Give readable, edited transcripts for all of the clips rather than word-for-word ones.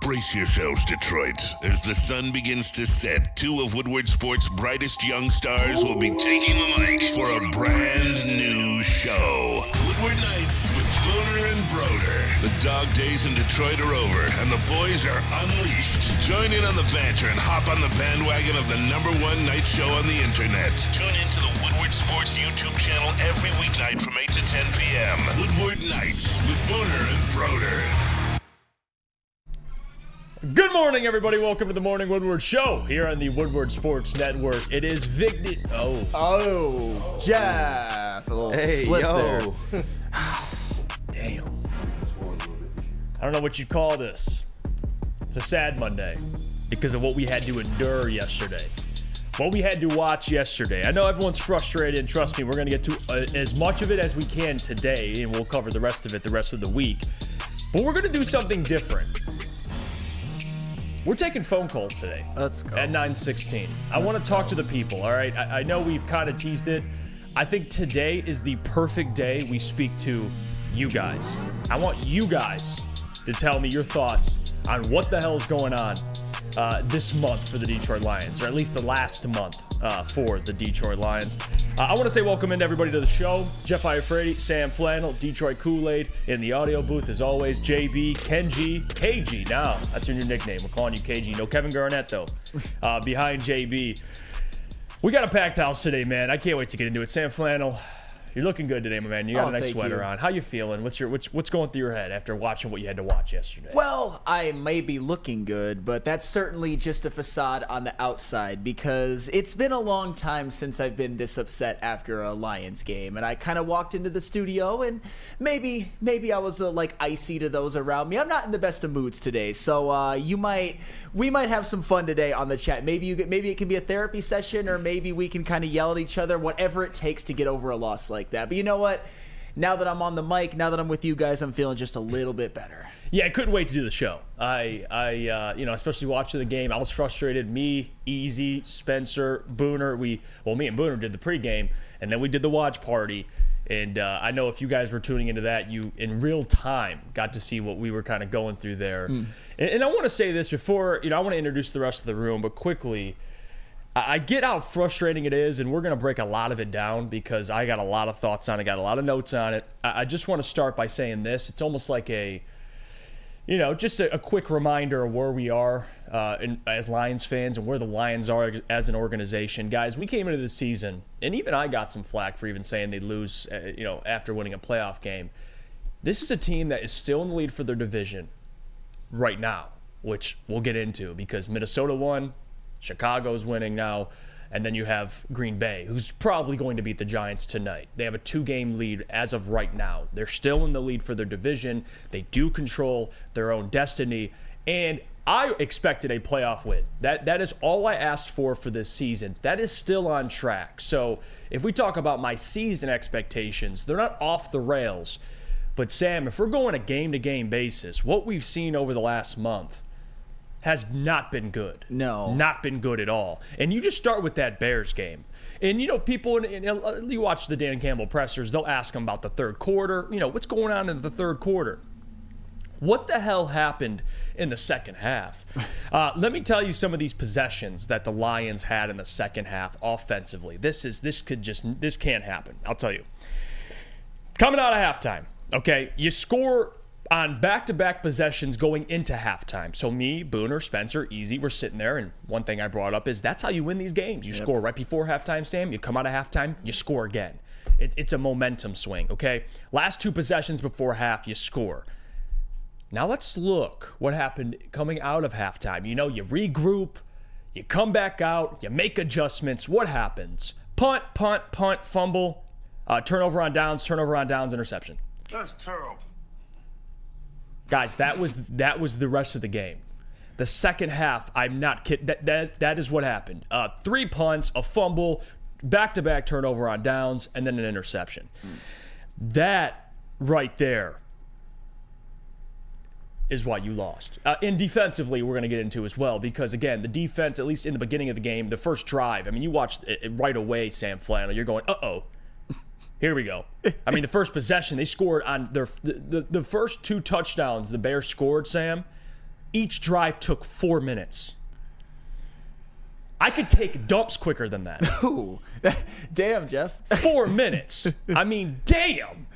Brace yourselves, Detroit. As the sun begins to set, two of Woodward Sports' brightest young stars will be taking the mic for a brand new show. Woodward Nights with Booner and Broder. The dog days in Detroit are over, and the boys are unleashed. Join in on the banter and hop on the bandwagon of the #1 night show on the internet. Tune into the Woodward Sports YouTube channel every weeknight from 8 to 10 p.m. Woodward Nights with Booner and Broder. Good morning, everybody. Welcome to the Morning Woodward Show here on the Woodward Sports Network. It is Vic. Jeff. A little slip there. Damn. I don't know what you'd call this. It's a sad Monday because of what we had to endure yesterday. What we had to watch yesterday. I know everyone's frustrated, and trust me, we're going to get to as much of it as we can today, and we'll cover the rest of it the rest of the week. But we're going to do something different. We're taking phone calls today. Let's go. At 9:16. I want to talk to the people, all right? I know we've kind of teased it. I think today is the perfect day we speak to you guys. I want you guys to tell me your thoughts on what the hell is going on this month for the Detroit Lions, or at least the last month for the Detroit Lions. I want to say welcome in everybody to the show. Jeff Iafrate, Sam Flannel, Detroit Kool-Aid in the audio booth as always. JB, Kenji, KG. Now that's your new nickname. We're calling you KG. No Kevin Garnett though. Behind JB. We got a packed house today, man. I can't wait to get into it. Sam Flannel, you're looking good today, my man. You got a nice sweater on. How you feeling? What's going through your head after watching what you had to watch yesterday? Well, I may be looking good, but that's certainly just a facade on the outside because it's been a long time since I've been this upset after a Lions game. And I kind of walked into the studio and maybe I was like icy to those around me. I'm not in the best of moods today. So we might have some fun today on the chat. Maybe it can be a therapy session, or maybe we can kind of yell at each other, whatever it takes to get over a loss like that. But you know what? Now that I'm on the mic, now that I'm with you guys, I'm feeling just a little bit better. Yeah, I couldn't wait to do the show. Especially watching the game, I was frustrated. Me, Easy, Spencer, Booner. Me and Booner did the pregame, and then we did the watch party. And I know if you guys were tuning into that, you in real time got to see what we were kind of going through there. And I want to say this before, I want to introduce the rest of the room, but quickly. I get how frustrating it is, and we're going to break a lot of it down because I got a lot of thoughts on it, got a lot of notes on it. I just want to start by saying this. It's almost like just a quick reminder of where we are as Lions fans and where the Lions are as an organization. Guys, we came into the season, and even I got some flack for even saying they'd lose, after winning a playoff game. This is a team that is still in the lead for their division right now, which we'll get into because Minnesota won. Chicago's winning now, and then you have Green Bay, who's probably going to beat the Giants tonight. They have a 2-game lead as of right now. They're still in the lead for their division. They do control their own destiny, and I expected a playoff win. That is all I asked for this season. That is still on track. So if we talk about my season expectations, they're not off the rails. But Sam, if we're going a game-to-game basis, what we've seen over the last month has not been good. No. Not been good at all. And you just start with that Bears game. And, people, you watch the Dan Campbell pressers, they'll ask them about the third quarter. What's going on in the third quarter? What the hell happened in the second half? Let me tell you some of these possessions that the Lions had in the second half offensively. This can't happen. I'll tell you. Coming out of halftime, okay, you score on back-to-back possessions going into halftime. So me, Booner, Spencer, Easy, we're sitting there, and one thing I brought up is that's how you win these games. You score right before halftime, Sam. You come out of halftime, you score again. It's a momentum swing, okay? Last 2 possessions before half, you score. Now let's look what happened coming out of halftime. You regroup, you come back out, you make adjustments. What happens? Punt, fumble, turnover on downs, interception. That's terrible. Guys, that was the rest of the game. The second half, I'm not kidding. That is what happened. 3 punts, a fumble, back-to-back turnover on downs, and then an interception. That right there is why you lost. And defensively, we're going to get into as well because, again, the defense, at least in the beginning of the game, the first drive, you watched it right away, Sam Flannel. You're going, uh-oh. Here we go. The first possession, they scored on the first 2 touchdowns the Bears scored, Sam. Each drive took 4 minutes. I could take dumps quicker than that. Ooh, damn, Jeff. 4 minutes. I mean, damn.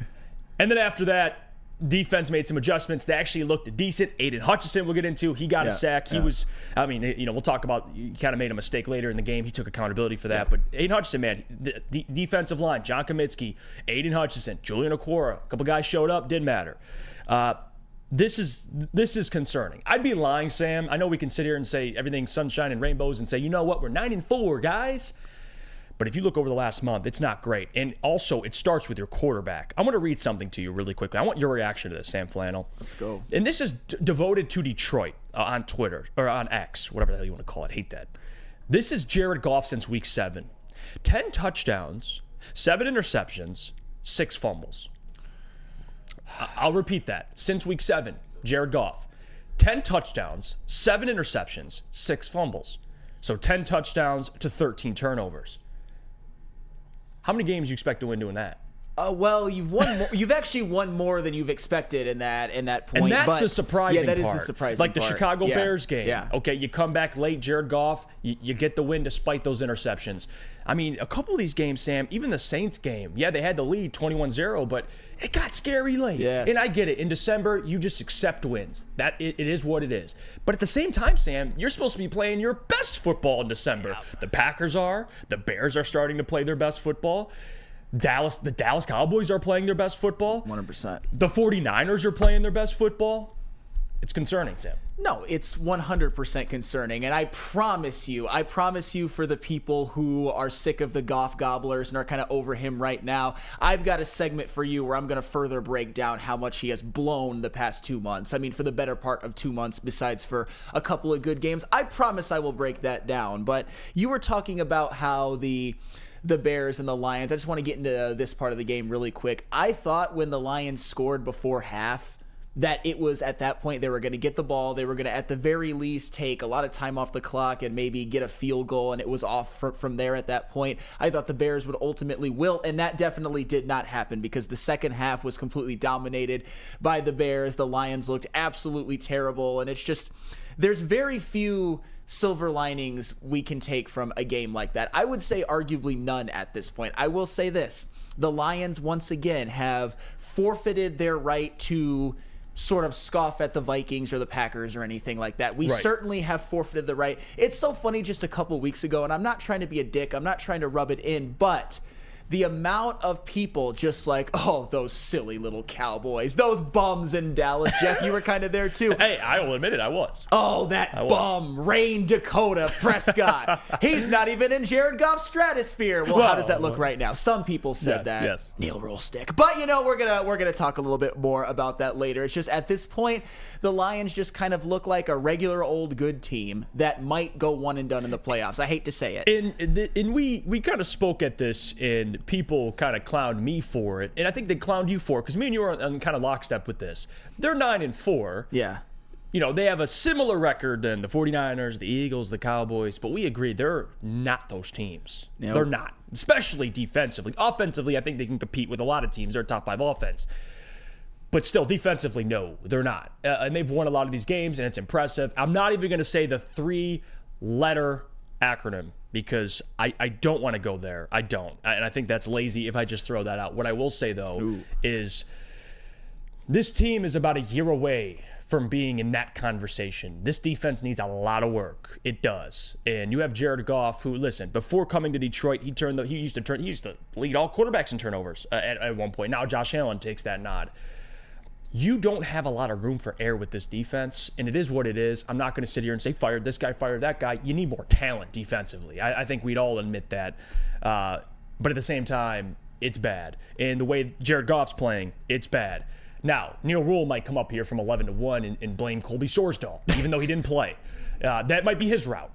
And then after that, defense made some adjustments. They actually looked decent. Aiden Hutchinson, we'll get into. He got a sack. He was, I mean, we'll talk about, he kind of made a mistake later in the game. He took accountability for that. But Aiden Hutchinson, man, the defensive line, John Kaminsky, Aiden Hutchinson, Julian Okora, a couple guys showed up, didn't matter. This is concerning. I'd be lying, Sam. I know we can sit here and say everything's sunshine and rainbows and say, you know what, we're 9-4, guys. But if you look over the last month, it's not great. And also, it starts with your quarterback. I'm going to read something to you really quickly. I want your reaction to this, Sam Flannel. Let's go. And this is devoted to Detroit on Twitter, or on X, whatever the hell you want to call it. Hate that. This is Jared Goff since week 7. 10 touchdowns, 7 interceptions, 6 fumbles. I'll repeat that. Since week 7, Jared Goff. 10 touchdowns, 7 interceptions, 6 fumbles. So 10 touchdowns to 13 turnovers. How many games do you expect to win doing that? Well, you've won. You've actually won more than you've expected in that point. And that's the surprising part. Yeah, that is the surprising part. Like the part. Chicago Bears game. Yeah. Okay, you come back late, Jared Goff, you get the win despite those interceptions. I mean, a couple of these games, Sam, even the Saints game, yeah, they had the lead 21-0, but it got scary late. Yes. And I get it. In December, you just accept wins. That it is what it is. But at the same time, Sam, you're supposed to be playing your best football in December. Yeah. The Packers are. The Bears are starting to play their best football. The Dallas Cowboys are playing their best football. 100%. The 49ers are playing their best football. It's concerning, Sam. No, it's 100% concerning. And I promise you for the people who are sick of the Goff gobblers and are kind of over him right now, I've got a segment for you where I'm going to further break down how much he has blown the past 2 months. I mean, for the better part of 2 months, besides for a couple of good games. I promise I will break that down. But you were talking about how the Bears and the Lions. I just want to get into this part of the game really quick. I thought when the Lions scored before half that it was at that point they were going to get the ball. They were going to, at the very least, take a lot of time off the clock and maybe get a field goal, and it was off from there at that point. I thought the Bears would ultimately wilt, and that definitely did not happen because the second half was completely dominated by the Bears. The Lions looked absolutely terrible, and it's just, there's very few silver linings we can take from a game like that. I would say arguably none at this point. I will say this. The Lions, once again, have forfeited their right to sort of scoff at the Vikings or the Packers or anything like that. We certainly have forfeited the right. It's so funny, just a couple weeks ago, and I'm not trying to be a dick. I'm not trying to rub it in, but the amount of people just like, oh, those silly little Cowboys, those bums in Dallas. Jeff, you were kind of there too. Hey, I will admit it, I was. Oh, that bum, Rain Dakota Prescott. He's not even in Jared Goff's stratosphere. Well, how does that look right now? Some people said that. Yes. Neil Rollstick. But we're gonna talk a little bit more about that later. It's just at this point, the Lions just kind of look like a regular old good team that might go one and done in the playoffs. I hate to say it. And we kind of spoke at this, and people kind of clowned me for it, and I think they clowned you for it because me and you are on kind of lockstep with this. They're 9-4. Yeah. They have a similar record than the 49ers, the Eagles, the Cowboys, but we agree they're not those teams. Nope. They're not, especially defensively. Offensively, I think they can compete with a lot of teams. They're top 5 offense. But still, defensively, no, they're not. And they've won a lot of these games, and it's impressive. I'm not even going to say the 3-letter acronym because I don't want to go there. I don't. And I think that's lazy if I just throw that out. What I will say, though, is this team is about a year away from being in that conversation. This defense needs a lot of work. It does. And you have Jared Goff, who, listen, before coming to Detroit, he used to lead all quarterbacks in turnovers at one point. Now Josh Allen takes that nod. You don't have a lot of room for error with this defense, and it is what it is. I'm not going to sit here and say, fired this guy, fired that guy. You need more talent defensively. I think we'd all admit that. But at the same time, it's bad. And the way Jared Goff's playing, it's bad. Now, Neil Rule might come up here from 11-1 and blame Colby Sorsdahl, even though he didn't play. That might be his route.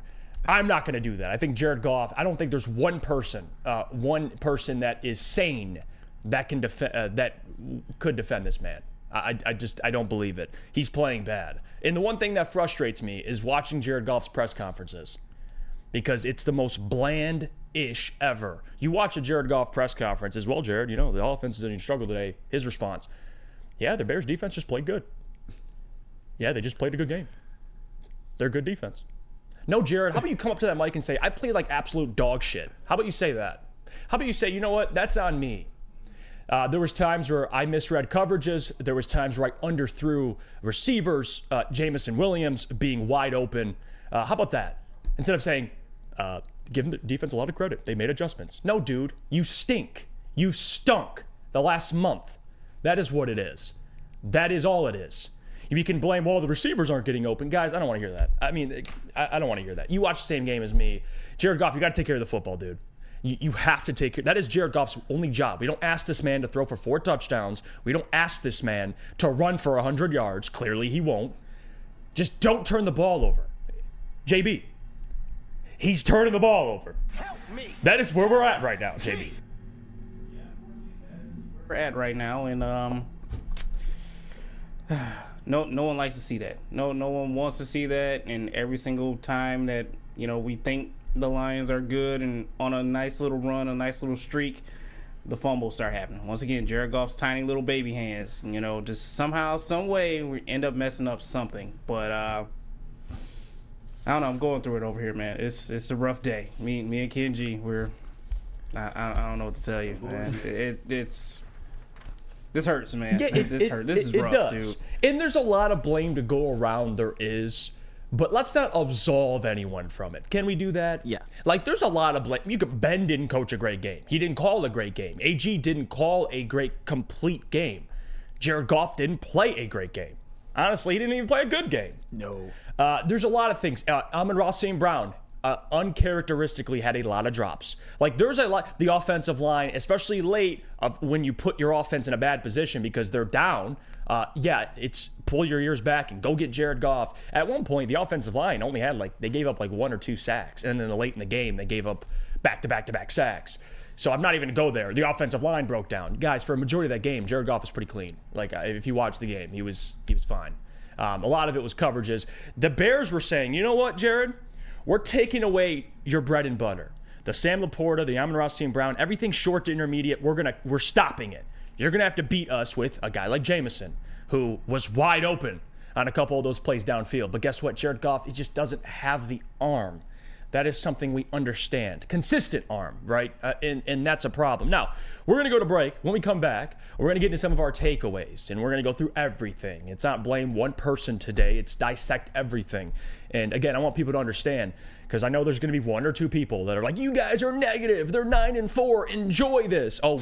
I'm not going to do that. I think Jared Goff, I don't think there's one person that is sane that can that could defend this man. I don't believe it. He's playing bad. And the one thing that frustrates me is watching Jared Goff's press conferences because it's the most bland-ish ever. You watch a Jared Goff press conference as well, Jared, the offense didn't struggle today. His response, yeah, the Bears defense just played good. Yeah, they just played a good game. They're good defense. No, Jared, how about you come up to that mic and say, I played like absolute dog shit. How about you say that? How about you say, you know what? That's on me. There was times where I misread coverages. There was times where I underthrew receivers, Jamison Williams being wide open. How about that? Instead of saying, give the defense a lot of credit. They made adjustments. No, dude, you stink. You stunk the last month. That is what it is. That is all it is. You can blame, well, the receivers aren't getting open. Guys, I don't want to hear that. I mean, I don't want to hear that. You watch the same game as me. Jared Goff, you got to take care of the football, dude. You have to take care. That is Jared Goff's only job. We don't ask this man to throw for 4 touchdowns. We don't ask this man to run for 100 yards. Clearly, he won't. Just don't turn the ball over. JB, he's turning the ball over. Help me. That is where we're at right now, JB. We're at right now, and no one likes to see that. No one wants to see that. And every single time that we think the Lions are good and on a nice little run, a nice little streak, the fumbles start happening. Once again, Jared Goff's tiny little baby hands. Just somehow, some way, we end up messing up something. But I don't know. I'm going through it over here, man. It's a rough day. Me and Kenji, I don't know what to tell you, man. This hurts, man. Yeah, this hurts. This is rough, dude. And there's a lot of blame to go around. There is. But let's not absolve anyone from it. Can we do that? Yeah. Like, there's a lot of blame. Ben didn't coach a great game. He didn't call a great game. AG didn't call a great, complete game. Jared Goff didn't play a great game. Honestly, he didn't even play a good game. No. There's a lot of things. Amon-Ra St. Brown uncharacteristically had a lot of drops. Like, there's a lot. The offensive line, especially late, of when you put your offense in a bad position because they're down, it's pull your ears back and go get Jared Goff. At one point, the offensive line only had they gave up 1 or 2 sacks. And then late in the game, they gave up back-to-back sacks. So I'm not even going to go there. The offensive line broke down. Guys, for a majority of that game, Jared Goff was pretty clean. Like, if you watch the game, he was fine. A lot of it was coverages. The Bears were saying, you know what, Jared? We're taking away your bread and butter. The Sam Laporta, the Amon-Ra St. Brown, everything short to intermediate, we're stopping it. You're going to have to beat us with a guy like Jamison, who was wide open on a couple of those plays downfield. But guess what? Jared Goff, he just doesn't have the arm. That is something we understand. Consistent arm, right? And that's a problem. Now, we're going to go to break. When we come back, we're going to get into some of our takeaways, and we're going to go through everything. It's not blame one person today. It's dissect everything. And again, I want people to understand, because I know there's going to be 1 or 2 people that are like, you guys are negative. They're 9-4. Enjoy this. Oh,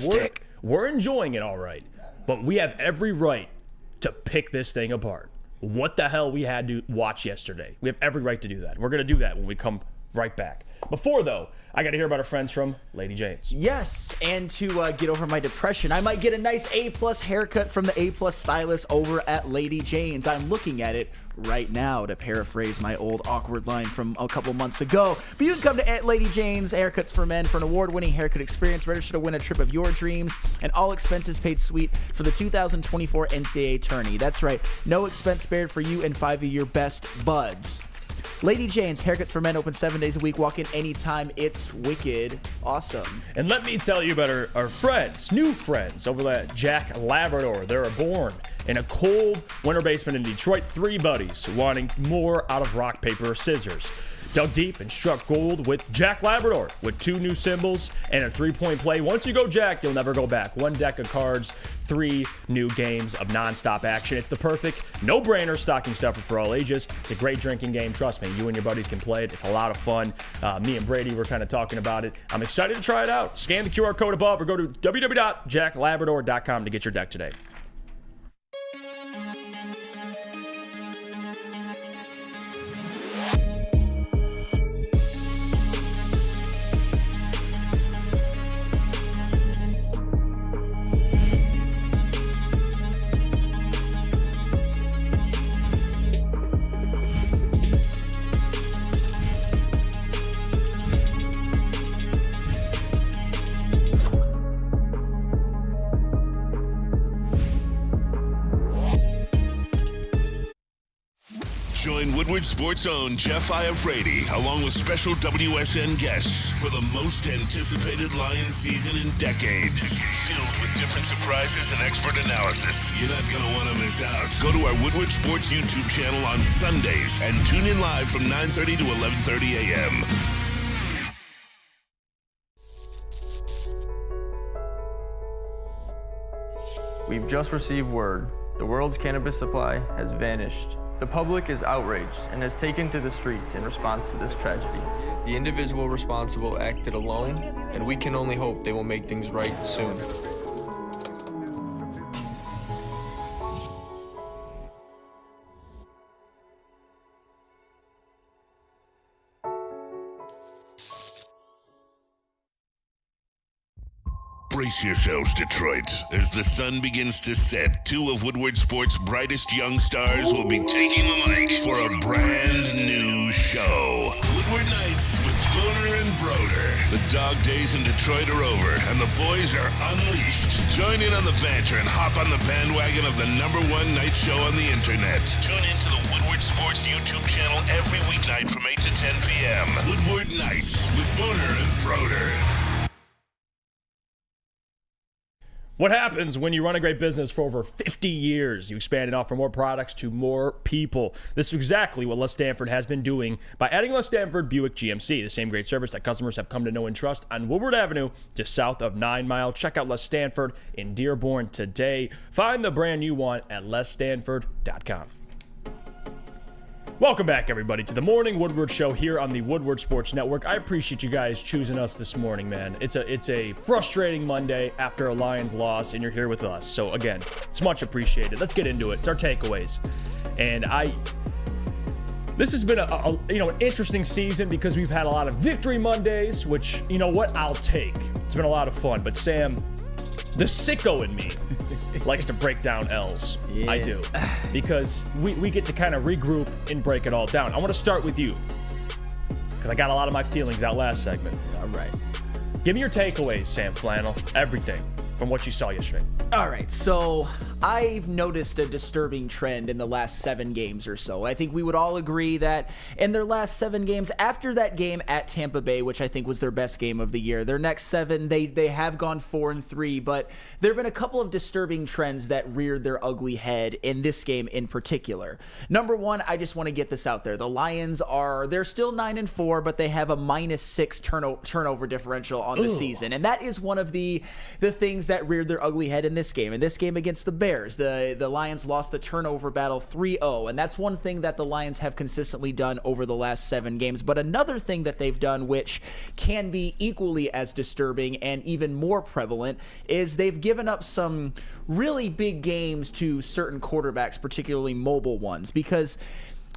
we're enjoying it all right. But we have every right to pick this thing apart. What the hell we had to watch yesterday. We have every right to do that. We're going to do that when we come right back. Before, though, I got to hear about our friends from Lady Jane's. Yes, and to get over my depression, I might get a nice A+ haircut from the A+ stylist over at Lady Jane's. I'm looking at it right now, to paraphrase my old awkward line from a couple months ago. But you can come to Lady Jane's Haircuts for Men for an award-winning haircut experience. Register to win a trip of your dreams, and all expenses paid suite for the 2024 NCAA tourney. That's right, no expense spared for you and 5 of your best buds. Lady Jane's Haircuts for Men open 7 days a week. Walk in anytime. It's wicked awesome. And let me tell you about our friends, new friends over at Jack Labrador. They're born in a cold winter basement in Detroit. 3 buddies wanting more out of rock, paper, or scissors. Dug deep and struck gold with Jack Labrador with 2 new symbols and a 3-point play. Once you go Jack, you'll never go back. 1 deck of cards, 3 new games of nonstop action. It's the perfect no-brainer stocking stuffer for all ages. It's a great drinking game. Trust me, you and your buddies can play it. It's a lot of fun. Me and Brady were kind of talking about it. I'm excited to try it out. Scan the QR code above or go to www.jacklabrador.com to get your deck today. Join Woodward Sports' own Jeff Iafrate, along with special WSN guests for the most anticipated Lions season in decades. Filled with different surprises and expert analysis. You're not going to want to miss out. Go to our Woodward Sports YouTube channel on Sundays and tune in live from 9:30 to 11:30 a.m. We've just received word. The world's cannabis supply has vanished. The public is outraged and has taken to the streets in response to this tragedy. The individual responsible acted alone, and we can only hope they will make things right soon. Brace yourselves, Detroit. As the sun begins to set, two of Woodward Sports' brightest young stars will be taking the mic for a brand new show. Woodward Nights with Booner and Broder. The dog days in Detroit are over, and the boys are unleashed. Join in on the banter and hop on the bandwagon of the #1 night show on the internet. Tune into the Woodward Sports YouTube channel every weeknight from 8 to 10 p.m. Woodward Nights with Booner and Broder. What happens when you run a great business for over 50 years? You expand and offer more products to more people. This is exactly what Les Stanford has been doing by adding Les Stanford Buick GMC, the same great service that customers have come to know and trust on Woodward Avenue, just south of 9 Mile. Check out Les Stanford in Dearborn today. Find the brand you want at lesstanford.com. Welcome back, everybody, to the Morning Woodward Show here on the Woodward Sports Network. I appreciate you guys choosing us this morning, man. It's a frustrating Monday after a Lions loss, and you're here with us. So, again, it's much appreciated. Let's get into it. It's our takeaways. And this has been an interesting season because we've had a lot of victory Mondays, which, you know what, I'll take. It's been a lot of fun. But, Sam, the sicko in me likes to break down L's. Yeah. I do. Because we get to kind of regroup and break it all down. I want to start with you, because I got a lot of my feelings out last segment. All right. Give me your takeaways, Sam Flannel. Everything from what you saw yesterday. All right, so I've noticed a disturbing trend in the last 7 games or so. I think we would all agree that in their last 7 games, after that game at Tampa Bay, which I think was their best game of the year, their next 7, they have gone 4-3, but there have been a couple of disturbing trends that reared their ugly head in this game in particular. Number one, I just want to get this out there. The Lions they're still 9-4, but they have a -6 turnover differential on the season, and that is one of the things that reared their ugly head in this game. In this game against the Bears, the Lions lost the turnover battle 3-0, and that's one thing that the Lions have consistently done over the last 7 games. But another thing that they've done, which can be equally as disturbing and even more prevalent, is they've given up some really big games to certain quarterbacks, particularly mobile ones, because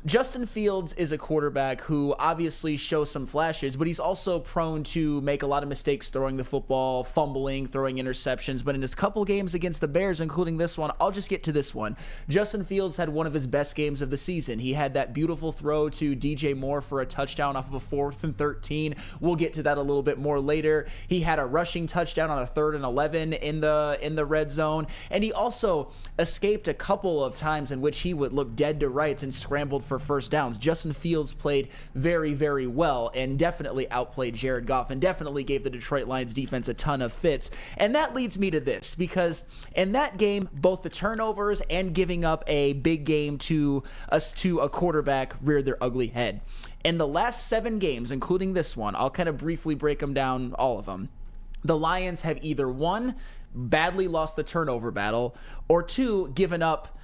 Justin Fields is a quarterback who obviously shows some flashes, but he's also prone to make a lot of mistakes throwing the football, fumbling, throwing interceptions. But in his couple games against the Bears, including this one, I'll just get to this one. Justin Fields had one of his best games of the season. He had that beautiful throw to DJ Moore for a touchdown off of a 4th and 13. We'll get to that a little bit more later. He had a rushing touchdown on a 3rd and 11 in the red zone. And he also escaped a couple of times in which he would look dead to rights and scrambled for first downs. Justin Fields played very, very well and definitely outplayed Jared Goff and definitely gave the Detroit Lions defense a ton of fits. And that leads me to this, because in that game, both the turnovers and giving up a big game to a quarterback reared their ugly head. In the last 7 games, including this one, I'll kind of briefly break them down, all of them. The Lions have either 1, badly lost the turnover battle, or 2, given up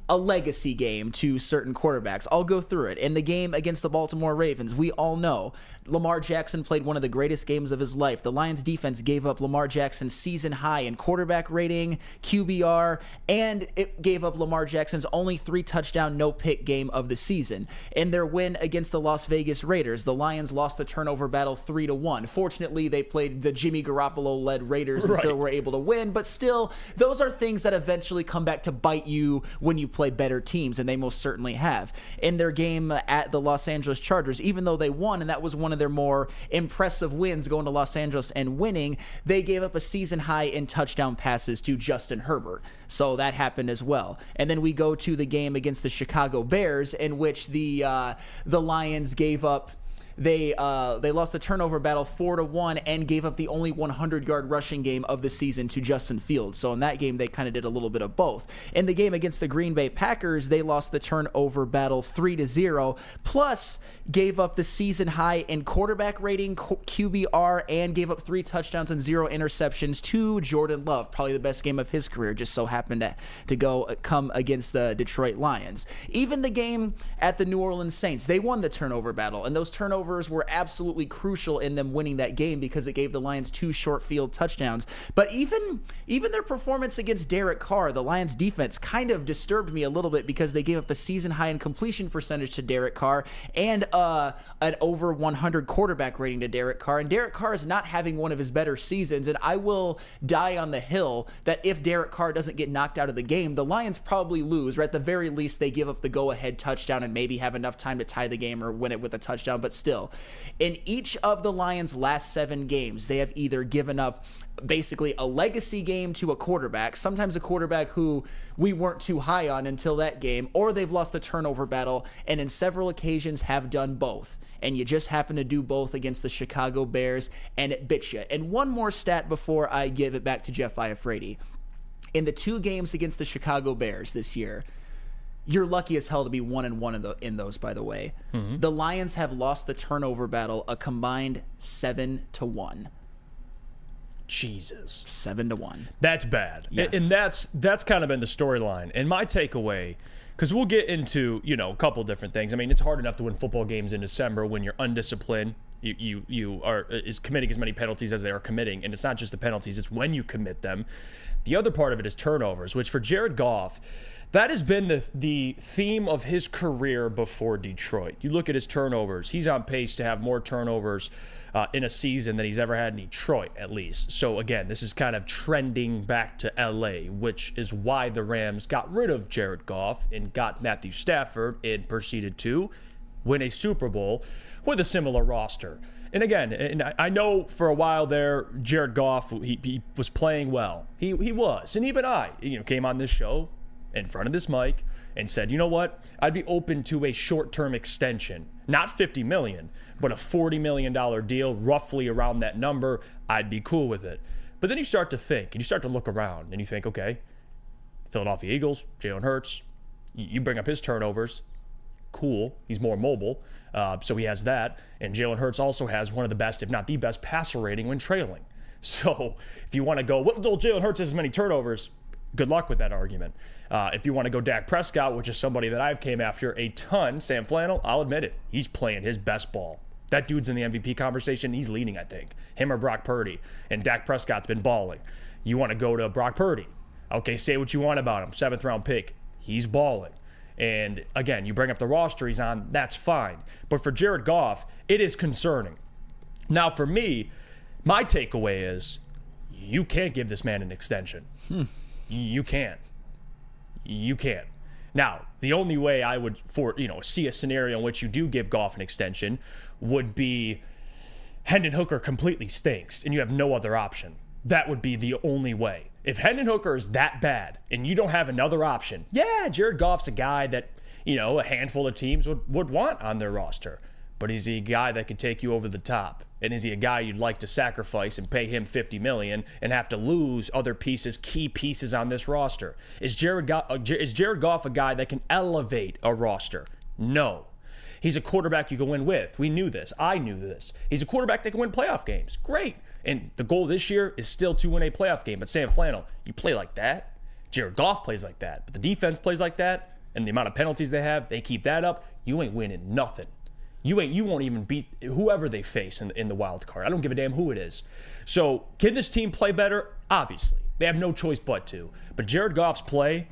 a legacy game to certain quarterbacks. I'll go through it. In the game against the Baltimore Ravens, we all know Lamar Jackson played one of the greatest games of his life. The Lions defense gave up Lamar Jackson's season high in quarterback rating, QBR, and it gave up Lamar Jackson's only 3 touchdown, no pick game of the season. In their win against the Las Vegas Raiders, the Lions lost the turnover battle 3-1. Fortunately, they played the Jimmy Garoppolo-led Raiders and still were able to win, but still, those are things that eventually come back to bite you when you play better teams, and they most certainly have. In their game at the Los Angeles Chargers, even though they won, and that was one of their more impressive wins, going to Los Angeles and winning, they gave up a season high in touchdown passes to Justin Herbert. So that happened as well. And then we go to the game against the Chicago Bears, in which the Lions gave up. They lost the turnover battle 4-1 and gave up the only 100-yard rushing game of the season to Justin Fields. So in that game, they kind of did a little bit of both. In the game against the Green Bay Packers, they lost the turnover battle 3-0, plus gave up the season high in quarterback rating, QBR, and gave up 3 touchdowns and 0 interceptions to Jordan Love. Probably the best game of his career, just so happened to come against the Detroit Lions. Even the game at the New Orleans Saints, they won the turnover battle, and those turnovers were absolutely crucial in them winning that game because it gave the Lions 2 short field touchdowns. But even their performance against Derek Carr, the Lions defense, kind of disturbed me a little bit because they gave up the season high in completion percentage to Derek Carr and an over 100 quarterback rating to Derek Carr. And Derek Carr is not having one of his better seasons, and I will die on the hill that if Derek Carr doesn't get knocked out of the game, the Lions probably lose, or at the very least they give up the go-ahead touchdown and maybe have enough time to tie the game or win it with a touchdown. But still, in each of the Lions' last 7 games, they have either given up basically a legacy game to a quarterback, sometimes a quarterback who we weren't too high on until that game, or they've lost the turnover battle, and in several occasions have done both. And you just happen to do both against the Chicago Bears, and it bit you. And one more stat before I give it back to Jeff Iafrate. In the 2 games against the Chicago Bears this year, you're lucky as hell to be 1-1 in those, by the way. Mm-hmm. The Lions have lost the turnover battle a combined 7-1. Jesus. 7-1. That's bad. Yes. And that's kind of been the storyline. And my takeaway, because we'll get into, a couple different things. I mean, it's hard enough to win football games in December when you're undisciplined. You are committing as many penalties as they are committing. And it's not just the penalties, it's when you commit them. The other part of it is turnovers, which for Jared Goff, that has been the theme of his career before Detroit. You look at his turnovers. He's on pace to have more turnovers in a season than he's ever had in Detroit, at least. So, again, this is kind of trending back to L.A., which is why the Rams got rid of Jared Goff and got Matthew Stafford and proceeded to win a Super Bowl with a similar roster. And again, I know for a while there, Jared Goff, he was playing well. He was. And even I, came on this show in front of this mic and said, you know what? I'd be open to a short-term extension. Not $50 million, but a $40 million deal, roughly around that number. I'd be cool with it. But then you start to think, and you start to look around, and you think, okay, Philadelphia Eagles, Jalen Hurts, you bring up his turnovers. Cool. He's more mobile, so he has that. And Jalen Hurts also has one of the best, if not the best, passer rating when trailing. So if you want to go, well, Jalen Hurts has as many turnovers, good luck with that argument. If you want to go Dak Prescott, which is somebody that I've came after a ton, Sam Flannel, I'll admit it. He's playing his best ball. That dude's in the MVP conversation. He's leading, I think. Him or Brock Purdy. And Dak Prescott's been balling. You want to go to Brock Purdy. Okay, say what you want about him. 7th-round pick. He's balling. And, again, you bring up the roster he's on, that's fine. But for Jared Goff, it is concerning. Now, for me, my takeaway is you can't give this man an extension. You can't. You can't. Now, the only way I would see a scenario in which you do give Goff an extension would be Hendon Hooker completely stinks and you have no other option. That would be the only way. If Hendon Hooker is that bad and you don't have another option, yeah, Jared Goff's a guy that, a handful of teams would want on their roster. But is he a guy that could take you over the top? And is he a guy you'd like to sacrifice and pay him $50 million and have to lose other pieces, key pieces on this roster? Is Jared Goff a guy that can elevate a roster? No. He's a quarterback you can win with. We knew this. I knew this. He's a quarterback that can win playoff games. Great. And the goal this year is still to win a playoff game. But Sam Flannel, you play like that. Jared Goff plays like that. But the defense plays like that. And the amount of penalties they have, they keep that up. You ain't winning nothing. You won't even beat whoever they face in the wild card. I don't give a damn who it is. So can this team play better? Obviously. They have no choice but to. But Jared Goff's play,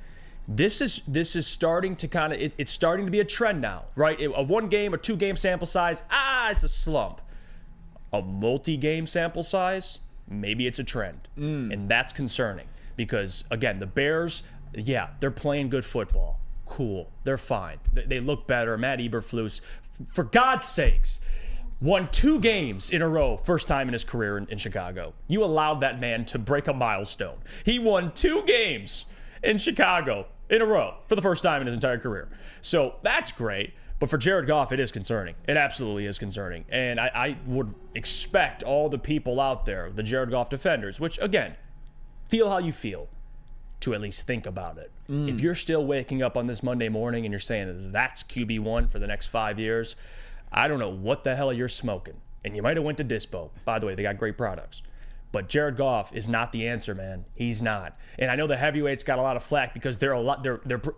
this is starting to kind of, it's starting to be a trend now, right? A 1-game or 2-game sample size, it's a slump. A multi-game sample size, maybe it's a trend. And that's concerning because, again, the Bears, yeah, they're playing good football. cool. They're fine. They look better. Matt Eberflus, for God's sakes, won 2 games in a row, first time in his career in Chicago. You allowed that man to break a milestone. He won 2 games in Chicago in a row for the first time in his entire career. So that's great. But for Jared Goff, it is concerning. It absolutely is concerning. And I would expect all the people out there, the Jared Goff defenders, which, again, feel how you feel, to at least think about it. If you're still waking up on this Monday morning and you're saying that's QB1 for the next 5 years, I don't know what the hell you're smoking. And you might have went to Dispo. By the way, they got great products. But Jared Goff is not the answer, man. He's not. And I know the heavyweights got a lot of flack because they're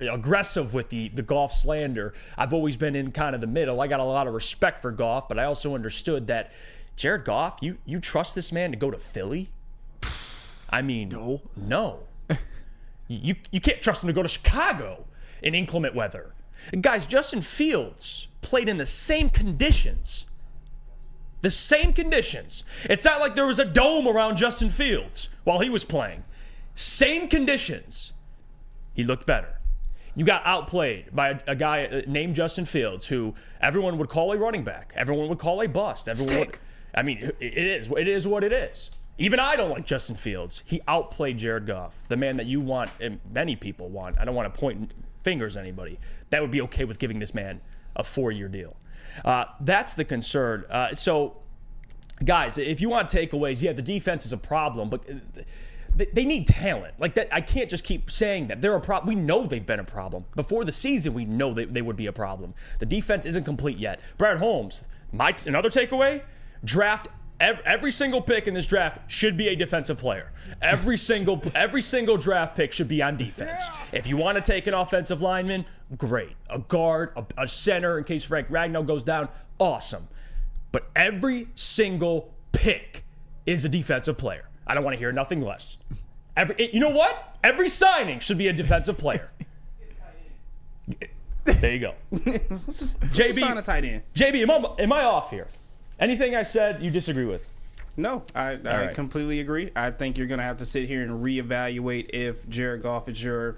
aggressive with the Goff slander. I've always been in kind of the middle. I got a lot of respect for Goff, but I also understood that Jared Goff, you trust this man to go to Philly? I mean, no. You can't trust him to go to Chicago in inclement weather. Guys, Justin Fields played in the same conditions. The same conditions. It's not like there was a dome around Justin Fields while he was playing. Same conditions. He looked better. You got outplayed by a guy named Justin Fields, who everyone would call a running back. Everyone would call a bust. I mean, it is what it is. Even I don't like Justin Fields. He outplayed Jared Goff, the man that you want, and many people want. I don't want to point fingers at anybody. That would be okay with giving this man a 4-year deal. That's the concern. So, guys, if you want takeaways, yeah, the defense is a problem, but they need talent. Like that, I can't just keep saying that they're a problem. We know they've been a problem. Before the season, we know they would be a problem. The defense isn't complete yet. Brad Holmes, another takeaway, draft every single pick in this draft should be a defensive player. Every single draft pick should be on defense. If you want to take an offensive lineman, great. A guard, a center in case Frank Ragnow goes down, awesome. But every single pick is a defensive player. I don't want to hear nothing less. You know what? Every signing should be a defensive player. There you go. Let's just sign a tight end. JB, am I off here? Anything I said you disagree with? No, I completely agree. I think you're going to have to sit here and reevaluate if Jared Goff is your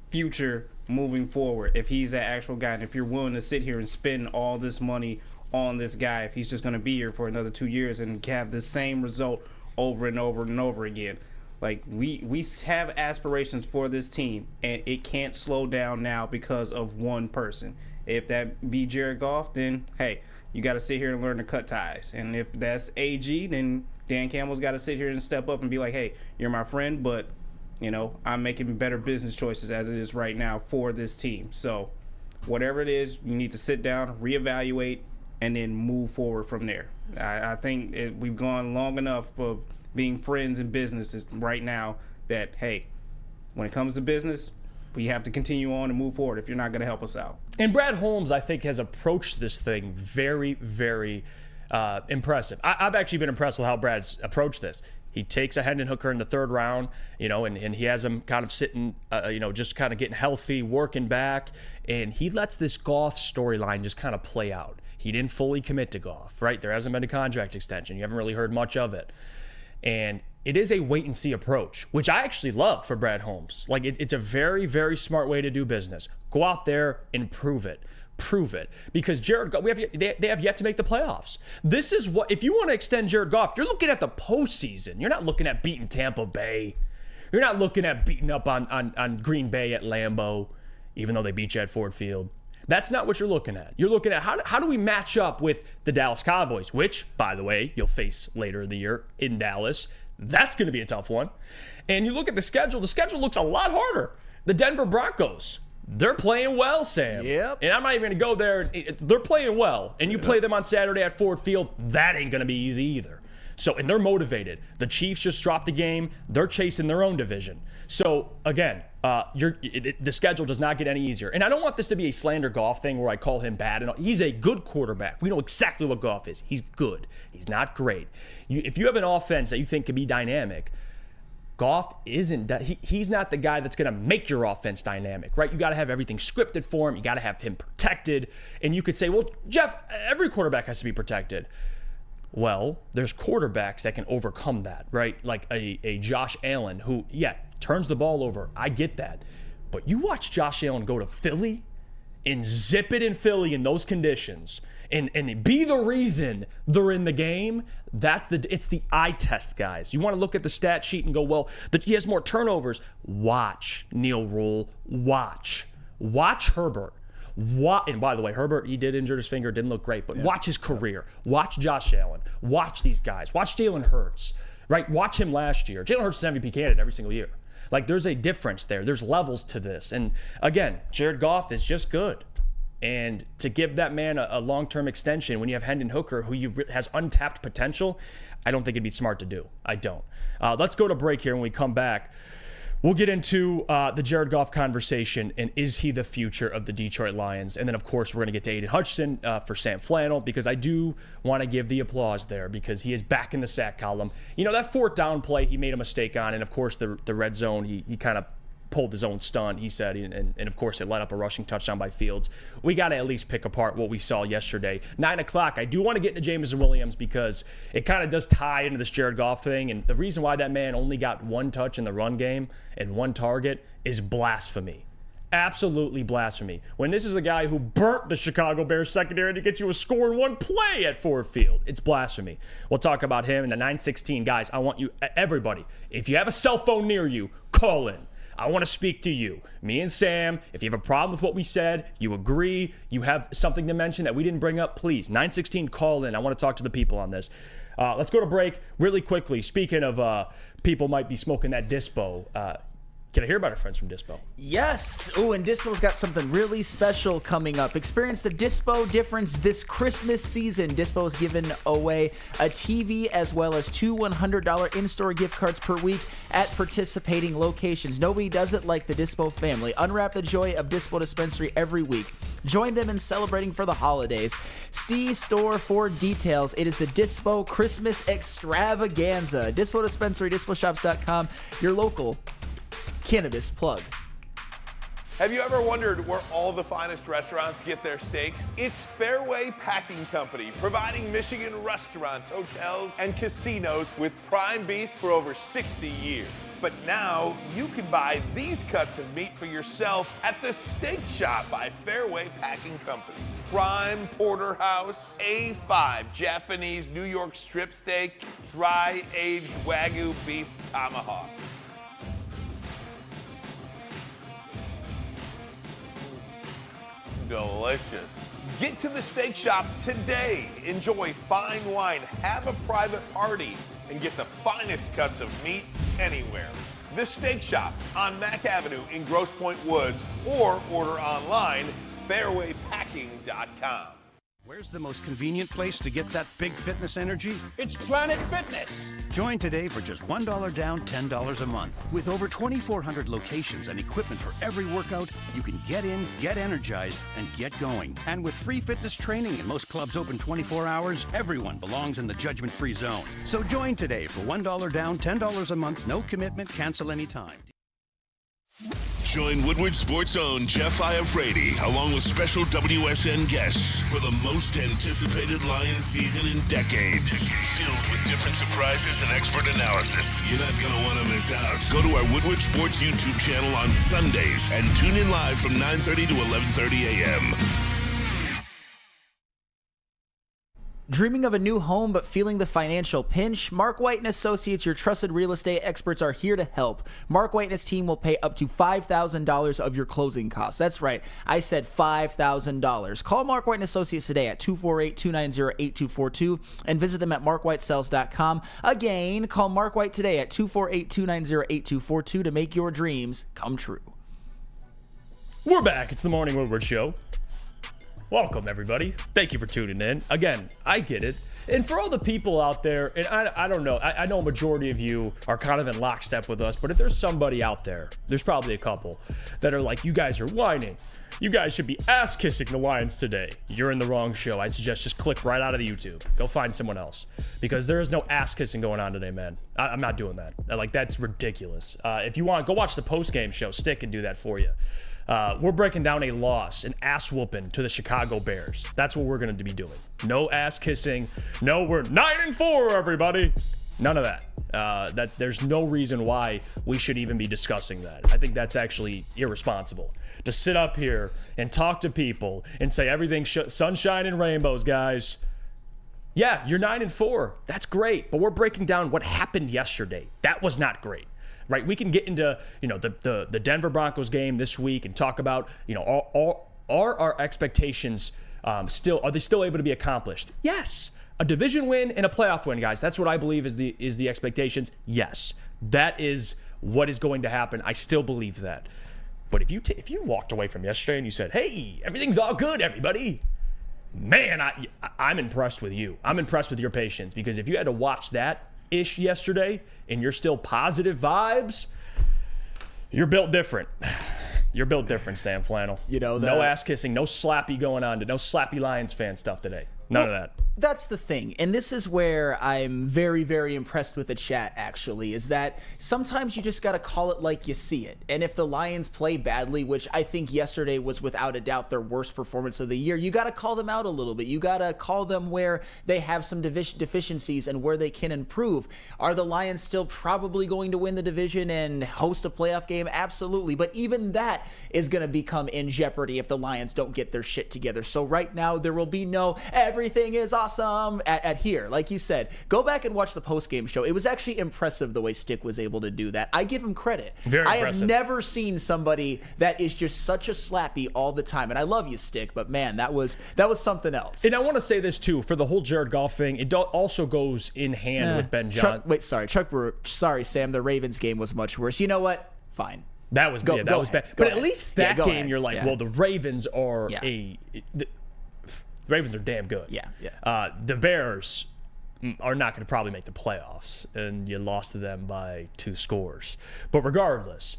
future moving forward, if he's that actual guy, and if you're willing to sit here and spend all this money on this guy, if he's just going to be here for another 2 years and have the same result over and over and over again. Like, we have aspirations for this team, and it can't slow down now because of one person. If that be Jared Goff, then, hey, you got to sit here and learn to cut ties. And if that's AG, then Dan Campbell's got to sit here and step up and be like, hey, you're my friend, but, you know, I'm making better business choices as it is right now for this team. So whatever it is, you need to sit down, reevaluate, and then move forward from there. I think we've gone long enough of being friends in businesses right now that, hey, when it comes to business, we have to continue on and move forward if you're not going to help us out. And Brad Holmes, I think, has approached this thing very, very impressive. I've actually been impressed with how Brad's approached this. He takes a Hendon Hooker in the 3rd round, you know, and he has him kind of sitting, you know, just kind of getting healthy, working back, and he lets this Goff storyline just kind of play out. He didn't fully commit to Goff, right? There hasn't been a contract extension. You haven't really heard much of it. And it is a wait-and-see approach, which I actually love for Brad Holmes. Like, it's a very, very smart way to do business. Go out there and prove it. Prove it. Because Jared Goff, they have yet to make the playoffs. This is what, if you want to extend Jared Goff, you're looking at the postseason. You're not looking at beating Tampa Bay. You're not looking at beating up on Green Bay at Lambeau, even though they beat you at Ford Field. That's not what you're looking at. You're looking at how do we match up with the Dallas Cowboys, which, by the way, you'll face later in the year in Dallas. That's going to be a tough one. And you look at the schedule looks a lot harder. The Denver Broncos, they're playing well, Sam. Yep. And I'm not even going to go there. They're playing well. And you play them on Saturday at Ford Field, that ain't going to be easy either. So, and they're motivated. The Chiefs just dropped the game. They're chasing their own division. So, again, the schedule does not get any easier. And I don't want this to be a slander Goff thing where I call him bad. And he's a good quarterback. We know exactly what Goff is. He's good. He's not great. If you have an offense that you think can be dynamic, Goff isn't. He's not the guy that's going to make your offense dynamic, right? You got to have everything scripted for him. You got to have him protected. And you could say, well, Jeff, every quarterback has to be protected. Well, there's quarterbacks that can overcome that, right? Like a Josh Allen who, turns the ball over. I get that. But you watch Josh Allen go to Philly and zip it in Philly in those conditions and be the reason they're in the game. It's the eye test, guys. You want to look at the stat sheet and go, well, he has more turnovers. Watch Neil Rule. Watch Herbert. And by the way, Herbert, he did injure his finger, didn't look great, but watch his career. Watch Josh Allen. Watch these guys. Watch Jalen Hurts, right? Watch him last year. Jalen Hurts is MVP candidate every single year. Like, there's a difference there. There's levels to this. And again, Jared Goff is just good. And to give that man a long-term extension when you have Hendon Hooker, who has untapped potential, I don't think it'd be smart to do. I don't. Let's go to break here. When we come back, we'll get into the Jared Goff conversation and is he the future of the Detroit Lions? And then, of course, we're going to get to Aiden Hutchinson for Sam Flannel, because I do want to give the applause there because he is back in the sack column. You know, that fourth down play he made a mistake on, and, of course, the red zone, he kind of pulled his own stunt, he said, and of course it led up a rushing touchdown by Fields. We got to at least pick apart what we saw yesterday. 9 o'clock, I do want to get into Jameson Williams because it kind of does tie into this Jared Goff thing, and the reason why that man only got one touch in the run game and one target is blasphemy. Absolutely blasphemy. When this is the guy who burnt the Chicago Bears secondary to get you a score in one play at Ford Field. It's blasphemy. We'll talk about him in the 9:16. Guys, I want you, everybody, if you have a cell phone near you, call in. I want to speak to you, me and Sam. If you have a problem with what we said, you agree, you have something to mention that we didn't bring up, please, 916, call in. I want to talk to the people on this. Let's go to break really quickly. Speaking of people might be smoking that Dispo, can I hear about our friends from Dispo? Yes. Oh, and Dispo's got something really special coming up. Experience the Dispo difference this Christmas season. Dispo is giving away a TV as well as 2 $100 in-store gift cards per week at participating locations. Nobody does it like the Dispo family. Unwrap the joy of Dispo Dispensary every week. Join them in celebrating for the holidays. See store for details. It is the Dispo Christmas Extravaganza. Dispo Dispensary, DispoShops.com, your local cannabis plug. Have you ever wondered where all the finest restaurants get their steaks? It's Fairway Packing Company, providing Michigan restaurants, hotels, and casinos with prime beef for over 60 years. But now you can buy these cuts of meat for yourself at the Steak Shop by Fairway Packing Company. Prime porterhouse, A5 Japanese New York strip steak, dry aged Wagyu beef tomahawk. Delicious. Get to the Steak Shop today. Enjoy fine wine, have a private party, and get the finest cuts of meat anywhere. The Steak Shop on Mack Avenue in Grosse Pointe Woods, or order online, fairwaypacking.com. Where's the most convenient place to get that big fitness energy? It's Planet Fitness. Join today for just $1 down, $10 a month. With over 2,400 locations and equipment for every workout, you can get in, get energized, and get going. And with free fitness training and most clubs open 24 hours, everyone belongs in the judgment-free zone. So join today for $1 down, $10 a month, no commitment, cancel anytime. Join Woodward Sports' own Jeff Iafrate, along with special WSN guests for the most anticipated Lions season in decades. Filled with different surprises and expert analysis. You're not going to want to miss out. Go to our Woodward Sports YouTube channel on Sundays and tune in live from 9:30 to 11:30 a.m. Dreaming of a new home but feeling the financial pinch? Mark White and Associates, your trusted real estate experts, are here to help. Mark White and his team will pay up to $5,000 of your closing costs. That's right, I said $5,000. Call Mark White and Associates today at 248-290-8242 and visit them at markwhitesales.com. Again, call Mark White today at 248-290-8242 to make your dreams come true. We're back. It's the Morning Woodward Show. Welcome, everybody. Thank you for tuning in. Again, I get it. And for all the people out there, and I don't know, I know a majority of you are kind of in lockstep with us, but if there's somebody out there, there's probably a couple that are like, you guys are whining. You guys should be ass-kissing the Lions today. You're in the wrong show. I suggest just click right out of the YouTube. Go find someone else. Because there is no ass-kissing going on today, man. I'm not doing that. Like, that's ridiculous. If you want, go watch the post-game show. Stick and do that for you. We're breaking down a loss, an ass whooping to the Chicago Bears. That's what we're going to be doing. No ass kissing. No, we're 9-4, everybody. None of that. That there's no reason why we should even be discussing that. I think that's actually irresponsible to sit up here and talk to people and say everything's sunshine and rainbows, guys. Yeah, you're 9-4. That's great, but we're breaking down what happened yesterday. That was not great. Right? We can get into, the Denver Broncos game this week and talk about, are our expectations are they still able to be accomplished? Yes. A division win and a playoff win, guys. That's what I believe is the expectations. Yes. That is what is going to happen. I still believe that. But if you walked away from yesterday and you said, "Hey, everything's all good, everybody," man, I'm impressed with you. I'm impressed with your patience, because if you had to watch that ish yesterday and you're still positive vibes, you're built different. You're built different, Sam Flannel. No ass kissing, no slappy going on, no slappy Lions fan stuff today. None of that. That's the thing, and this is where I'm very, very impressed with the chat, actually, is that sometimes you just got to call it like you see it. And if the Lions play badly, which I think yesterday was without a doubt their worst performance of the year, you got to call them out a little bit. You got to call them where they have some deficiencies and where they can improve. Are the Lions still probably going to win the division and host a playoff game? Absolutely. But even that is going to become in jeopardy if the Lions don't get their shit together. So right now, there will be no everything is awesome at here. Like you said, go back and watch the post-game show. It was actually impressive the way Stick was able to do that. I give him credit. Very I impressive. have never seen somebody that is just such a slappy all the time. And I love you, Stick, but man, that was something else. And I want to say this too, for the whole Jared Goff thing, it also goes in hand with Ben Johnson. Chuck Brewer. Sorry, Sam. The Ravens game was much worse. You know what? Fine. That was bad. But at least that game, ahead. You're like, well, the Ravens are the Ravens are damn good. Yeah. The Bears are not going to probably make the playoffs, and you lost to them by 2 scores. But regardless,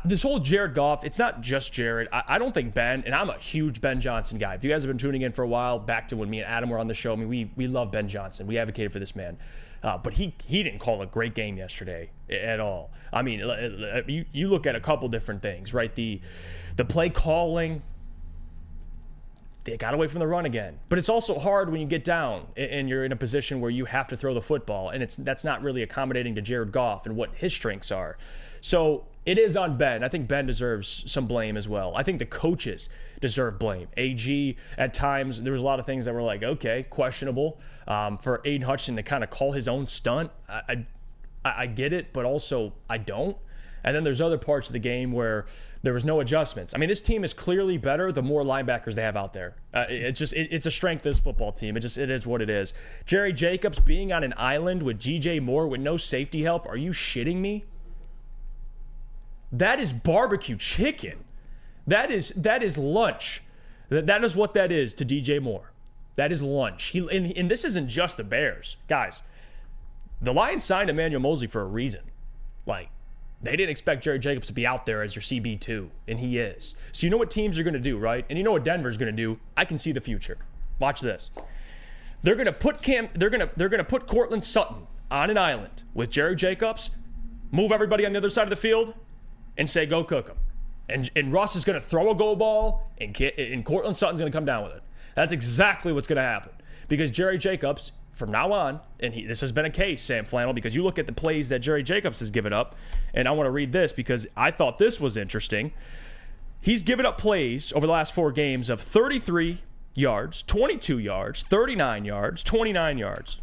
this whole Jared Goff, it's not just Jared. I don't think Ben, and I'm a huge Ben Johnson guy. If you guys have been tuning in for a while, back to when me and Adam were on the show, I mean, we love Ben Johnson. We advocated for this man. But he didn't call a great game yesterday at all. I mean, you look at a couple different things, right? The play calling, they got away from the run again. But it's also hard when you get down and you're in a position where you have to throw the football, and that's not really accommodating to Jared Goff and what his strengths are. So it is on Ben. I think Ben deserves some blame as well. I think the coaches deserve blame. AG, at times, there was a lot of things that were like, okay, questionable. For Aiden Hutchinson to kind of call his own stunt, I get it, but also I don't. And then there's other parts of the game where there was no adjustments. I mean, this team is clearly better the more linebackers they have out there. It's a strength of this football team. It is what it is. Jerry Jacobs being on an island with G.J. Moore with no safety help. Are you shitting me? That is barbecue chicken. That is lunch. That is what that is to DJ Moore. That is lunch. And this isn't just the Bears. Guys, the Lions signed Emmanuel Mosley for a reason. Like, they didn't expect Jerry Jacobs to be out there as your CB2, and he is. So you know what teams are going to do, right? And you know what Denver's going to do. I can see the future. Watch this. They're going to put they're going to put Cortland Sutton on an island with Jerry Jacobs, move everybody on the other side of the field, and say, go cook them. And Russ is going to throw a go ball, and Cortland Sutton's going to come down with it. That's exactly what's going to happen. Because Jerry Jacobs, from now on, and this has been a case, Sam Flannel, because you look at the plays that Jerry Jacobs has given up, and I want to read this because I thought this was interesting. He's given up plays over the last 4 games of 33 yards, 22 yards, 39 yards, 29 yards.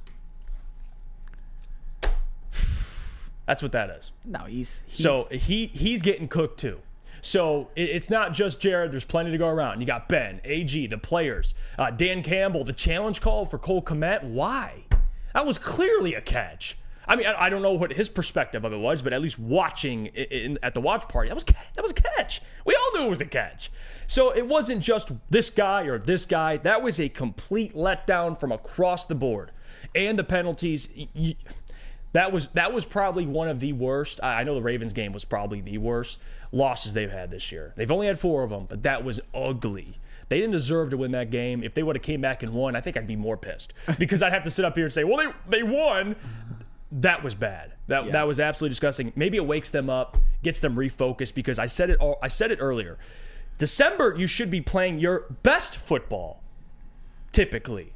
That's what that is. No, he's getting cooked too. So it's not just Jared. There's plenty to go around. You got Ben, AG, the players, Dan Campbell, the challenge call for Cole Kmet. Why? That was clearly a catch. I mean, I don't know what his perspective of it was, but at least watching at the watch party, that was a catch. We all knew it was a catch. So it wasn't just this guy or this guy. That was a complete letdown from across the board. And the penalties. That was probably one of the worst. I know the Ravens game was probably the worst losses they've had this year. They've only had 4 of them, but that was ugly. They didn't deserve to win that game. If they would have came back and won, I think I'd be more pissed because I'd have to sit up here and say, well, they won. That was bad. That was absolutely disgusting. Maybe it wakes them up, gets them refocused because I said it earlier. December, you should be playing your best football, typically.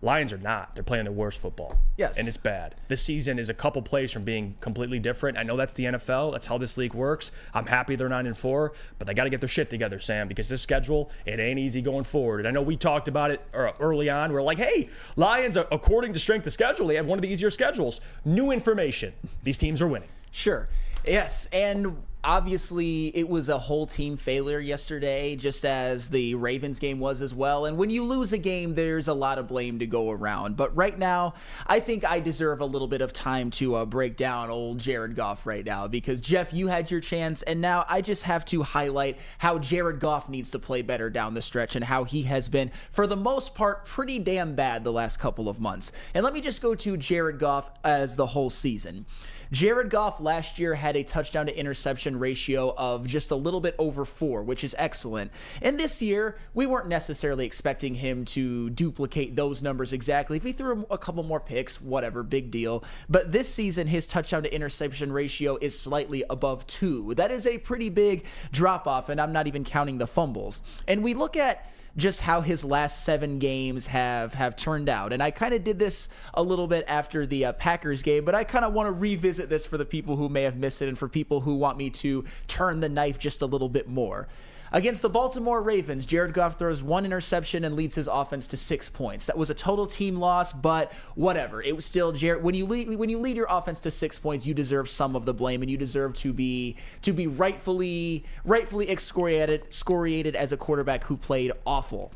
Lions are not. They're playing their worst football. Yes. And it's bad. This season is a couple plays from being completely different. I know that's the NFL. That's how this league works. I'm happy they're 9-4, but they got to get their shit together, Sam, because this schedule, it ain't easy going forward. And I know we talked about it early on. We're like, hey, Lions, according to strength of schedule, they have one of the easier schedules. New information. These teams are winning. Sure. Yes, and obviously it was a whole team failure yesterday, just as the Ravens game was as well. And when you lose a game, there's a lot of blame to go around. But right now, I think I deserve a little bit of time to break down old Jared Goff right now, because Jeff, you had your chance, and now I just have to highlight how Jared Goff needs to play better down the stretch and how he has been, for the most part, pretty damn bad the last couple of months. And let me just go to Jared Goff as the whole season. Jared Goff last year had a touchdown to interception ratio of just a little bit over 4, which is excellent. And this year, we weren't necessarily expecting him to duplicate those numbers exactly. If he threw him a couple more picks, whatever, big deal. But this season, his touchdown to interception ratio is slightly above 2. That is a pretty big drop off, and I'm not even counting the fumbles. And we look at just how his last 7 games have turned out. And I kind of did this a little bit after the Packers game, but I kind of want to revisit this for the people who may have missed it and for people who want me to turn the knife just a little bit more. Against the Baltimore Ravens, Jared Goff throws 1 interception and leads his offense to 6 points. That was a total team loss, but whatever. It was still Jared. When you lead your offense to 6 points, you deserve some of the blame, and you deserve to be rightfully excoriated as a quarterback who played awful.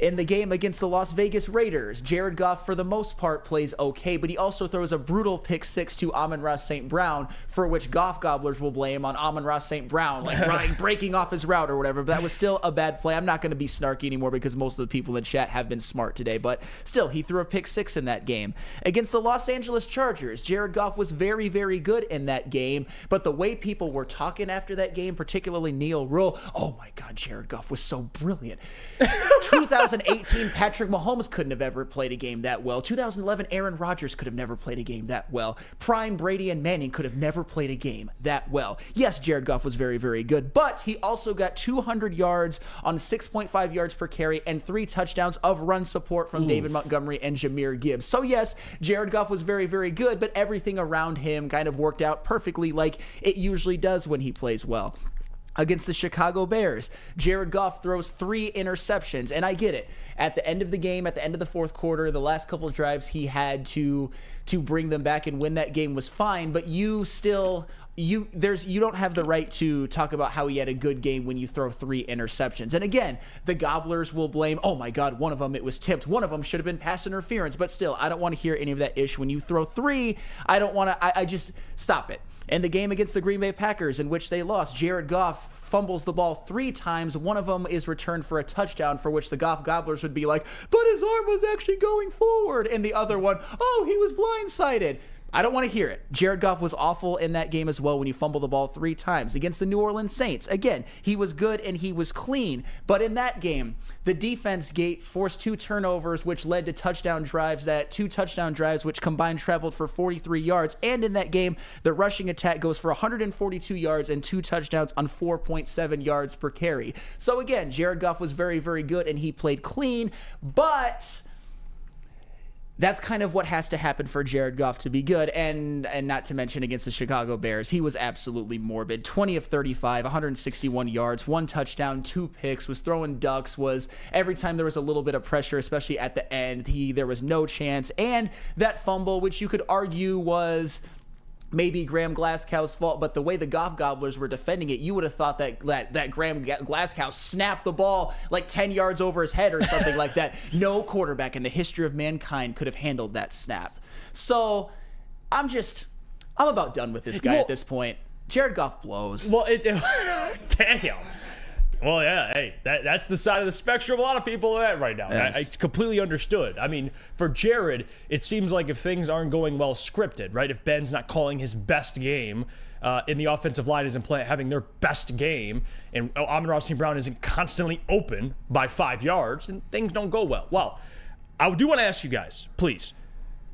In the game against the Las Vegas Raiders, Jared Goff, for the most part, plays okay, but he also throws a brutal pick 6 to Amon-Ra St. Brown, for which Goff gobblers will blame on Amon-Ra St. Brown, like breaking off his route or whatever. But that was still a bad play. I'm not going to be snarky anymore because most of the people in chat have been smart today, but still, he threw a pick 6 in that game. Against the Los Angeles Chargers, Jared Goff was very, very good in that game, but the way people were talking after that game, particularly Neil Rule, oh my God, Jared Goff was so brilliant. 2018, Patrick Mahomes couldn't have ever played a game that well. 2011, Aaron Rodgers could have never played a game that well. Prime Brady and Manning could have never played a game that well. Yes, Jared Goff was very, very good, but he also got 200 yards on 6.5 yards per carry and 3 touchdowns of run support from David Montgomery and Jahmyr Gibbs. So yes, Jared Goff was very, very good, but everything around him kind of worked out perfectly like it usually does when he plays well. Against the Chicago Bears, Jared Goff throws 3 interceptions, and I get it. At the end of the game, at the end of the fourth quarter, the last couple of drives, he had to bring them back and win that game was fine, but you don't have the right to talk about how he had a good game when you throw 3 interceptions. And again, the gobblers will blame, oh my God, one of them, it was tipped. One of them should have been pass interference, but still, I don't want to hear any of that ish. When you throw 3, I don't want to, I just stop it. In the game against the Green Bay Packers, in which they lost, Jared Goff fumbles the ball 3 times. One of them is returned for a touchdown, for which the Goff gobblers would be like, but his arm was actually going forward. And the other one, oh, he was blindsided. I don't want to hear it. Jared Goff was awful in that game as well when you fumble the ball 3 times. Against the New Orleans Saints, again, he was good and he was clean. But in that game, the defense forced 2 turnovers, which led to 2 touchdown drives, which combined traveled for 43 yards. And in that game, the rushing attack goes for 142 yards and 2 touchdowns on 4.7 yards per carry. So again, Jared Goff was very, very good and he played clean, but that's kind of what has to happen for Jared Goff to be good, and not to mention against the Chicago Bears, he was absolutely morbid. 20 of 35, 161 yards, 1 touchdown, 2 picks, was throwing ducks, was every time there was a little bit of pressure, especially at the end, there was no chance. And that fumble, which you could argue was maybe Graham Glasgow's fault, but the way the Goff gobblers were defending it, you would have thought that Graham Glasgow snapped the ball like 10 yards over his head or something like that. No quarterback in the history of mankind could have handled that snap. So I'm about done with this guy at this point. Jared Goff blows. Well, damn. Well, yeah, hey, that's the side of the spectrum a lot of people are at right now. Yes. It's completely understood. I mean, for Jared, it seems like if things aren't going well scripted, right? If Ben's not calling his best game, and the offensive line isn't having their best game, and Amon-Ra St. Brown isn't constantly open by 5 yards, then things don't go well. Well, I do want to ask you guys, please,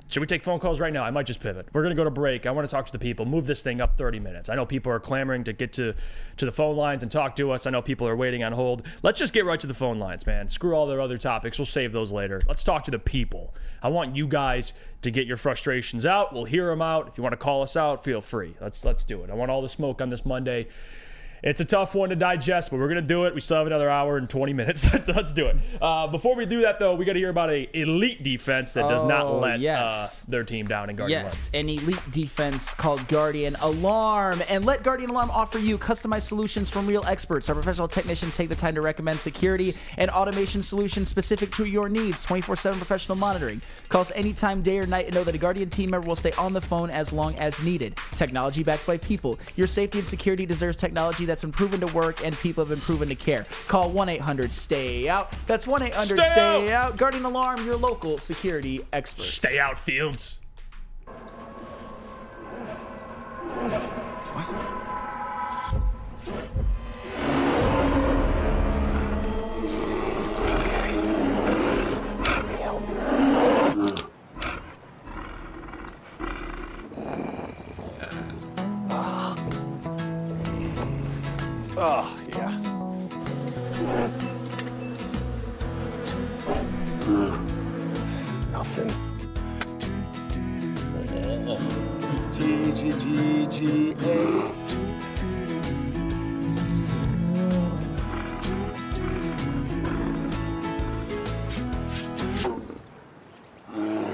Should we take phone calls right now? I might just pivot. We're going to go to break. I want to talk to the people. Move this thing up 30 minutes. I know people are clamoring to get to the phone lines and talk to us. I know people are waiting on hold. Let's just get right to the phone lines, man. Screw all their other topics. We'll save those later. Let's talk to the people. I want you guys to get your frustrations out. We'll hear them out. If you want to call us out, feel free. Let's do it. I want all the smoke on this Monday. It's a tough one to digest, but we're going to do it. We still have another hour and 20 minutes. Let's do it. Before we do that, though, we got to hear about an elite defense that does not let their team down in Guardian Alarm. Yes, an elite defense called Guardian Alarm. And let Guardian Alarm offer you customized solutions from real experts. Our professional technicians take the time to recommend security and automation solutions specific to your needs. 24/7 professional monitoring. Call us anytime, day or night, and know that a Guardian team member will stay on the phone as long as needed. Technology backed by people. Your safety and security deserves technology that's been proven to work and people have been proven to care. Call 1-800-STAY-OUT. That's 1-800-STAY-OUT. Guardian Alarm, your local security experts. Stay out, Fields. What? Oh, yeah. Nothing. G-G-G-G-A.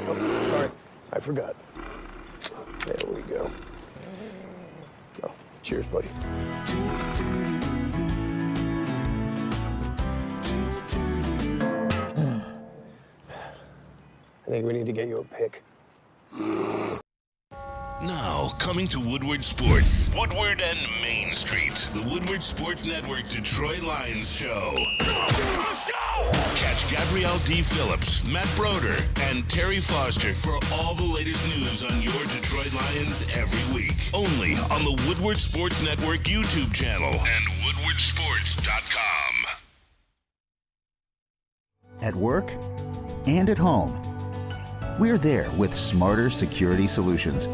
Oh, sorry, I forgot. There we go. Oh, cheers, buddy. I think we need to get you a pick. Now, coming to Woodward Sports, Woodward and Main Street, the Woodward Sports Network Detroit Lions show. Catch Gabrielle D. Phillips, Matt Broder, and Terry Foster for all the latest news on your Detroit Lions every week. Only on the Woodward Sports Network YouTube channel and woodwardsports.com. At work and at home, we're there with smarter security solutions.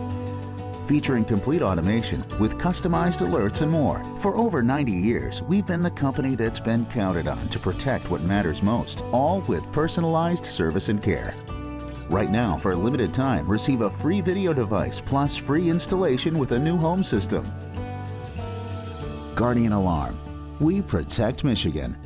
Featuring complete automation with customized alerts and more. For over 90 years, we've been the company that's been counted on to protect what matters most, all with personalized service and care. Right now, for a limited time, receive a free video device plus free installation with a new home system. Guardian Alarm. We protect Michigan.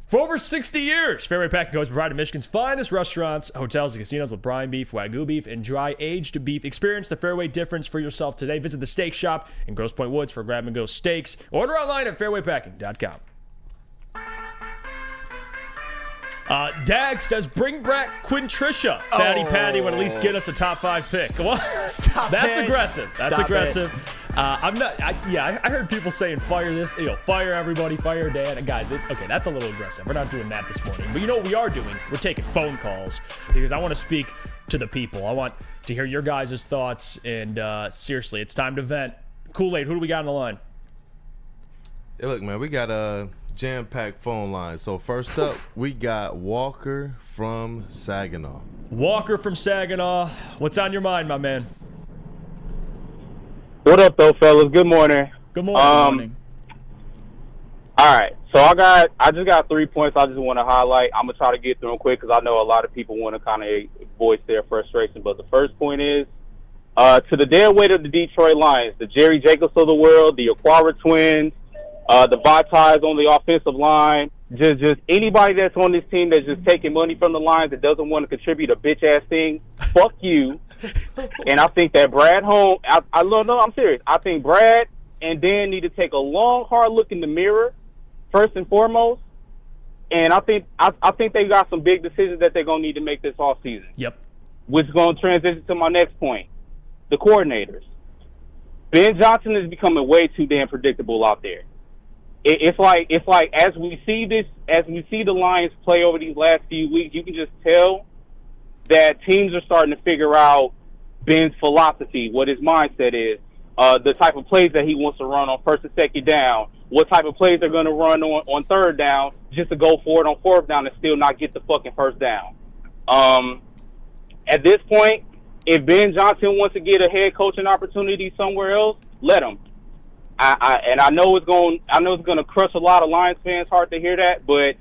For over 60 years, Fairway Packing Co. has provided Michigan's finest restaurants, hotels, and casinos with brine beef, Wagyu beef, and dry-aged beef. Experience the Fairway difference for yourself today. Visit the steak shop in Grosse Pointe Woods for grab-and-go steaks. Order online at fairwaypacking.com. Dag says, bring back Quintricia. Patty would at least get us a top 5 pick. Well, that's aggressive. That's aggressive. I heard people saying fire this, fire everybody, fire Dan. And guys, okay, that's a little aggressive. We're not doing that this morning. But you know what we are doing? We're taking phone calls because I want to speak to the people. I want to hear your guys' thoughts. And seriously, it's time to vent. Kool-Aid, who do we got on the line? Hey, look, man, we got a jam-packed phone line. So first up, we got Walker from Saginaw. Walker from Saginaw. What's on your mind, my man? What up, though, fellas? Good morning. Good morning. All right, so I just got 3 points I just want to highlight. I'm going to try to get through them quick because I know a lot of people want to kind of voice their frustration. But the first point is, to the dead weight of the Detroit Lions, the Jerry Jacobs of the world, the Aquara twins, the Vitais on the offensive line, just anybody that's on this team that's just taking money from the Lions that doesn't want to contribute a bitch-ass thing, fuck you. And I think that Brad Holmes, I'm serious. I think Brad and Dan need to take a long, hard look in the mirror, first and foremost, And I think they got some big decisions that they're gonna need to make this off season. Yep. Which is gonna transition to my next point. The coordinators. Ben Johnson is becoming way too damn predictable out there. It's like as we see the Lions play over these last few weeks, you can just tell that teams are starting to figure out Ben's philosophy, what his mindset is, the type of plays that he wants to run on first and second down, what type of plays they're going to run on third down just to go for it on fourth down and still not get the fucking first down. At this point, if Ben Johnson wants to get a head coaching opportunity somewhere else, let him. I know it's going to crush a lot of Lions fans' heart to hear that, but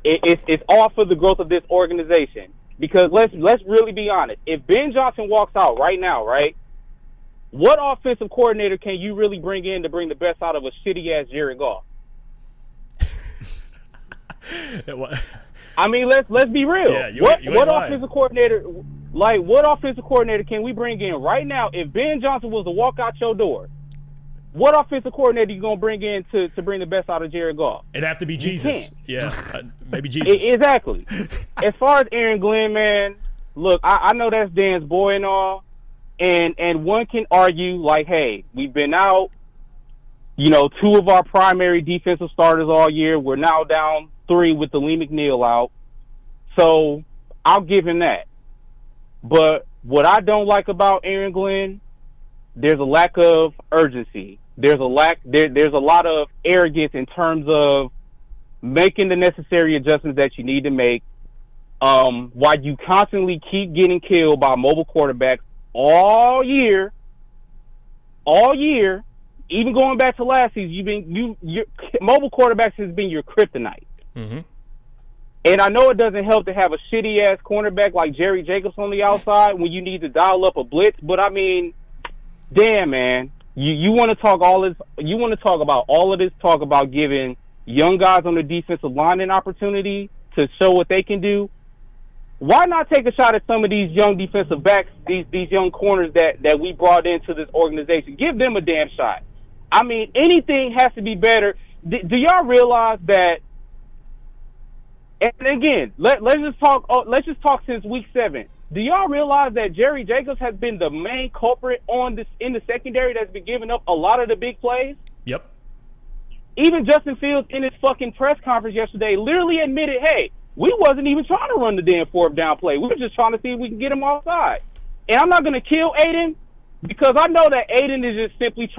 it's all for the growth of this organization. Because let's really be honest. If Ben Johnson walks out right now, right, what offensive coordinator can you really bring in to bring the best out of a shitty-ass Jared Goff? I mean, let's be real. Yeah, what offensive coordinator, what offensive coordinator can we bring in right now? If Ben Johnson was to walk out your door, what offensive coordinator are you going to bring in to bring the best out of Jared Goff? It'd have to be Jesus. Yeah, maybe Jesus. Exactly. As far as Aaron Glenn, man, look, I know that's Dan's boy and all, and one can argue, like, hey, we've been out, two of our primary defensive starters all year. We're now down 3 with the Lee McNeil out. So I'll give him that. But what I don't like about Aaron Glenn, there's a lack of urgency. There's a lot of arrogance in terms of making the necessary adjustments that you need to make, while you constantly keep getting killed by mobile quarterbacks all year, even going back to last season. Your mobile quarterbacks has been your kryptonite. Mm-hmm. And I know it doesn't help to have a shitty-ass cornerback like Jerry Jacobs on the outside when you need to dial up a blitz, but I mean, damn, man. You want to talk all this? You want to talk about all of this talk about giving young guys on the defensive line an opportunity to show what they can do? Why not take a shot at some of these young defensive backs, these young corners that we brought into this organization? Give them a damn shot. I mean, anything has to be better. Do y'all realize that? And again, let's just talk. Let's just talk since week 7. Do y'all realize that Jerry Jacobs has been the main culprit in the secondary that's been giving up a lot of the big plays? Yep. Even Justin Fields in his fucking press conference yesterday literally admitted, hey, we wasn't even trying to run the damn fourth down play. We were just trying to see if we can get him offside. And I'm not going to kill Aiden because I know that Aiden is just simply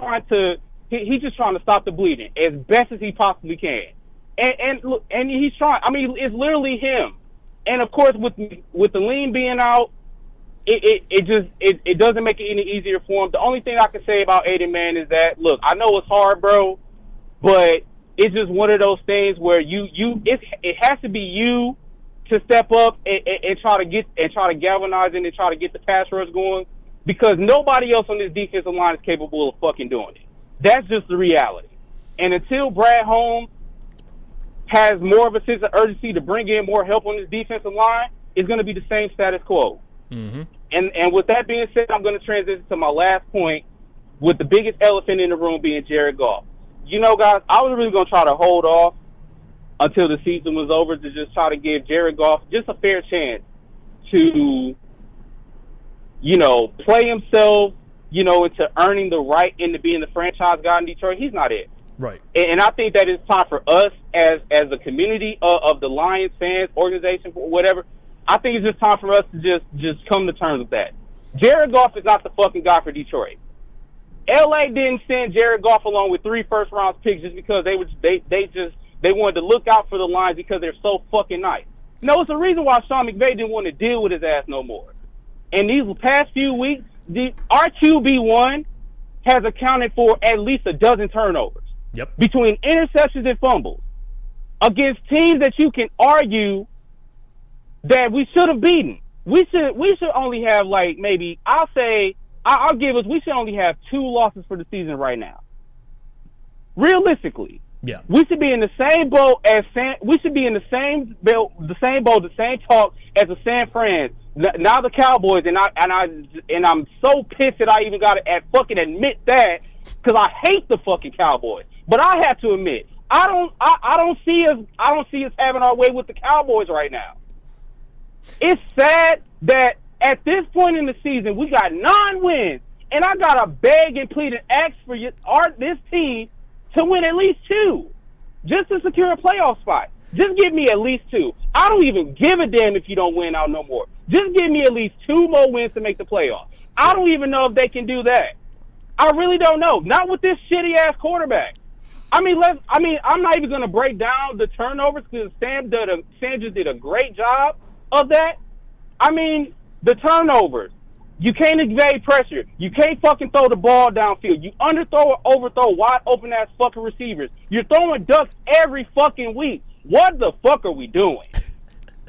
he's just trying to stop the bleeding as best as he possibly can. And he's trying. I mean, it's literally him. And of course, with the lean being out, it doesn't make it any easier for him. The only thing I can say about Aiden, man, is that look, I know it's hard, bro, but it's just one of those things where it has to be you to step up and try to galvanize it and try to get the pass rush going, because nobody else on this defensive line is capable of fucking doing it. That's just the reality. And until Brad Holmes has more of a sense of urgency to bring in more help on this defensive line, it's going to be the same status quo. Mm-hmm. And with that being said, I'm going to transition to my last point, with the biggest elephant in the room being Jared Goff. Guys, I was really going to try to hold off until the season was over to just try to give Jared Goff just a fair chance to, play himself, into earning the right into being the franchise guy in Detroit. He's not it. Right. And I think that it's time for us as a community of the Lions fans, organization, whatever. I think it's just time for us to just come to terms with that. Jared Goff is not the fucking guy for Detroit. LA didn't send Jared Goff along with 3 first-round picks just because they wanted to look out for the Lions because they're so fucking nice. No, it's the reason why Sean McVay didn't want to deal with his ass no more. And these past few weeks, our QB1 has accounted for at least a dozen turnovers. Yep. Between interceptions and fumbles against teams that you can argue that we should have beaten. We should only have we should only have 2 losses for the season right now. Realistically. Yeah. We should be in the same boat as the same talk as the San Fran. Now the Cowboys, and I'm so pissed that I even got to fucking admit that, because I hate the fucking Cowboys. But I have to admit, I don't see us having our way with the Cowboys right now. It's sad that at this point in the season we got 9 wins, and I gotta beg and plead and ask for this team to win at least 2, just to secure a playoff spot. Just give me at least 2. I don't even give a damn if you don't win out no more. Just give me at least 2 more wins to make the playoffs. I don't even know if they can do that. I really don't know. Not with this shitty ass quarterback. I'm not even gonna break down the turnovers because Sam just did a great job of that. I mean, the turnovers. You can't evade pressure. You can't fucking throw the ball downfield. You underthrow or overthrow wide open ass fucking receivers. You're throwing ducks every fucking week. What the fuck are we doing?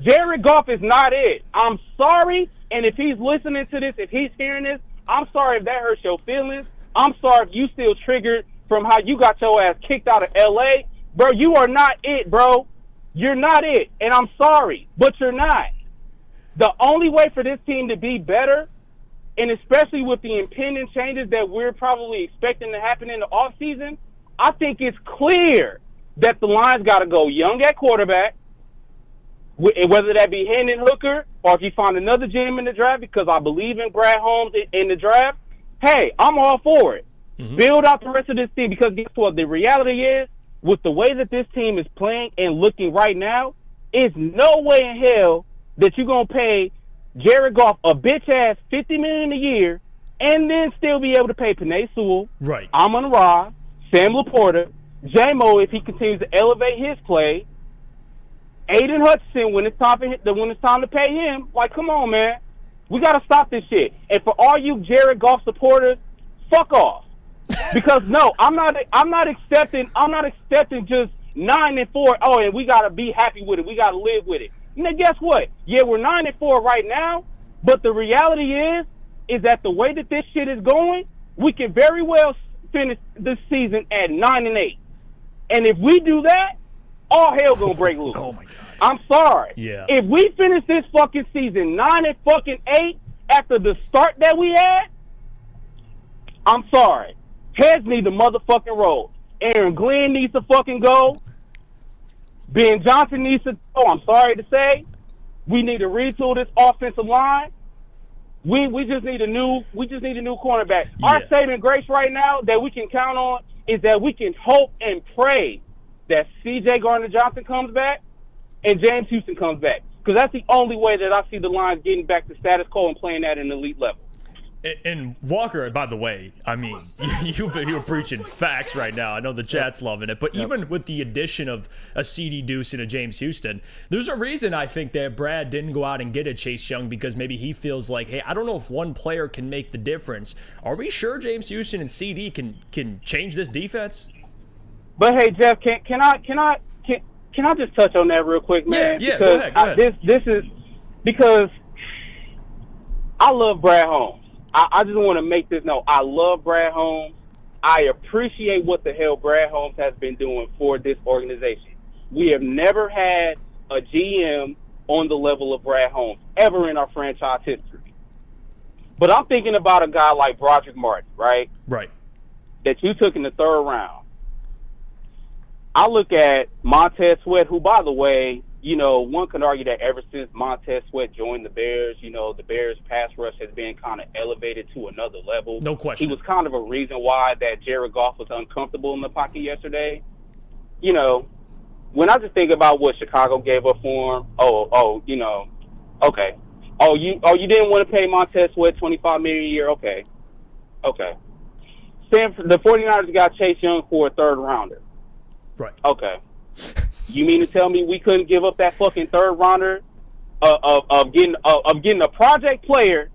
Jared Goff is not it. I'm sorry, and if he's listening to this, if he's hearing this, I'm sorry if that hurts your feelings. I'm sorry if you still triggered from how you got your ass kicked out of L.A. Bro, you are not it, bro. You're not it, and I'm sorry, but you're not. The only way for this team to be better, and especially with the impending changes that we're probably expecting to happen in the offseason, I think it's clear that the Lions got to go young at quarterback, whether that be Hendon Hooker or if you find another GM in the draft, because I believe in Brad Holmes in the draft. Hey, I'm all for it. Mm-hmm. Build out the rest of this team, because guess what? The reality is, with the way that this team is playing and looking right now, it's no way in hell that you're going to pay Jared Goff a bitch-ass $50 million a year and then still be able to pay Penei Sewell, right, Amon-Ra, Sam Laporta, J-Mo if he continues to elevate his play, Aiden Hutchinson when it's time to pay him. Like, come on, man. We got to stop this shit. And for all you Jared Goff supporters, fuck off. Because no, I'm not accepting just 9-4. Oh, and we got to be happy with it. We got to live with it. Now, guess what? Yeah, we're 9-4 right now, but the reality is that the way that this shit is going, we can very well finish this season at 9-8. And if we do that, all hell gonna break loose. Oh my God. I'm sorry. Yeah. If we finish this fucking season 9-8 after the start that we had, I'm sorry. Heads need to motherfucking roll. Aaron Glenn needs to fucking go. Ben Johnson needs to go. I'm sorry to say. We need to retool this offensive line. We just need a new cornerback. Yeah. Our saving grace right now that we can count on is that we can hope and pray that C.J. Gardner-Johnson comes back and James Houston comes back. Because that's the only way that I see the Lions getting back to status quo and playing at an elite level. And Walker, by the way, I mean, you're preaching facts right now. I know the chat's loving it. But even with the addition of a C.D. Deuce and a James Houston, there's a reason I think that Brad didn't go out and get a Chase Young, because maybe he feels like, hey, I don't know if one player can make the difference. Are we sure James Houston and C.D. can change this defense? But hey, Jeff, can I just touch on that real quick, man? Yeah, because go ahead. This is because I love Brad Holmes. I just want to make this known. I love Brad Holmes. I appreciate what the hell Brad Holmes has been doing for this organization. We have never had a GM on the level of Brad Holmes ever in our franchise history. But I'm thinking about a guy like Broderick Martin, right? Right. That you took in the 3rd round. I look at Montez Sweat, who, by the way, you know, one can argue that ever since Montez Sweat joined the Bears, you know, the Bears' pass rush has been kind of elevated to another level. No question. He was kind of a reason why that Jared Goff was uncomfortable in the pocket yesterday. You know, when I just think about what Chicago gave up for him, you know, okay. You didn't want to pay Montez Sweat $25 million a year? Okay. The 49ers got Chase Young for a 3rd rounder. Right. Okay. You mean to tell me we couldn't give up that fucking 3rd rounder of getting a project player?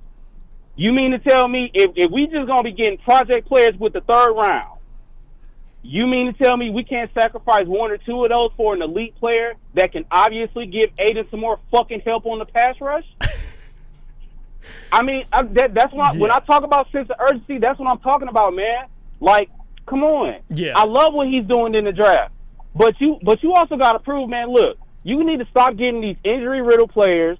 You mean to tell me if we just gonna be getting project players with the 3rd round, you mean to tell me we can't sacrifice 1 or 2 of those for an elite player that can obviously give Aiden some more fucking help on the pass rush? I mean, that's what when I talk about sense of urgency, that's what I'm talking about, man. Like, come on. Yeah. I love what he's doing in the draft. But you also got to prove, man, look, you need to stop getting these injury-riddled players,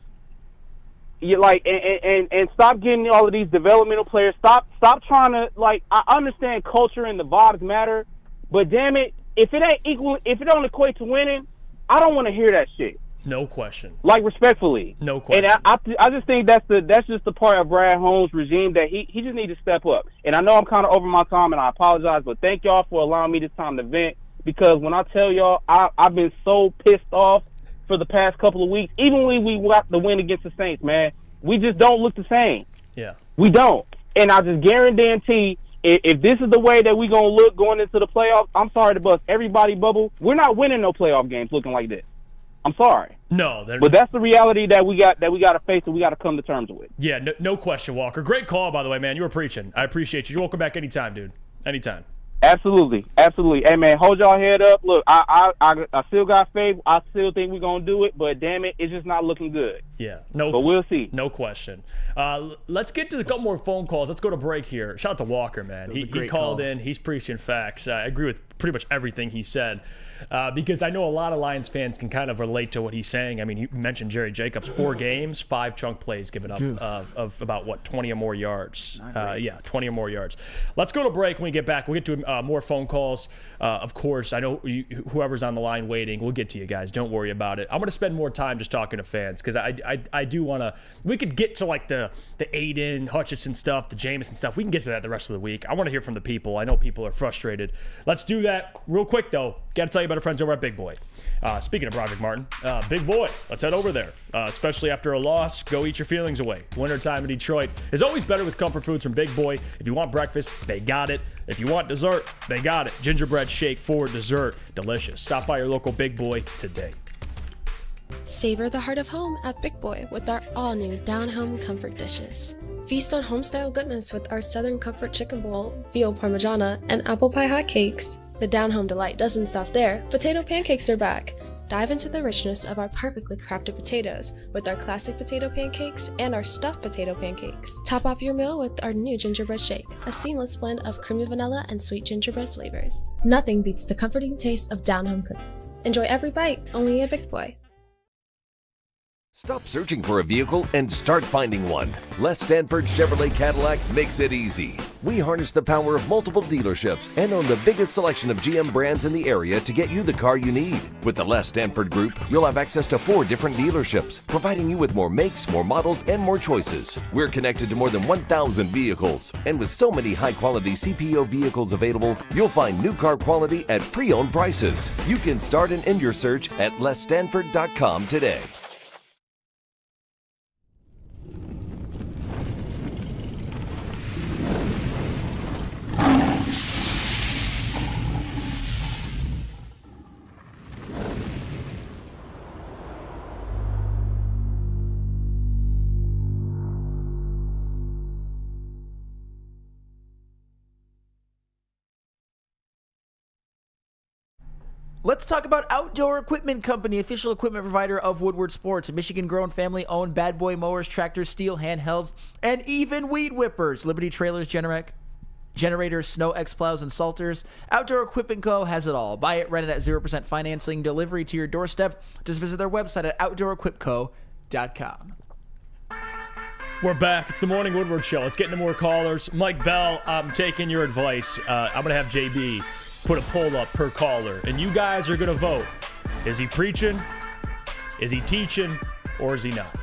and stop getting all of these developmental players. Stop trying to, like, I understand culture and the vibes matter, but damn it, if it ain't equal, if it don't equate to winning, I don't want to hear that shit. No question. Like, respectfully. No question. And I just think that's just the part of Brad Holmes' regime that he just needs to step up. And I know I'm kind of over my time, and I apologize, but thank y'all for allowing me this time to vent, because when I tell y'all, I've been so pissed off for the past couple of weeks. Even when we got the win against the Saints, man, we just don't look the same. Yeah. We don't. And I just guarantee if this is the way that we're going to look going into the playoffs, I'm sorry to bust everybody bubble. We're not winning no playoff games looking like this. I'm sorry. No, but that's the reality that we got to face and we got to come to terms with. Yeah, no question, Walker. Great call, by the way, man. You were preaching. I appreciate you. You're welcome back anytime, dude. Anytime. Absolutely. Hey, man, hold y'all head up. Look, I still got faith. I still think we're going to do it, but damn it, it's just not looking good. Yeah. But we'll see. No question. Let's get to a couple more phone calls. Let's go to break here. Shout out to Walker, man. He called in. He's preaching facts. I agree with pretty much everything he said. Because I know a lot of Lions fans can kind of relate to what he's saying. I mean, you mentioned Jerry Jacobs, 4 games, 5 chunk plays given up of about, 20 or more yards. 20 or more yards. Let's go to break. When we get back, we'll get to more phone calls. Of course, I know whoever's on the line waiting, we'll get to you guys. Don't worry about it. I'm going to spend more time just talking to fans because I do want to – we could get to, like, the Aiden, Hutchinson stuff, the Jameson stuff. We can get to that the rest of the week. I want to hear from the people. I know people are frustrated. Let's do that real quick, though. Got to tell you about our friends over at Big Boy. Speaking of Broderick Martin, Big Boy, let's head over there. Especially after a loss, go eat your feelings away. Wintertime in Detroit is always better with comfort foods from Big Boy. If you want breakfast, they got it. If you want dessert, they got it. Gingerbread shake for dessert. Delicious. Stop by your local Big Boy today. Savor the heart of home at Big Boy with our all-new down-home comfort dishes. Feast on home-style goodness with our Southern Comfort Chicken Bowl, veal parmigiana, and apple pie hotcakes. The down-home delight doesn't stop there. Potato pancakes are back. Dive into the richness of our perfectly crafted potatoes with our classic potato pancakes and our stuffed potato pancakes. Top off your meal with our new gingerbread shake, a seamless blend of creamy vanilla and sweet gingerbread flavors. Nothing beats the comforting taste of down-home cooking. Enjoy every bite, only at Big Boy. Stop searching for a vehicle and start finding one. Les Stanford Chevrolet Cadillac makes it easy. We harness the power of multiple dealerships and own the biggest selection of GM brands in the area to get you the car you need. With the Les Stanford Group, you'll have access to 4 different dealerships, providing you with more makes, more models, and more choices. We're connected to more than 1,000 vehicles. And with so many high-quality CPO vehicles available, you'll find new car quality at pre-owned prices. You can start and end your search at lesstanford.com today. Let's talk about Outdoor Equipment Company, official equipment provider of Woodward Sports. Michigan-grown, family-owned bad boy mowers, tractors, steel handhelds, and even weed whippers. Liberty trailers, generators, snow X-plows, and salters. Outdoor Equipment Co. has it all. Buy it, rent it at 0% financing, delivery to your doorstep. Just visit their website at outdoorequipco.com. We're back. It's the Morning Woodward Show. Let's get into more callers. Mike Bell, I'm taking your advice. I'm going to have JB put a poll up per caller, and you guys are going to vote. Is he preaching? Is he teaching? Or is he not?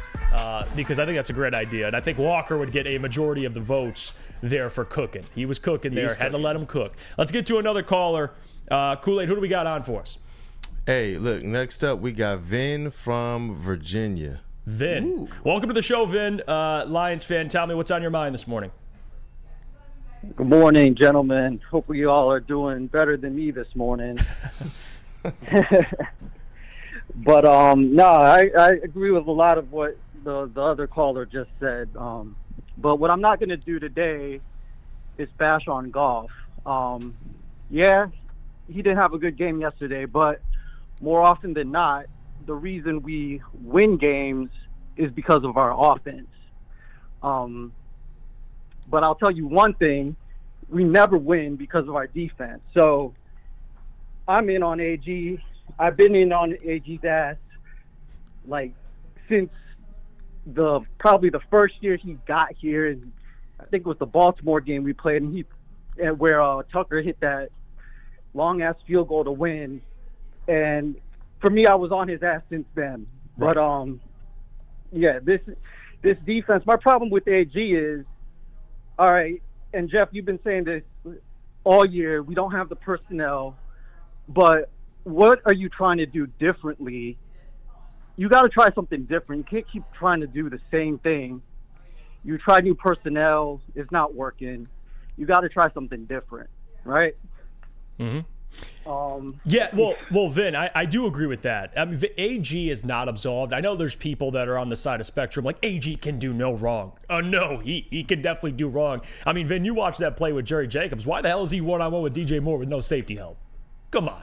Because I think that's a great idea, and I think Walker would get a majority of the votes there for cooking. He was cooking there. Had to let him cook. Let's get to another caller. Kool-Aid, who do we got on for us? Hey, look, next up we got Vin from Virginia. Vin. Ooh. Welcome to the show, Vin. Lions fan, tell me what's on your mind this morning. Good morning, gentlemen. Hope you all are doing better than me this morning. But no, I agree with a lot of what the other caller just said. But what I'm not going to do today is bash on Goff. Yeah, he didn't have a good game yesterday, but more often than not, the reason we win games is because of our offense. But I'll tell you one thing, we never win because of our defense. So I'm in on AG. I've been in on AG's ass like since probably the first year he got here, and I think it was the Baltimore game we played, and where Tucker hit that long-ass field goal to win. And for me, I was on his ass since then. Right. But, yeah, this defense, my problem with AG is, all right, and Jeff, you've been saying this all year, we don't have the personnel, but what are you trying to do differently? You got to try something different. You can't keep trying to do the same thing. You try new personnel, it's not working. You got to try something different, right? Mm-hmm. Yeah, well, Vin, I do agree with that. I mean, AG is not absolved. I know there's people that are on the side of spectrum like AG can do no wrong. No, he can definitely do wrong. I mean, Vin, you watch that play with Jerry Jacobs. Why the hell is he one-on-one with DJ Moore with no safety help? Come on.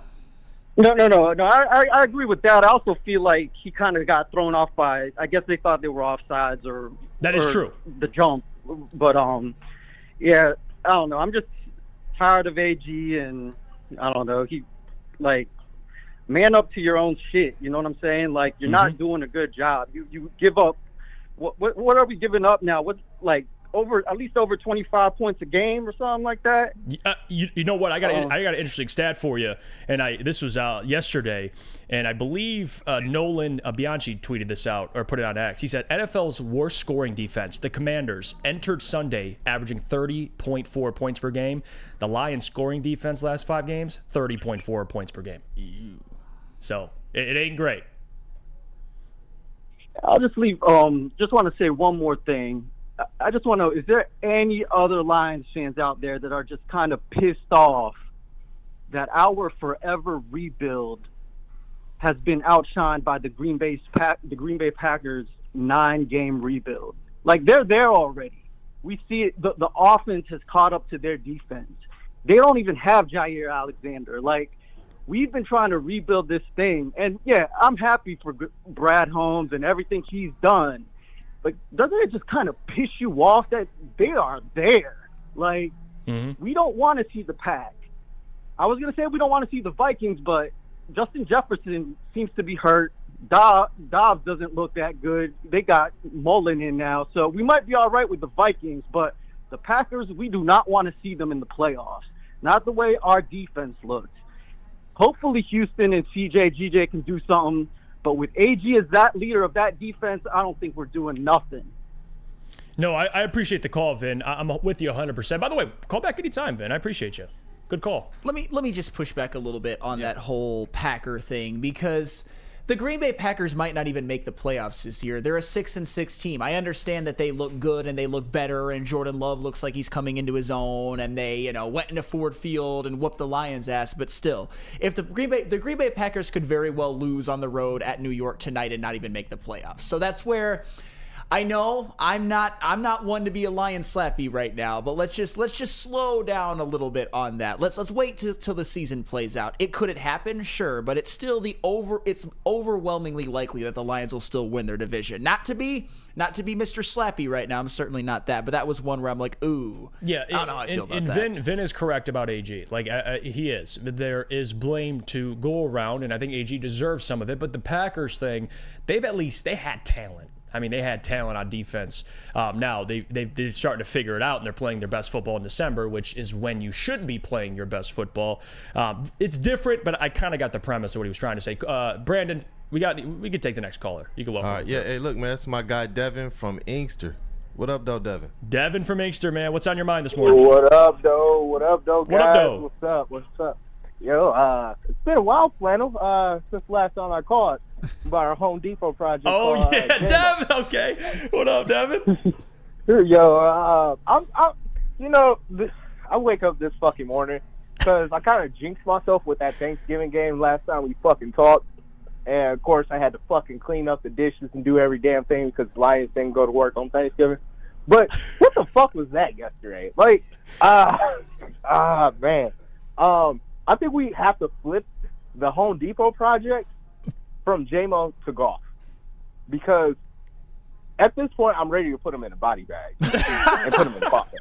No. I agree with that. I also feel like he kind of got thrown off by, I guess they thought they were offsides or that is true. The jump. But, yeah, I don't know. I'm just tired of AG and I don't know. He, like, man up to your own shit. You know what I'm saying? Like, you're not doing a good job. You give up. What are we giving up now? What's like at least over 25 points a game or something like that? You know what? I got an interesting stat for you, and this was out yesterday, and I believe Nolan Bianchi tweeted this out or put it on X. He said NFL's worst scoring defense, the Commanders, entered Sunday averaging 30.4 points per game. The Lions' scoring defense last 5 games, 30.4 points per game. So it ain't great. I'll just leave. Just want to say one more thing. I just want to know, is there any other Lions fans out there that are just kind of pissed off that our forever rebuild has been outshined by the Green Bay Packers 9-game rebuild? Like, they're there already. We see it. The offense has caught up to their defense. They don't even have Jair Alexander. Like, we've been trying to rebuild this thing. And, yeah, I'm happy for Brad Holmes and everything he's done. But doesn't it just kind of piss you off that they are there? Like, we don't want to see the Pack. I was going to say we don't want to see the Vikings, but Justin Jefferson seems to be hurt. Dobbs doesn't look that good. They got Mullen in now. So we might be all right with the Vikings, but the Packers, we do not want to see them in the playoffs. Not the way our defense looks. Hopefully Houston and GJ can do something. But with AG as that leader of that defense, I don't think we're doing nothing. No, I appreciate the call, Vin. I'm with you 100%. By the way, call back anytime, Vin. I appreciate you. Good call. Let me just push back a little bit on that whole Packer thing, because the Green Bay Packers might not even make the playoffs this year. They're a 6-6 team. I understand that they look good and they look better, and Jordan Love looks like he's coming into his own, and they, went into Ford Field and whooped the Lions' ass. But still, if the Green Bay Packers could very well lose on the road at New York tonight and not even make the playoffs. So that's where I know I'm not one to be a Lions slappy right now, but let's just slow down a little bit on that. Let's wait till the season plays out. Could it happen? Sure, but it's still it's overwhelmingly likely that the Lions will still win their division. Not to be Mr. Slappy right now. I'm certainly not that, but that was one where I'm like, ooh. Yeah, I don't know how I feel about that. Vin is correct about AG. Like, he is. There is blame to go around, and I think AG deserves some of it. But the Packers thing, they had talent. I mean, they had talent on defense. Now they're starting to figure it out, and they're playing their best football in December, which is when you should be playing your best football. It's different, but I kind of got the premise of what he was trying to say. Brandon, we could take the next caller. You can welcome. All right, yeah. Hey, look, man, that's my guy Devin from Inkster. What up, though, Devin? Devin from Inkster, man. What's on your mind this morning? What up, though? What up, though, guys? What up, though? What's up? Yo, it's been a while, Flannel, since last time I called about our Home Depot project. Oh, yeah, Devin. Okay. What up, Devin? Yo, I wake up this fucking morning because I kind of jinxed myself with that Thanksgiving game last time we fucking talked. And, of course, I had to fucking clean up the dishes and do every damn thing because Lions didn't go to work on Thanksgiving. But what the fuck was that yesterday? Like, man. I think we have to flip the Home Depot project from J-Mo to golf, because at this point I'm ready to put them in a body bag and put them in the coffin.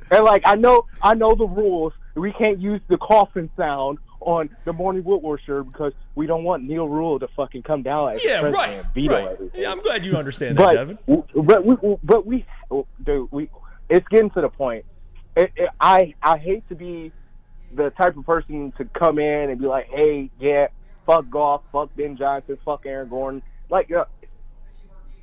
And like I know the rules. We can't use the coffin sound on the Morning Woodward shirt because we don't want Neil Rule to fucking come down as president and veto everything. Yeah, I'm glad you understand that, Devin. But it's getting to the point. I hate to be the type of person to come in and be like, hey, yeah, fuck Goff, fuck Ben Johnson, fuck Aaron Gordon. Like,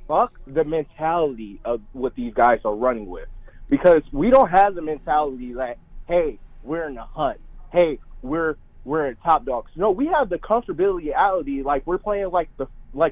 fuck the mentality of what these guys are running with. Because we don't have the mentality that, hey, we're in the hunt. Hey, we're in top dogs. No, we have the comfortability like we're playing like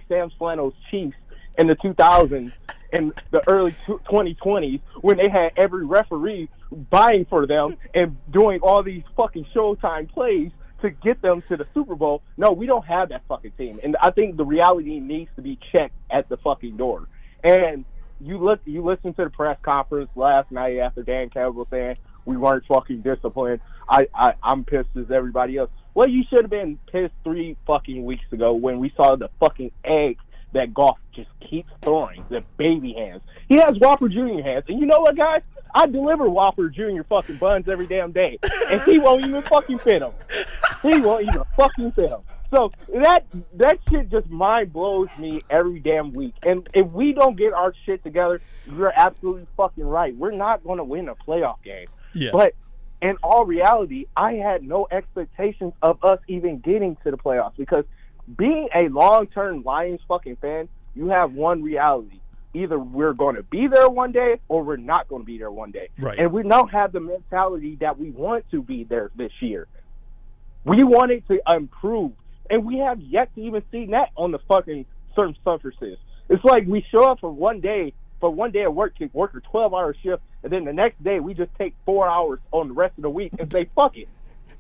Sam Flannel's Chiefs in the 2000s and the early 2020s when they had every referee vying for them and doing all these fucking Showtime plays to get them to the Super Bowl. No, we don't have that fucking team. And I think the reality needs to be checked at the fucking door. And you listen to the press conference last night after Dan Campbell saying we weren't fucking disciplined. I'm pissed as everybody else. Well, you should have been pissed 3 fucking weeks ago when we saw the fucking egg that Goff just keeps throwing, the baby hands. He has Whopper Jr. hands. And you know what, guys? I deliver Whopper Jr. fucking buns every damn day. And he won't even fucking fit them. He won't even fucking fit them. So that shit just mind blows me every damn week. And if we don't get our shit together, you're absolutely fucking right. We're not going to win a playoff game. Yeah. But in all reality, I had no expectations of us even getting to the playoffs because being a long-term Lions fucking fan, you have one reality. Either we're going to be there one day or we're not going to be there one day. Right. And we don't have the mentality that we want to be there this year. We wanted to improve. And we have yet to even see that on the fucking certain surfaces. It's like we show up for one day of work, to work a 12-hour shift, and then the next day we just take 4 hours on the rest of the week and say, fuck it.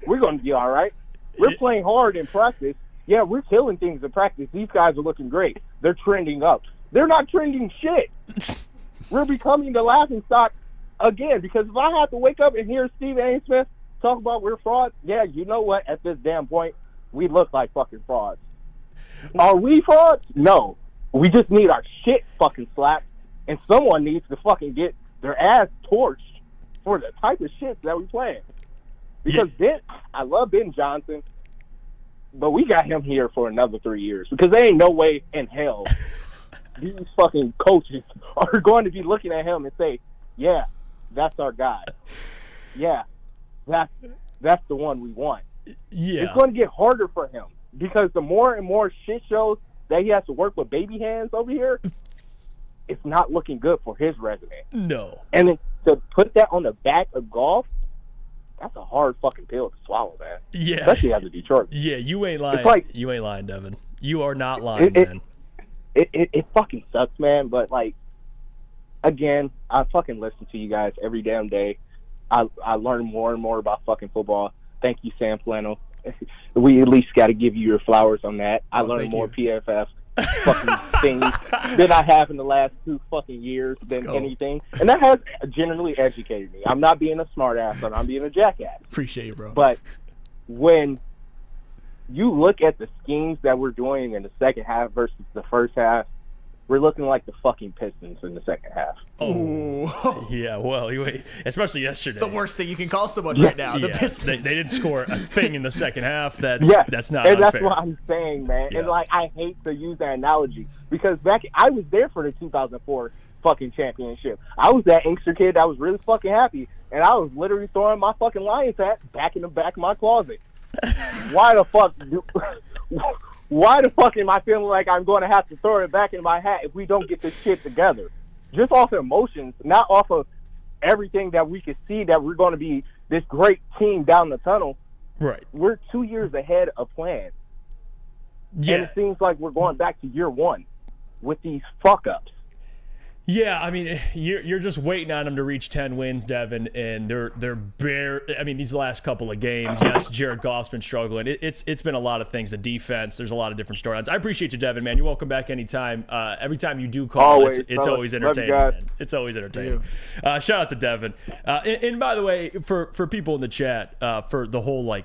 We're going to be all right. We're playing hard in practice. Yeah, we're killing things in practice. These guys are looking great. They're trending up. They're not trending shit. We're becoming the laughing stock again because if I have to wake up and hear Steve A. Smith talk about we're frauds, yeah, you know what? At this damn point, we look like fucking frauds. Are we frauds? No. We just need our shit fucking slapped, and someone needs to fucking get their ass torched for the type of shit that we playing. Because I love Ben Johnson, but we got him here for another 3 years because there ain't no way in hell these fucking coaches are going to be looking at him and say, yeah, that's our guy. Yeah, that's the one we want. Yeah. It's going to get harder for him because the more and more shit shows that he has to work with baby hands over here, it's not looking good for his resume. No. And then to put that on the back of Goff, that's a hard fucking pill to swallow, man. Yeah. Especially as a Detroit. Yeah, you ain't lying. It's like, you ain't lying, Devin. You are not lying, man. It fucking sucks, man. But, like, again, I fucking listen to you guys every damn day. I learn more and more about fucking football. Thank you, Sam Flannel. We at least got to give you your flowers on that. I learned more PFF fucking things than I have in the last 2 fucking years than anything. And that has generally educated me. I'm not being a smart ass, but I'm being a jackass. Appreciate you, bro. But when you look at the schemes that we're doing in the second half versus the first half, we're looking like the fucking Pistons in the second half. Oh, yeah. Well, especially yesterday. It's the worst thing you can call someone right now. The Pistons. They didn't score a thing in the second half. That's not and unfair. That's what I'm saying, man. Yeah. And like, I hate to use that analogy because I was there for the 2004 fucking championship. I was that Inkster kid that was really fucking happy, and I was literally throwing my fucking Lions hat back in the back of my closet. Why the fuck am I feeling like I'm going to have to throw it back in my hat if we don't get this shit together? Just off of emotions, not off of everything that we can see that we're going to be this great team down the tunnel. Right. We're 2 years ahead of plan. Yeah. And it seems like we're going back to year one with these fuck-ups. Yeah, I mean, you're just waiting on them to reach 10 wins, Devin, and they're bare. I mean, these last couple of games, yes, Jared Goff's been struggling. It's been a lot of things. The defense, there's a lot of different storylines. I appreciate you, Devin, man. You're welcome back anytime. Every time you do call, it's always entertaining, man. It's always entertaining. Shout out to Devin. And by the way, for people in the chat, for the whole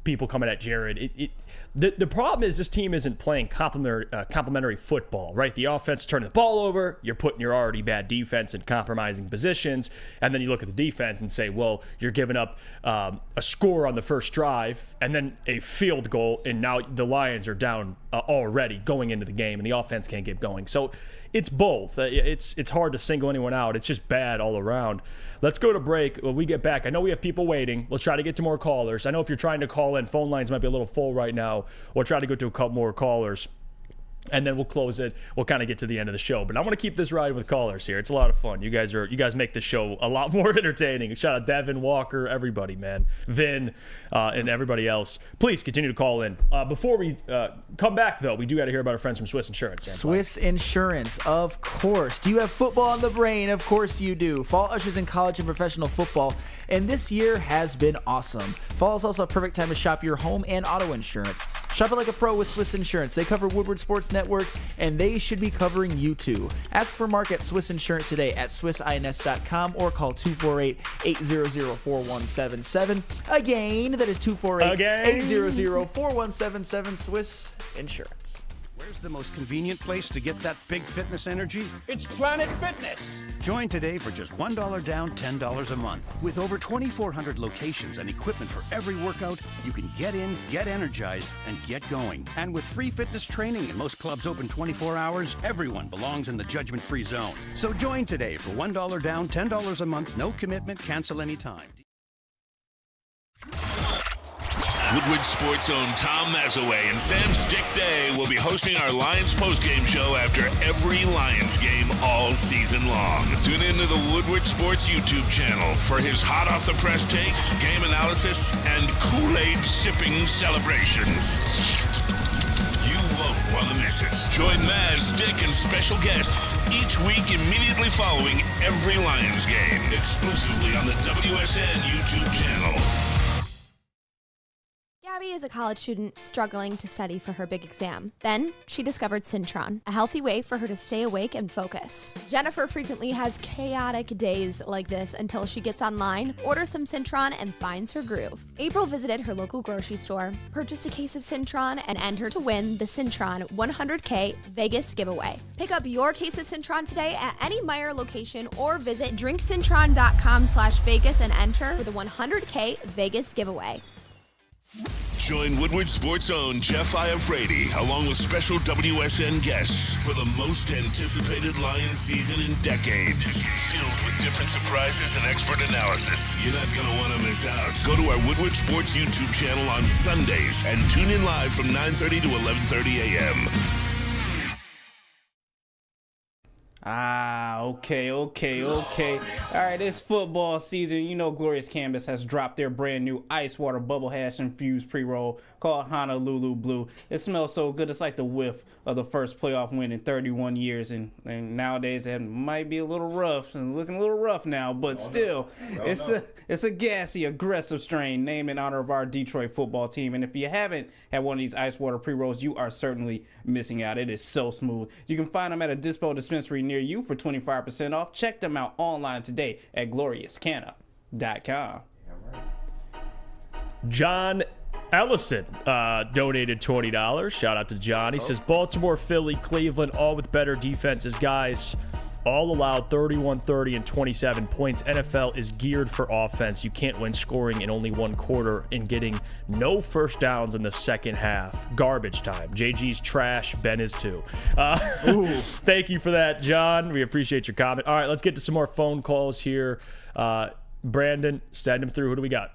people coming at Jared, the problem is this team isn't playing complementary football, right? The offense turning the ball over, you're putting your already bad defense in compromising positions, and then you look at the defense and say, well, you're giving up a score on the first drive and then a field goal, and now the Lions are down already going into the game, and the offense can't get going. So it's both. It's hard to single anyone out. It's just bad all around. Let's go to break. When we get back, I know we have people waiting. We'll try to get to more callers. I know if you're trying to call in, phone lines might be a little full right now. We'll try to go to a couple more callers. And then we'll close it. We'll kind of get to the end of the show. But I want to keep this riding with callers here. It's a lot of fun. You guys make the show a lot more entertaining. Shout out Devin, Walker, everybody, man. Vin, and everybody else. Please continue to call in. Before we come back, though, we do got to hear about our friends from Swiss Insurance. Swiss Insurance, of course. Do you have football on the brain? Of course you do. Fall ushers in college and professional football, and this year has been awesome. Fall is also a perfect time to shop your home and auto insurance. Shop it like a pro with Swiss Insurance. They cover Woodward Sports Network, and they should be covering you too. Ask for Mark at Swiss Insurance today at swissins.com or call 248-800-4177. Again, that is 248-800-4177. Swiss Insurance. Where's the most convenient place to get that big fitness energy? It's Planet Fitness. Join today for just $1 down, $10 a month. With over 2,400 locations and equipment for every workout, you can get in, get energized, and get going. And with free fitness training and most clubs open 24 hours, everyone belongs in the judgment-free zone. So join today for $1 down, $10 a month, no commitment, cancel anytime. Woodward Sports' own Tom Mazaway and Sam Stick Day will be hosting our Lions postgame show after every Lions game all season long. Tune into the Woodward Sports YouTube channel for his hot-off-the-press takes, game analysis, and Kool-Aid sipping celebrations. You won't want to miss it. Join Maz, Stick, and special guests each week immediately following every Lions game, exclusively on the WSN YouTube channel. Gabby is a college student struggling to study for her big exam. Then she discovered Syntron, a healthy way for her to stay awake and focus. Jennifer frequently has chaotic days like this until she gets online, orders some Syntron, and finds her groove. April visited her local grocery store, purchased a case of Syntron, and entered to win the Syntron 100K Vegas giveaway. Pick up your case of Syntron today at any Meijer location or visit drinksyntron.com/Vegas and enter for the 100K Vegas giveaway. Join Woodward Sports' own Jeff Iafrate, along with special WSN guests, for the most anticipated Lions season in decades. Filled with different surprises and expert analysis. You're not going to want to miss out. Go to our Woodward Sports YouTube channel on Sundays and tune in live from 9:30 to 11:30 a.m. Okay. All right, it's football season. You know Glorious Canvas has dropped their brand new ice water bubble hash infused pre-roll called Honolulu Blue. It smells so good. It's like the whiff of the first playoff win in 31 years. And nowadays it might be a little rough and looking a little rough now, but it's a gassy, aggressive strain named in honor of our Detroit football team. And if you haven't had one of these ice water pre-rolls, you are certainly missing out. It is so smooth. You can find them at a Dispo dispensary near you for 25% off. Check them out online today at gloriouscanna.com. John Ellison donated $20. Shout out to John. He says Baltimore, Philly, Cleveland, all with better defenses. Guys, all allowed 31, 30, and 27 points. NFL is geared for offense. You can't win scoring in only one quarter and getting no first downs in the second half. Garbage time. JG's trash. Ben is too. Thank you for that, John. We appreciate your comment. All right, let's get to some more phone calls here. Brandon, send them through. Who do we got?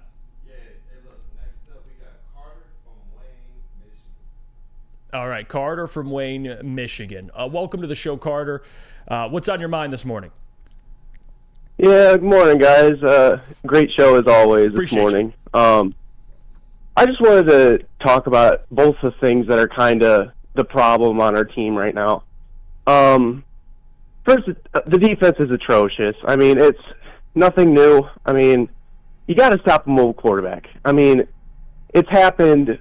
All right, Carter from Wayne, Michigan. Welcome to the show, Carter. What's on your mind this morning? Yeah, good morning, guys. Great show as always this morning. I just wanted to talk about both the things that are kind of the problem on our team right now. First, the defense is atrocious. I mean, it's nothing new. I mean, you got to stop a mobile quarterback. I mean, it's happened,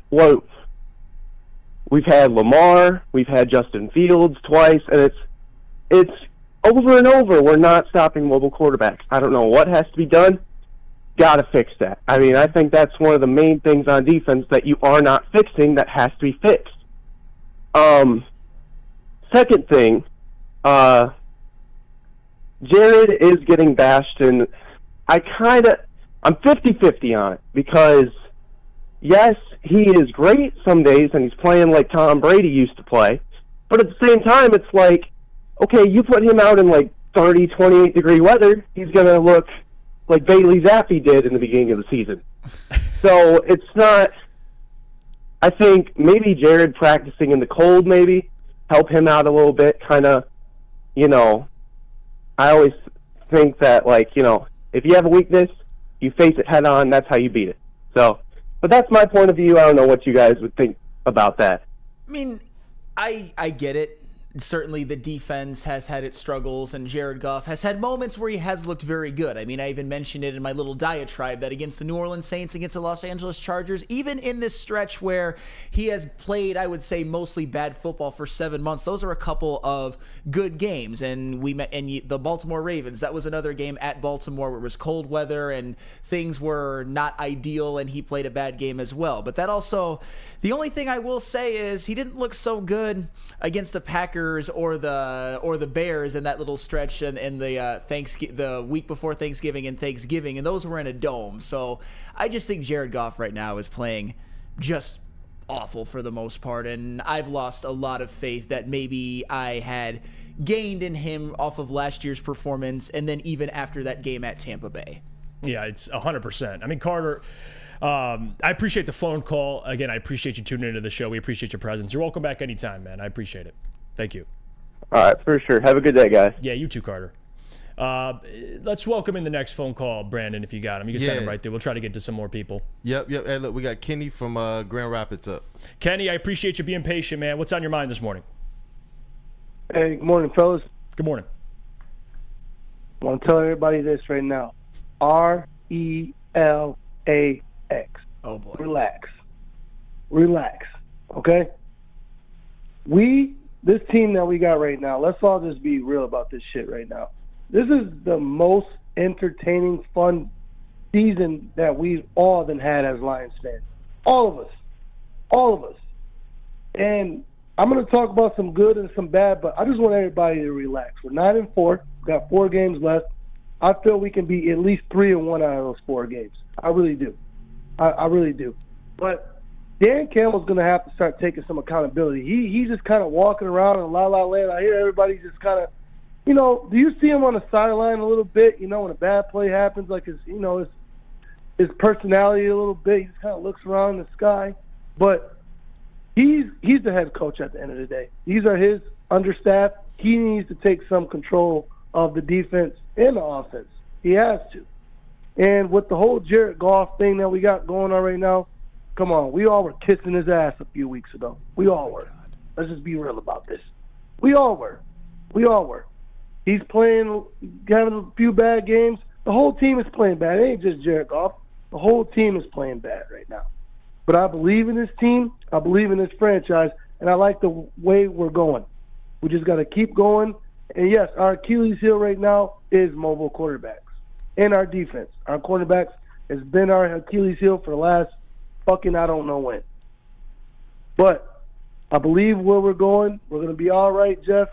we've had Lamar, we've had Justin Fields twice, and it's over and over. We're not stopping mobile quarterbacks. I don't know what has to be done. Got to fix that. I mean, I think that's one of the main things on defense that you are not fixing that has to be fixed. Second thing, Jared is getting bashed, and I'm 50-50 on it because, yes, he is great some days, and he's playing like Tom Brady used to play. But at the same time, it's like okay, you put him out in like 30, 28-degree weather, he's going to look like Bailey Zappi did in the beginning of the season. So it's not, I think maybe Jared practicing in the cold maybe help him out a little bit, kind of, you know, I always think that, like, you know, if you have a weakness, you face it head on, that's how you beat it. So, but that's my point of view. I don't know what you guys would think about that. I mean, I get it. Certainly the defense has had its struggles, and Jared Goff has had moments where he has looked very good. I mean, I even mentioned it in my little diatribe that against the New Orleans Saints, against the Los Angeles Chargers, even in this stretch where he has played, I would say, mostly bad football for 7 months, those are a couple of good games. And the Baltimore Ravens, that was another game at Baltimore where it was cold weather and things were not ideal, and he played a bad game as well. But that also, the only thing I will say is he didn't look so good against the Packers or the Bears in that little stretch in the week before Thanksgiving and Thanksgiving, and those were in a dome. So I just think Jared Goff right now is playing just awful for the most part, and I've lost a lot of faith that maybe I had gained in him off of last year's performance, and then even after that game at Tampa Bay. Yeah, it's 100%. I mean, Carter, I appreciate the phone call. Again, I appreciate you tuning into the show. We appreciate your presence. You're welcome back anytime, man. I appreciate it. Thank you. All right, for sure. Have a good day, guys. Yeah, you too, Carter. Let's welcome in the next phone call, Brandon, if you got him. You can send him right there. We'll try to get to some more people. Yep. Hey, look, we got Kenny from Grand Rapids up. Kenny, I appreciate you being patient, man. What's on your mind this morning? Hey, good morning, fellas. Good morning. I want to tell everybody this right now. RELAX. Oh, boy. Relax. Okay? This team that we got right now, let's all just be real about this shit right now. This is the most entertaining, fun season that we've all been had as Lions fans. All of us. And I'm going to talk about some good and some bad, but I just want everybody to relax. We're 9-4. We've got 4 games left. I feel we can be at least 3-1 out of those 4 games. I really do. I really do. But Dan Campbell's going to have to start taking some accountability. He's just kind of walking around in la-la land. I hear everybody just kind of, you know, do you see him on the sideline a little bit, you know, when a bad play happens, like his personality a little bit. He just kind of looks around in the sky. But he's the head coach at the end of the day. These are his understaffed. He needs to take some control of the defense and the offense. He has to. And with the whole Jared Goff thing that we got going on right now, come on, we all were kissing his ass a few weeks ago. We all were. Let's just be real about this. We all were. He's having a few bad games. The whole team is playing bad. It ain't just Jared Goff. The whole team is playing bad right now. But I believe in this team. I believe in this franchise. And I like the way we're going. We just got to keep going. And, yes, our Achilles heel right now is mobile quarterbacks and our defense. Our quarterbacks has been our Achilles heel for the last fucking I don't know when. But I believe where we're going, we're going to be all right, Jeff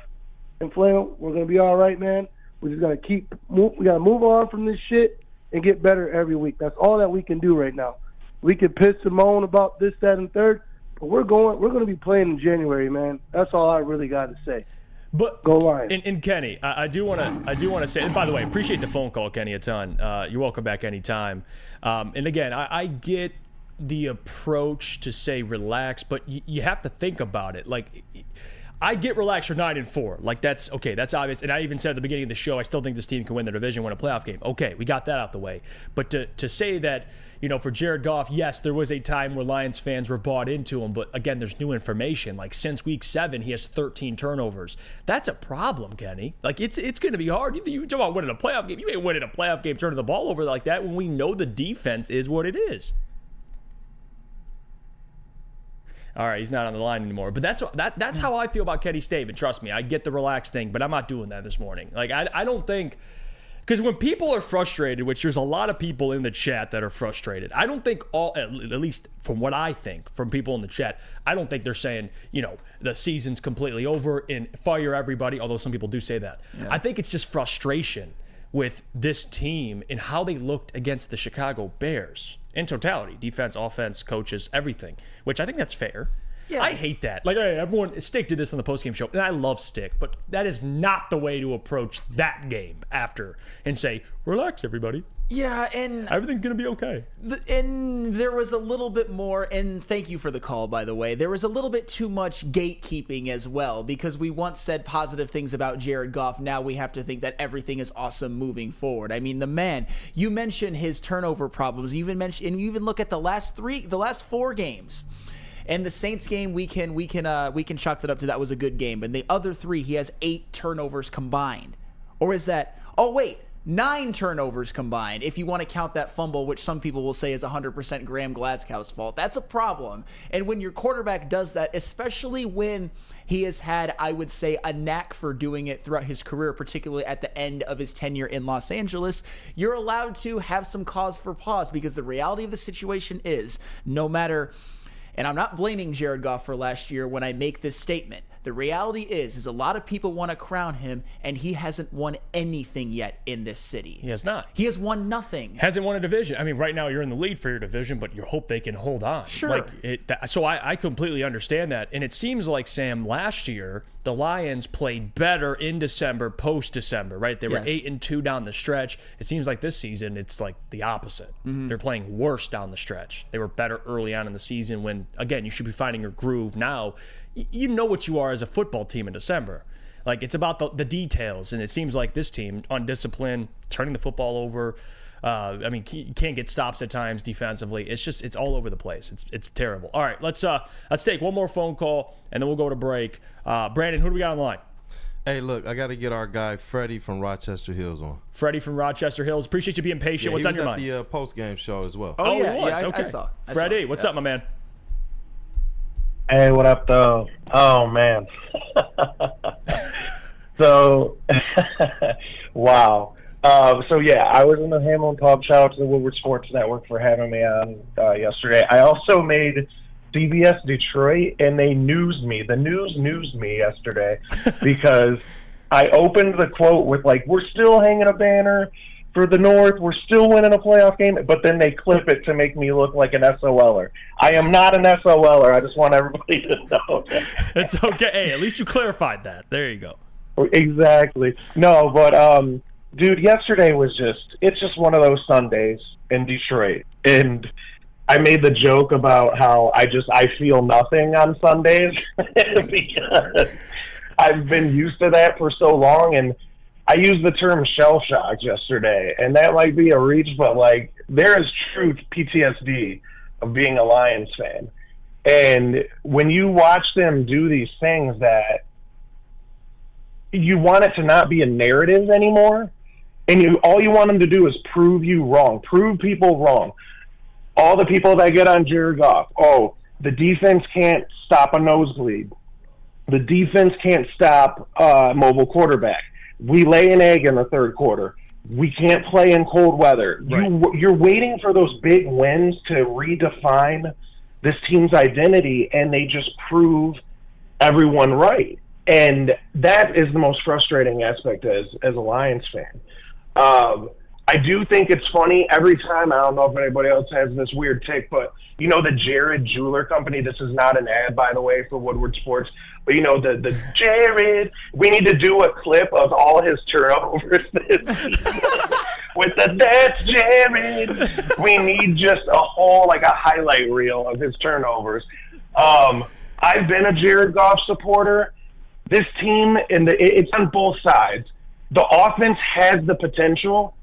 and Flannel. We're going to be all right, man. We just got to we got to move on from this shit and get better every week. That's all that we can do right now. We can piss and moan about this, that, and third, but we're going to be playing in January, man. That's all I really got to say. But go Lions. And Kenny, I do want to say, and by the way, appreciate the phone call, Kenny, a ton. You're welcome back anytime. And again, I get the approach to say relax, but you have to think about it. Like, I get relaxed for 9-4. Like, that's okay. That's obvious. And I even said at the beginning of the show, I still think this team can win the division, win a playoff game. Okay, we got that out the way. But to say that, you know, for Jared Goff, yes, there was a time where Lions fans were bought into him. But again, there's new information. Like, since week 7, he has 13 turnovers. That's a problem, Kenny. Like, it's going to be hard. You talk about winning a playoff game. You ain't winning a playoff game turning the ball over like that when we know the defense is what it is. All right, he's not on the line anymore. But that's how I feel about Kenny's statement. Trust me, I get the relaxed thing, but I'm not doing that this morning. Like, I don't think – because when people are frustrated, which there's a lot of people in the chat that are frustrated, I don't think at least from what I think from people in the chat, I don't think they're saying, you know, the season's completely over and fire everybody, although some people do say that. Yeah. I think it's just frustration with this team and how they looked against the Chicago Bears in totality, defense, offense, coaches, everything, which I think that's fair. I hate that. Like, hey, everyone, Stick did this on the postgame show, and I love Stick, but that is not the way to approach that game after and say, relax, everybody. Yeah, and everything's going to be okay. And there was a little bit more, and thank you for the call, by the way. There was a little bit too much gatekeeping as well, because we once said positive things about Jared Goff. Now we have to think that everything is awesome moving forward. I mean, the man, you mentioned his turnover problems. You even look at the last 4 games. And the Saints game, we can chalk that up to that was a good game. But the other 3, he has 8 turnovers combined. Or is that, 9 turnovers combined, if you want to count that fumble, which some people will say is 100% Graham Glasgow's fault. That's a problem. And when your quarterback does that, especially when he has had, I would say, a knack for doing it throughout his career, particularly at the end of his tenure in Los Angeles, you're allowed to have some cause for pause, because the reality of the situation is, no matter... And I'm not blaming Jared Goff for last year when I make this statement. The reality is a lot of people want to crown him, and he hasn't won anything yet in this city. He has not. He has won nothing. Hasn't won a division. I mean, right now you're in the lead for your division, but you hope they can hold on. Sure. So I completely understand that. And it seems like, Sam, last year, the Lions played better in December, post-December, right? They were 8-2 down the stretch. It seems like this season, it's like the opposite. Mm-hmm. They're playing worse down the stretch. They were better early on in the season when, again, you should be finding your groove now. You know what you are as a football team in December. Like, it's about the details, and it seems like this team, undisciplined, turning the football over. I mean, you can't get stops at times defensively. It's all over the place. It's terrible. All right, let's take one more phone call, and then we'll go to break. Brandon, who do we got on the line? Hey, look, I got to get our guy Freddie from Rochester Hills on. Freddie from Rochester Hills. Appreciate you being patient. What's on your mind? He was at the post-game show as well. Oh, yeah, he was. Okay. I saw. Freddie, what's up, my man? Hey, what up, though? Oh, man. So, wow. Yeah, I was in the Hamlin Pub. Shout out to the Woodward Sports Network for having me on yesterday. I also made CBS Detroit, and they newsed me. The news newsed me yesterday because I opened the quote with, like, we're still hanging a banner for the North. We're still winning a playoff game. But then they clip it to make me look like an SOLer. I am not an SOLer. I just want everybody to know that. It's okay. Hey, at least you clarified that. There you go. Exactly. No, but, dude, yesterday was it's just one of those Sundays in Detroit. And I made the joke about how I feel nothing on Sundays because I've been used to that for so long. And I used the term shell shock yesterday, and that might be a reach, but, like, there is true PTSD of being a Lions fan. And when you watch them do these things that you want it to not be a narrative anymore, and all you want them to do is prove you wrong, prove people wrong. All the people that get on Jared Goff, the defense can't stop a nosebleed. The defense can't stop mobile quarterback. We lay an egg in the third quarter. We can't play in cold weather. Right. You're waiting for those big wins to redefine this team's identity, and they just prove everyone right. And that is the most frustrating aspect as a Lions fan. I do think it's funny every time. I don't know if anybody else has this weird take, but you know the Jared Jeweler Company. This is not an ad, by the way, for Woodward Sports. But you know the Jared. We need to do a clip of all his turnovers this season with the "That's Jared." We need just a whole a highlight reel of his turnovers. I've been a Jared Goff supporter. This team it's on both sides. The offense has the potential.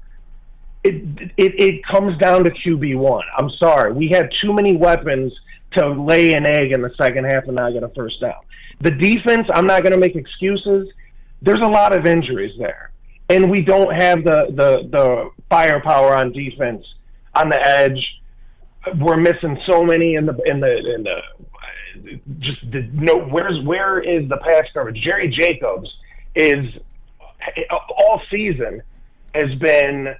It comes down to QB1. I'm sorry. We had too many weapons to lay an egg in the second half and not get a first down. The defense, I'm not going to make excuses. There's a lot of injuries there. And we don't have the firepower on defense on the edge. We're missing so many where is the pass coverage? Jerry Jacobs is all season has been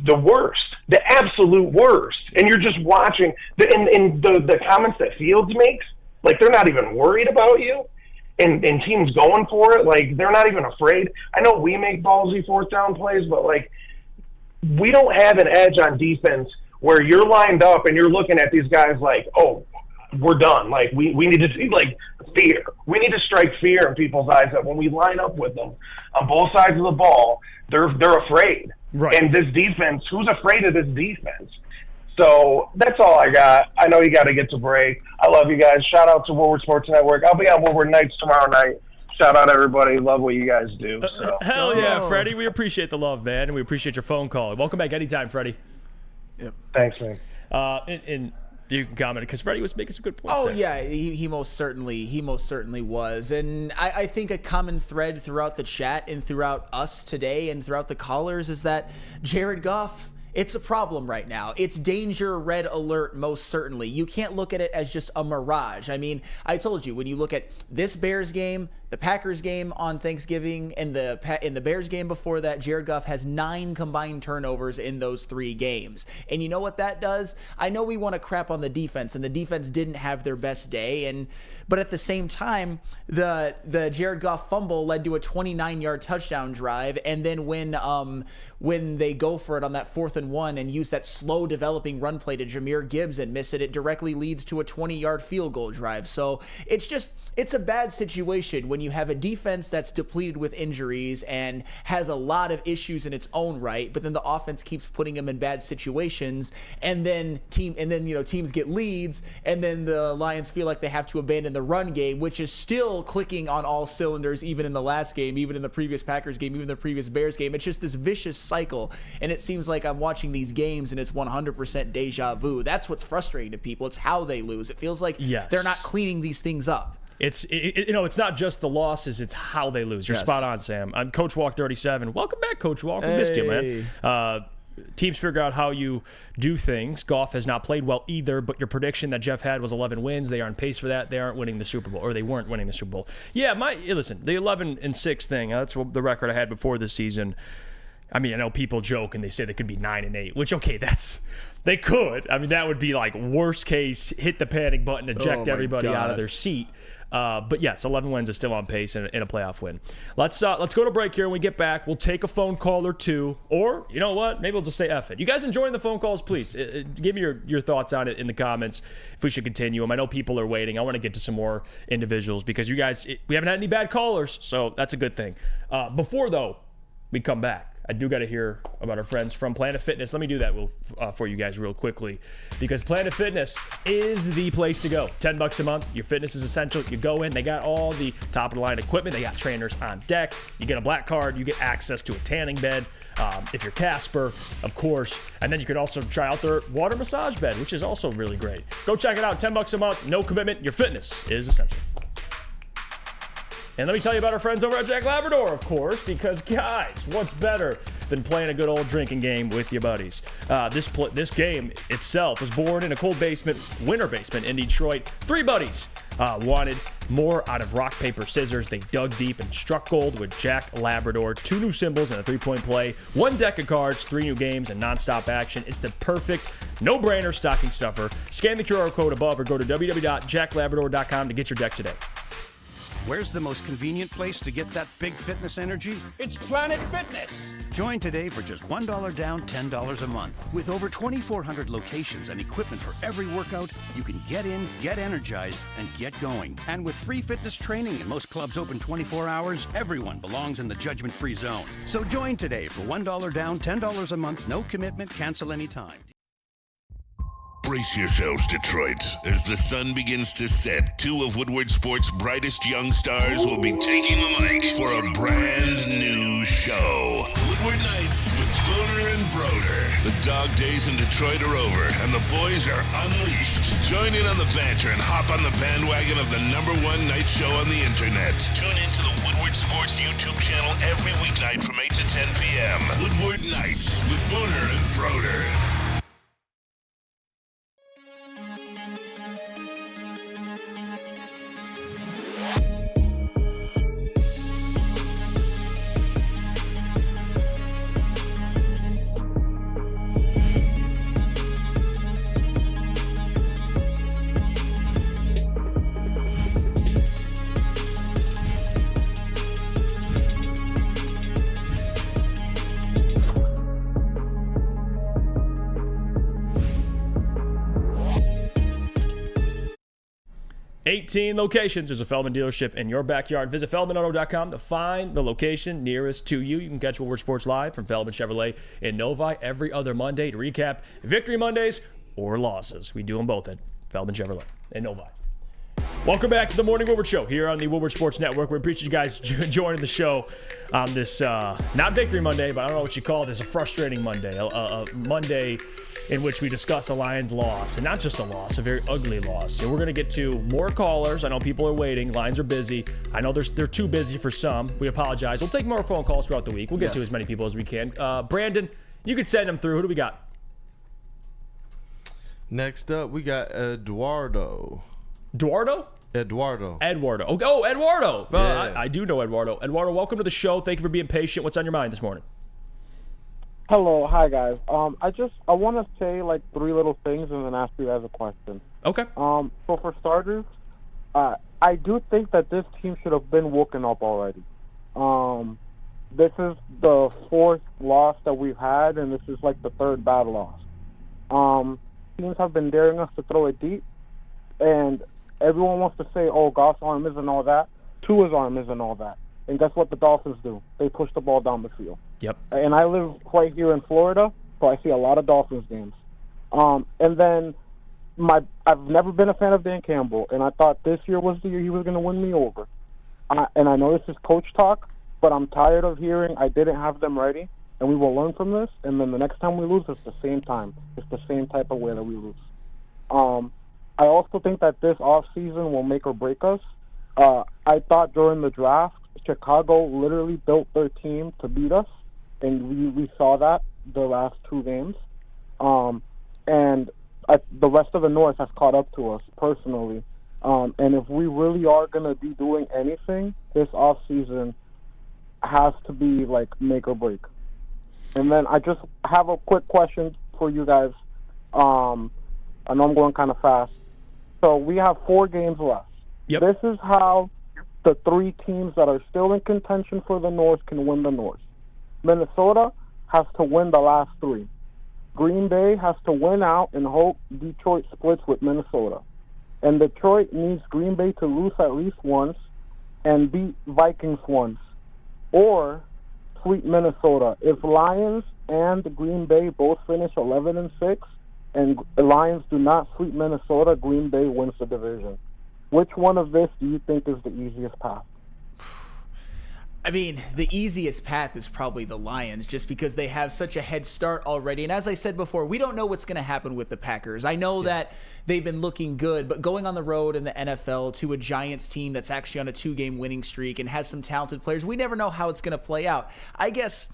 the worst, the absolute worst. And you're just watching the comments that Fields makes, like they're not even worried about you, and teams going for it, like they're not even afraid. I know we make ballsy fourth down plays, but like we don't have an edge on defense where you're lined up and you're looking at these guys like, oh, we're done. Like we need to see like fear. We need to strike fear in people's eyes that when we line up with them on both sides of the ball, they're afraid. Right. And this defense, who's afraid of this defense? So that's all I got. I know you got to get to break. I love you guys. Shout out to Woodward Sports Network. I'll be on Woodward Nights tomorrow night. Shout out everybody. Love what you guys do. So. Hell yeah, Freddie. We appreciate the love, man, and we appreciate your phone call. Welcome back anytime, Freddie. Yep. Thanks, man. And you can comment because Freddie was making some good points. Oh there. yeah, he most certainly was, and I think a common thread throughout the chat and throughout us today and throughout the callers is that Jared Goff, it's a problem right now. It's danger, red alert, most certainly. You can't look at it as just a mirage. I mean, I told you, when you look at this Bears game, the Packers game on Thanksgiving, and the Bears game before that, Jared Goff has 9 combined turnovers in those 3 games. And you know what that does? I know we want to crap on the defense, and the defense didn't have their best day, but at the same time, the Jared Goff fumble led to a 29-yard touchdown drive, and then when they go for it on that 4th and 1 and use that slow developing run play to Jahmyr Gibbs and miss it, it directly leads to a 20-yard field goal drive. So it's a bad situation when you have a defense that's depleted with injuries and has a lot of issues in its own right, but then the offense keeps putting them in bad situations, and then teams get leads, and then the Lions feel like they have to abandon the run game, which is still clicking on all cylinders, even in the last game, even in the previous Packers game, even the previous Bears game. It's just this vicious cycle, and it seems like I'm watching these games and it's 100% deja vu. That's what's frustrating to people. It's how they lose. It feels like they're not cleaning these things up. It's not just the losses, it's how they lose. You're spot on, Sam. I'm Coach Walk 37. Welcome back, Coach Walk. We missed you, man. Teams figure out how you do things. Goff has not played well either, but your prediction that Jeff had was 11 wins. They are on pace for that. They aren't winning the Super Bowl, or they weren't winning the Super Bowl. Yeah, listen, the 11-6 thing, that's the record I had before this season. I mean, I know people joke and they say they could be 9-8, which, okay, they could. I mean, that would be like worst case, hit the panic button, eject everybody out of their seat. But yes, 11 wins is still on pace in a playoff win. Let's go to break here. When we get back, we'll take a phone call or two. Or, you know what? Maybe we'll just say F it. You guys enjoying the phone calls? Please give me your thoughts on it in the comments if we should continue them. I know people are waiting. I want to get to some more individuals because you guys, we haven't had any bad callers, so that's a good thing. Before, though, we come back, I do got to hear about our friends from Planet Fitness. Let me do that for you guys real quickly, because Planet Fitness is the place to go. $10 a month. Your fitness is essential. You go in. They got all the top-of-the-line equipment. They got trainers on deck. You get a black card. You get access to a tanning bed. If you're Casper, of course. And then you could also try out their water massage bed, which is also really great. Go check it out. $10 a month. No commitment. Your fitness is essential. And let me tell you about our friends over at Jack Labrador, of course, because, guys, what's better than playing a good old drinking game with your buddies? This game itself was born in a cold winter basement in Detroit. 3 buddies wanted more out of rock, paper, scissors. They dug deep and struck gold with Jack Labrador. 2 new symbols and a 3-point play. 1 deck of cards, 3 new games, and nonstop action. It's the perfect no-brainer stocking stuffer. Scan the QR code above or go to www.jacklabrador.com to get your deck today. Where's the most convenient place to get that big fitness energy? It's Planet Fitness. Join today for just $1 down, $10 a month. With over 2,400 locations and equipment for every workout, you can get in, get energized, and get going. And with free fitness training and most clubs open 24 hours, everyone belongs in the judgment-free zone. So join today for $1 down, $10 a month, no commitment, cancel anytime. Brace yourselves, Detroit. As the sun begins to set, 2 of Woodward Sports' brightest young stars will be taking the mic for a brand new show. Woodward Nights with Booner and Broder. The dog days in Detroit are over, and the boys are unleashed. Join in on the banter and hop on the bandwagon of the #1 night show on the internet. Tune into the Woodward Sports YouTube channel every weeknight from 8 to 10 p.m. Woodward Nights with Booner and Broder. 18 locations. There's a Feldman dealership in your backyard. Visit FeldmanAuto.com to find the location nearest to you. You can catch Woodward Sports Live from Feldman Chevrolet in Novi every other Monday to recap Victory Mondays or losses. We do them both at Feldman Chevrolet in Novi. Welcome back to the Morning Woodward Show here on the Woodward Sports Network. We appreciate you guys joining the show on this, not Victory Monday, but I don't know what you call it. It's a frustrating Monday, a Monday in which we discuss the Lions' loss, and not just a loss, a very ugly loss. And we're going to get to more callers. I know people are waiting. Lines are busy. I know they're too busy for some. We apologize. We'll take more phone calls throughout the week. We'll get to as many people as we can. Brandon, you can send them through. Who do we got? Next up, we got Eduardo. Eduardo. Oh, Eduardo. Yeah. I do know Eduardo. Eduardo, welcome to the show. Thank you for being patient. What's on your mind this morning? Hello, hi guys. I want to say like 3 little things and then ask you guys a question. Okay. So for starters, I do think that this team should have been woken up already. This is the 4th loss that we've had, and this is like the 3rd bad loss. Teams have been daring us to throw it deep, and everyone wants to say, oh, Goff's arm isn't all that. Tua's arm isn't all that. And guess what the Dolphins do? They push the ball down the field. Yep. And I live right here in Florida, so I see a lot of Dolphins games. And then I've never been a fan of Dan Campbell, and I thought this year was the year he was going to win me over. And I know this is coach talk, but I'm tired of hearing I didn't have them ready, and we will learn from this. And then the next time we lose, it's the same time. It's the same type of way that we lose. I also think that this offseason will make or break us. I thought during the draft, Chicago literally built their team to beat us, and we saw that the last 2 games. And the rest of the North has caught up to us personally. And if we really are going to be doing anything, this offseason has to be like make or break. And then I just have a quick question for you guys. I know I'm going kind of fast. So we have 4 games left. Yep. This is how the 3 teams that are still in contention for the North can win the North. Minnesota has to win the last 3. Green Bay has to win out and hope Detroit splits with Minnesota. And Detroit needs Green Bay to lose at least once and beat Vikings once. Or sweep Minnesota. If Lions and Green Bay both finish 11-6 and the Lions do not sweep Minnesota, Green Bay wins the division. Which one of this do you think is the easiest path? I mean, the easiest path is probably the Lions, just because they have such a head start already. And as I said before, we don't know what's going to happen with the Packers. I know that they've been looking good, but going on the road in the NFL to a Giants team that's actually on a 2-game winning streak and has some talented players, we never know how it's going to play out. I guess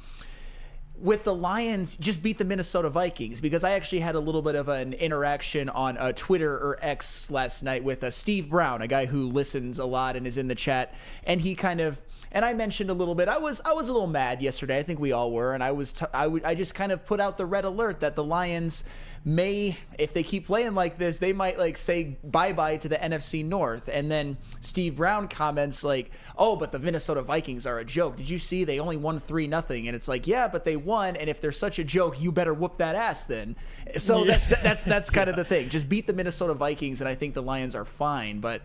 with the Lions, just beat the Minnesota Vikings, because I actually had a little bit of an interaction on Twitter or X last night with Steve Brown, a guy who listens a lot and is in the chat, and he kind of... And I mentioned a little bit. I was a little mad yesterday. I think we all were. And I just kind of put out the red alert that the Lions may, if they keep playing like this, they might like say bye-bye to the NFC North. And then Steve Brown comments like, "Oh, but the Minnesota Vikings are a joke. Did you see they only won 3-0?" And it's like, yeah, but they won. And if they're such a joke, you better whoop that ass then. So that's kind of the thing. Just beat the Minnesota Vikings, and I think the Lions are fine. But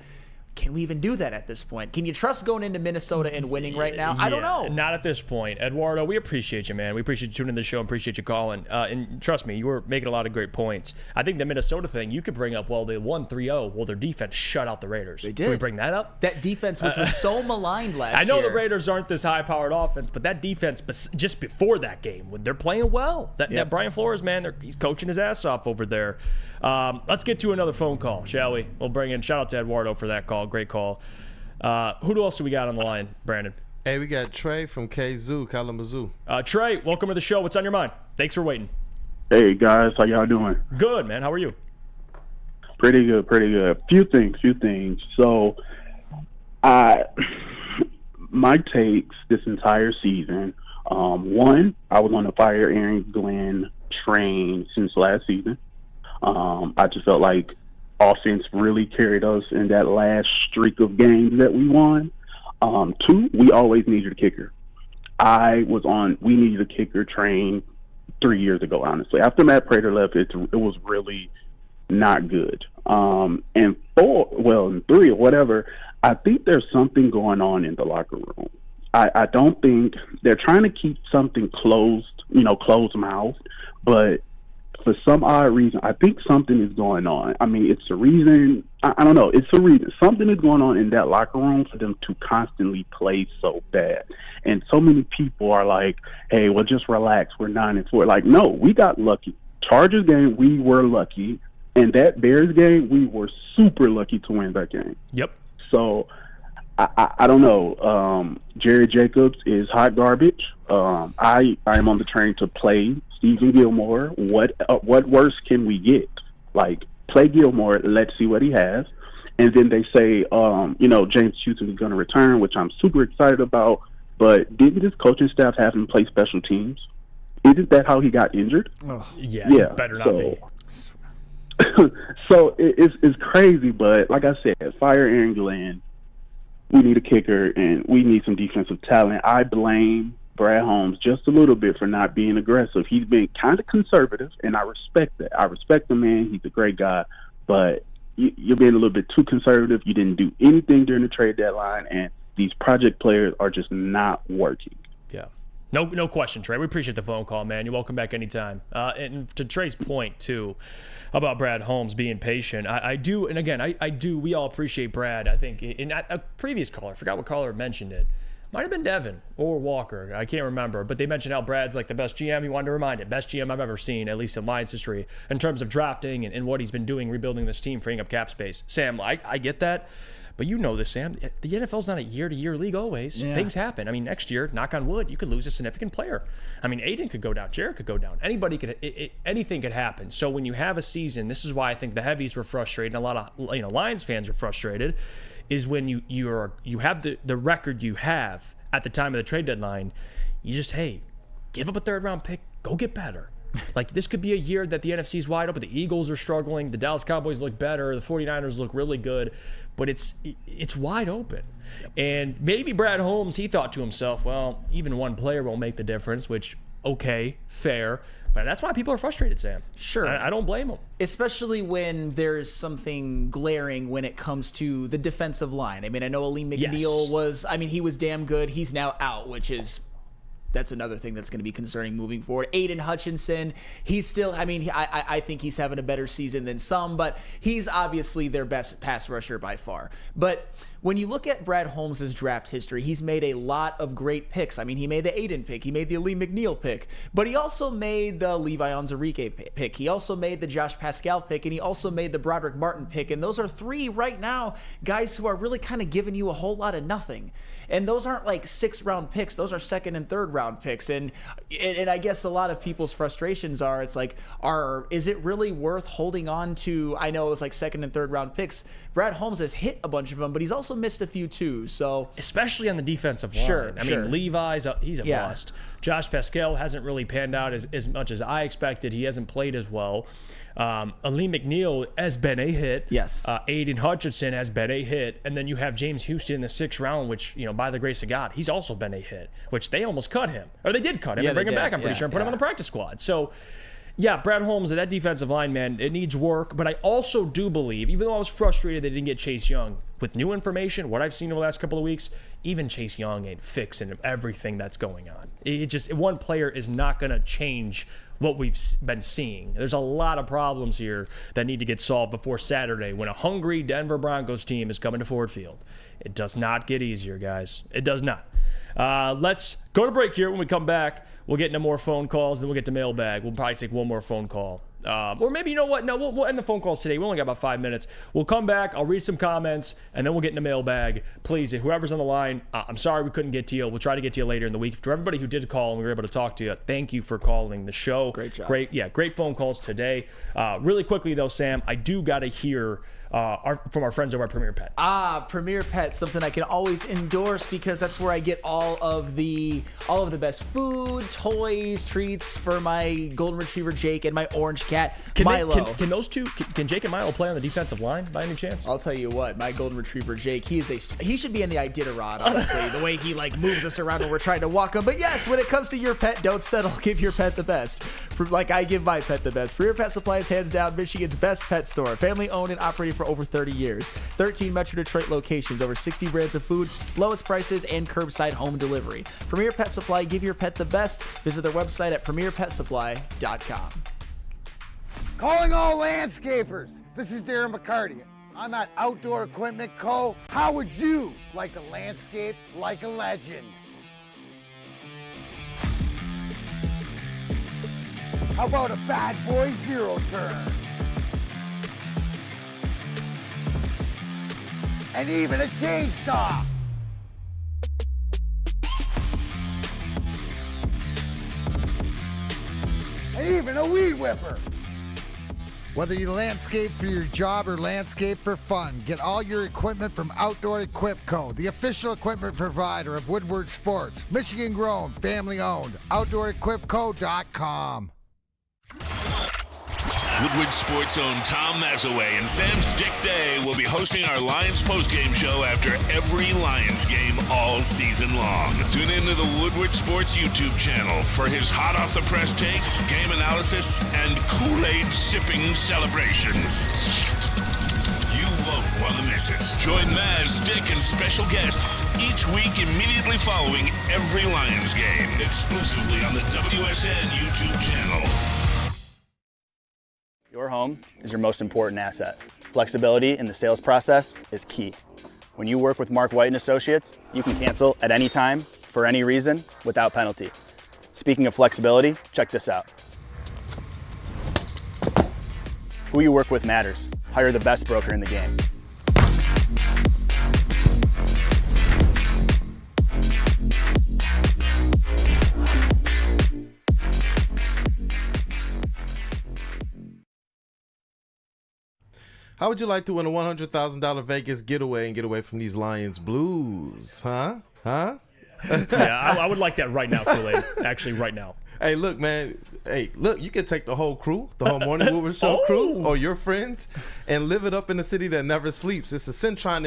can we even do that at this point? Can you trust going into Minnesota and winning right now? I don't know. Not at this point. Eduardo, we appreciate you, man. We appreciate you tuning in the show and appreciate you calling. And trust me, you were making a lot of great points. I think the Minnesota thing, you could bring up, well, they won 3-0. Well, their defense shut out the Raiders. They did. Can we bring that up? That defense, which was so maligned last year. I know the Raiders aren't this high-powered offense, but that defense, just before that game, they're playing well. That Brian Flores, man, he's coaching his ass off over there. Let's get to another phone call, shall we? We'll bring in, shout out to Eduardo for that call. Great call. Who else do we got on the line, Brandon? Hey, we got Trey from Kazoo, Kalamazoo. Trey, welcome to the show. What's on your mind? Thanks for waiting. Hey, guys. How y'all doing? Good, man. How are you? Pretty good, pretty good. Few things. So, my takes this entire season, one, I was on the fire Aaron Glenn train since last season. I just felt like offense really carried us in that last streak of games that we won. Two, we always needed a kicker. We needed a kicker train 3 years ago, honestly. After Matt Prater left, it was really not good. And 4, well, and 3 or whatever, I think there's something going on in the locker room. I don't think they're trying to keep something closed mouthed, but for some odd reason, I think something is going on. I mean, it's a reason. I don't know. It's a reason. Something is going on in that locker room for them to constantly play so bad. And so many people are like, hey, well, just relax. We're 9-4. Like, no, we got lucky. Chargers game, we were lucky. And that Bears game, we were super lucky to win that game. Yep. So I don't know. Jerry Jacobs is hot garbage. I am on the train to play Stephen Gilmore. What worse can we get? Like, play Gilmore. Let's see what he has. And then they say, James Houston is going to return, which I'm super excited about. But didn't this coaching staff have him play special teams? Isn't that how he got injured? Oh, yeah. Better not be. So it's crazy, but like I said, fire Aaron Glenn. We need a kicker, and we need some defensive talent. I blame Brad Holmes just a little bit for not being aggressive. He's been kind of conservative, and I respect that. I respect the man. He's a great guy, but you're being a little bit too conservative. You didn't do anything during the trade deadline, and these project players are just not working. Yeah. No question, Trey. We appreciate the phone call, man. You're welcome back anytime. And to Trey's point, too, about Brad Holmes being patient, I do, and again, I do, we all appreciate Brad. I think in a previous caller, I forgot what caller mentioned it, might have been Devin or Walker, I can't remember, but they mentioned how Brad's like the best GM. He wanted to remind it, best GM I've ever seen, at least in Lions history, in terms of drafting and what he's been doing, rebuilding this team, freeing up cap space. Sam, I get that. But you know this, Sam. The NFL's not a year-to-year league always. Yeah. Things happen. I mean, next year, knock on wood, you could lose a significant player. I mean, Aiden could go down. Jared could go down. Anybody could. Anything could happen. So when you have a season, this is why I think the heavies were frustrated, and a lot of Lions fans are frustrated, is when you have the record you have at the time of the trade deadline. You just, hey, give up a third-round pick. Go get better. Like, this could be a year that the NFC's wide open. The Eagles are struggling. The Dallas Cowboys look better. The 49ers look really good. But it's wide open. Yep. And maybe Brad Holmes, he thought to himself, well, even one player won't make the difference, which, okay, fair. But that's why people are frustrated, Sam. Sure. I don't blame them. Especially when there's something glaring when it comes to the defensive line. I mean, I know Aleem McNeil he was damn good. He's now out, which is... That's another thing that's going to be concerning moving forward. Aiden Hutchinson, he's still, I think he's having a better season than some, but he's obviously their best pass rusher by far. But when you look at Brad Holmes' draft history, he's made a lot of great picks. I mean, he made the Aiden pick. He made the Aleem McNeil pick. But he also made the Levi Onwuzurike pick. He also made the Josh Pascal pick. And he also made the Broderick Martin pick. And those are 3 right now guys who are really kind of giving you a whole lot of nothing. And those aren't like 6th-round picks. Those are 2nd and 3rd-round picks. And I guess a lot of people's frustrations are, it's like, is it really worth holding on to? I know it was like 2nd and 3rd-round picks. Brad Holmes has hit a bunch of them, but he's also missed a few too. So especially on the defensive line. Sure. I mean, Levi's he's a bust. Josh Pascal hasn't really panned out as much as I expected. He hasn't played as well. Aleem McNeil has been a hit. Yes. Aiden Hutchinson has been a hit. And then you have James Houston in the 6th round, which, by the grace of God, he's also been a hit, which they almost cut him. Or they did cut him and bring him back, I'm pretty sure, and put him on the practice squad. So, yeah, Brad Holmes, that defensive line, man, it needs work. But I also do believe, even though I was frustrated they didn't get Chase Young, with new information, what I've seen over the last couple of weeks, even Chase Young ain't fixing everything that's going on. One player is not going to change what we've been seeing. There's a lot of problems here that need to get solved before Saturday when a hungry Denver Broncos team is coming to Ford Field. It does not get easier, guys. It does not. Let's go to break here. When we come back, we'll get into more phone calls, then we'll get to mailbag. We'll probably take one more phone call. Or maybe, you know what? No, we'll end the phone calls today. We only got about 5 minutes. We'll come back. I'll read some comments, and then we'll get in the mailbag. Please, whoever's on the line, I'm sorry we couldn't get to you. We'll try to get to you later in the week. To everybody who did call and we were able to talk to you, thank you for calling the show. Great job. Great phone calls today. Really quickly, though, Sam, I do got to hear from our friends over at Premier Pet. Premier Pet, something I can always endorse because that's where I get all of the best food, toys, treats for my golden retriever Jake and my orange cat Milo. Can those two? Can Jake and Milo play on the defensive line by any chance? I'll tell you what, my golden retriever Jake, he should be in the Iditarod, honestly. The way he moves us around when we're trying to walk him. But yes, when it comes to your pet, don't settle. Give your pet the best, like I give my pet the best. Premier Pet Supply is hands down Michigan's best pet store. Family owned and operated for over 30 years. 13 Metro Detroit locations, over 60 brands of food, lowest prices, and curbside home delivery. Premier Pet Supply, give your pet the best. Visit their website at premierpetsupply.com. Calling all landscapers. This is Darren McCarty. I'm at Outdoor Equipment Co. How would you like to landscape like a legend? How about a bad boy zero turn? And even a chainsaw. And even a weed whipper. Whether you landscape for your job or landscape for fun, get all your equipment from Outdoor Equip Co., the official equipment provider of Woodward Sports. Michigan grown, family owned. OutdoorEquipCo.com. Woodward Sports own Tom Mazaway and Sam Stick Day will be hosting our Lions postgame show after every Lions game all season long. Tune into the Woodward Sports YouTube channel for his hot off the press takes, game analysis, and Kool-Aid sipping celebrations. You won't want to miss it. Join Maz, Stick, and special guests each week immediately following every Lions game, exclusively on the WSN YouTube channel. Your home is your most important asset. Flexibility in the sales process is key. When you work with Mark White and Associates, you can cancel at any time, for any reason, without penalty. Speaking of flexibility, check this out. Who you work with matters. Hire the best broker in the game. How would you like to win a $100,000 Vegas getaway and get away from these Lions Blues? Huh? Yeah, I would like that right now, Kool-Aid. Actually, right now. Hey, look, man. Hey, look, you can take the whole crew, the whole Morning Woodward Show crew, or your friends, and live it up in the city that never sleeps. It's a Centron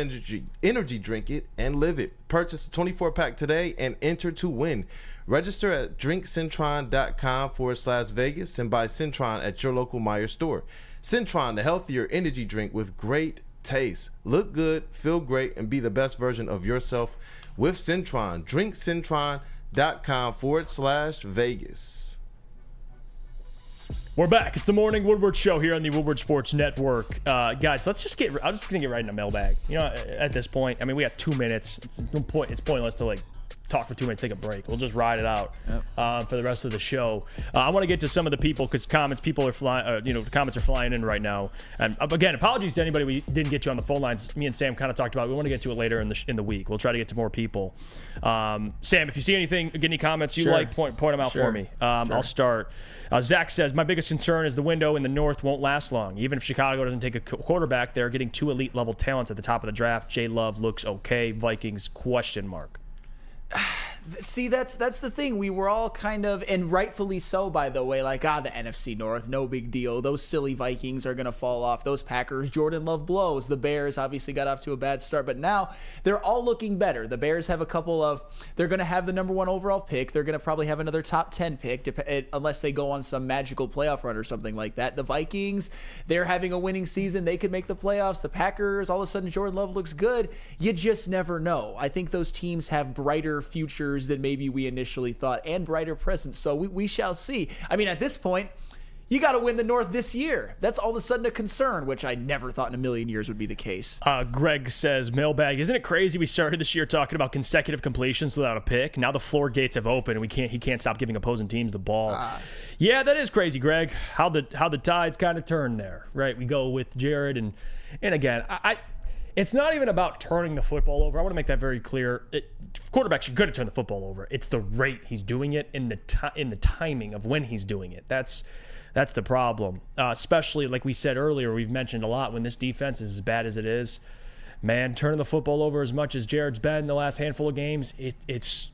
energy. Drink it and live it. Purchase a 24-pack today and enter to win. Register at drinkcentron.com/Vegas and buy Centron at your local Meijer store. Centron, the healthier energy drink with great taste. Look good, feel great, and be the best version of yourself with Centron. drinkcentron.com/Vegas. We're back. It's the Morning Woodward Show here on the Woodward Sports Network. Guys, I'm just going to get right in the mailbag. You know, at this point, I mean, we have 2 minutes. It's pointless to talk for 2 minutes, take a break. We'll just ride it out for the rest of the show. I want to get to some of the people because comments are flying in right now. And again, apologies to anybody we didn't get you on the phone lines. Me and Sam kind of talked about it. We want to get to it later in the week. We'll try to get to more people. Sam, if you see anything, get any comments you like, point them out for me. I'll start. Zach says, my biggest concern is the window in the North won't last long. Even if Chicago doesn't take a quarterback, they're getting 2 elite level talents at the top of the draft. J Love looks okay. Vikings ? See, that's the thing. We were all kind of, and rightfully so, by the way, the NFC North, no big deal. Those silly Vikings are going to fall off. Those Packers, Jordan Love blows. The Bears obviously got off to a bad start, but now they're all looking better. The Bears have they're going to have the number 1 overall pick. They're going to probably have another top 10 pick, unless they go on some magical playoff run or something like that. The Vikings, they're having a winning season. They could make the playoffs. The Packers, all of a sudden, Jordan Love looks good. You just never know. I think those teams have brighter futures than maybe we initially thought, and brighter presence. So we shall see. I mean, at this point, you got to win the North this year. That's all of a sudden a concern, which I never thought in a million years would be the case. Greg says, mailbag, isn't it crazy we started this year talking about consecutive completions without a pick? Now the floor gates have opened and he can't stop giving opposing teams the ball. Yeah, that is crazy, Greg. How the tides kind of turn there, right? We go with Jared and again, it's not even about turning the football over. I want to make that very clear. Quarterbacks are good at turning the football over. It's the rate he's doing it and the timing of when he's doing it. That's That's the problem. Especially like we said earlier, we've mentioned a lot, when this defense is as bad as it is, man, turning the football over as much as Jared's been the last handful of games, it's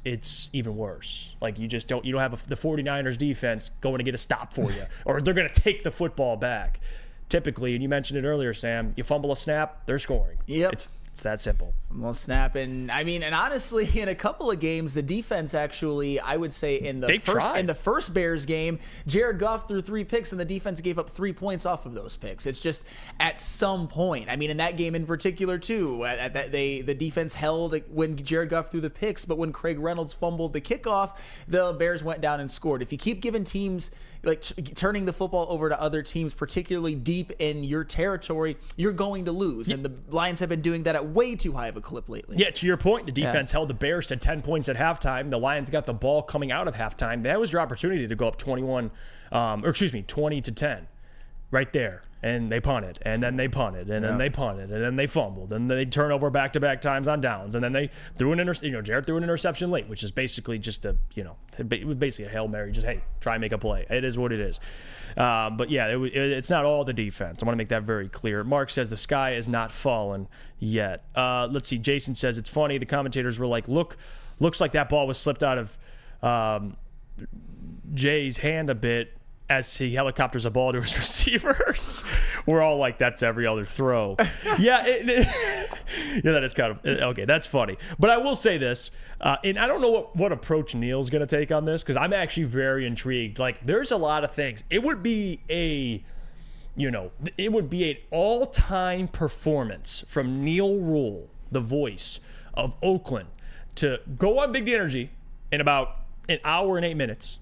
even worse. Like you don't have the 49ers defense going to get a stop for you, or they're going to take the football back. Typically, and you mentioned it earlier, Sam, you fumble a snap, they're scoring. Yep. It's that simple. Well, snap, and honestly, in a couple of games, the defense actually, I would say, in the first Bears game, Jared Goff threw 3 picks, and the defense gave up 3 points off of those picks. It's just at some point. In that game in particular too, the defense held when Jared Goff threw the picks, but when Craig Reynolds fumbled the kickoff, the Bears went down and scored. If you keep giving teams turning the football over to other teams, particularly deep in your territory, you're going to lose. And the Lions have been doing that at way too high of a clip lately. Yeah, to your point, the defense held the Bears to 10 points at halftime. The Lions got the ball coming out of halftime. That was your opportunity to go up 20 to 10 right there. And they punted, and then they punted, and then they punted, and then they fumbled, and then they turn over back-to-back times on downs, and then they threw an Jared threw an interception late, which is basically just it was basically a Hail Mary, just, hey, try and make a play. It is what it is. But yeah, it's not all the defense. I want to make that very clear. Mark says the sky is not fallen yet. Let's see. Jason says it's funny. The commentators were like, looks like that ball was slipped out of Jay's hand a bit, as he helicopters a ball to his receivers. We're all like, that's every other throw. Yeah, that is kind of okay. That's funny. But I will say this, and I don't know what approach Neil's going to take on this, because I'm actually very intrigued. Like, there's a lot of things. It would be an all-time performance from Neil Rule, the voice of Oakland, to go on Big D Energy in about an hour and 8 minutes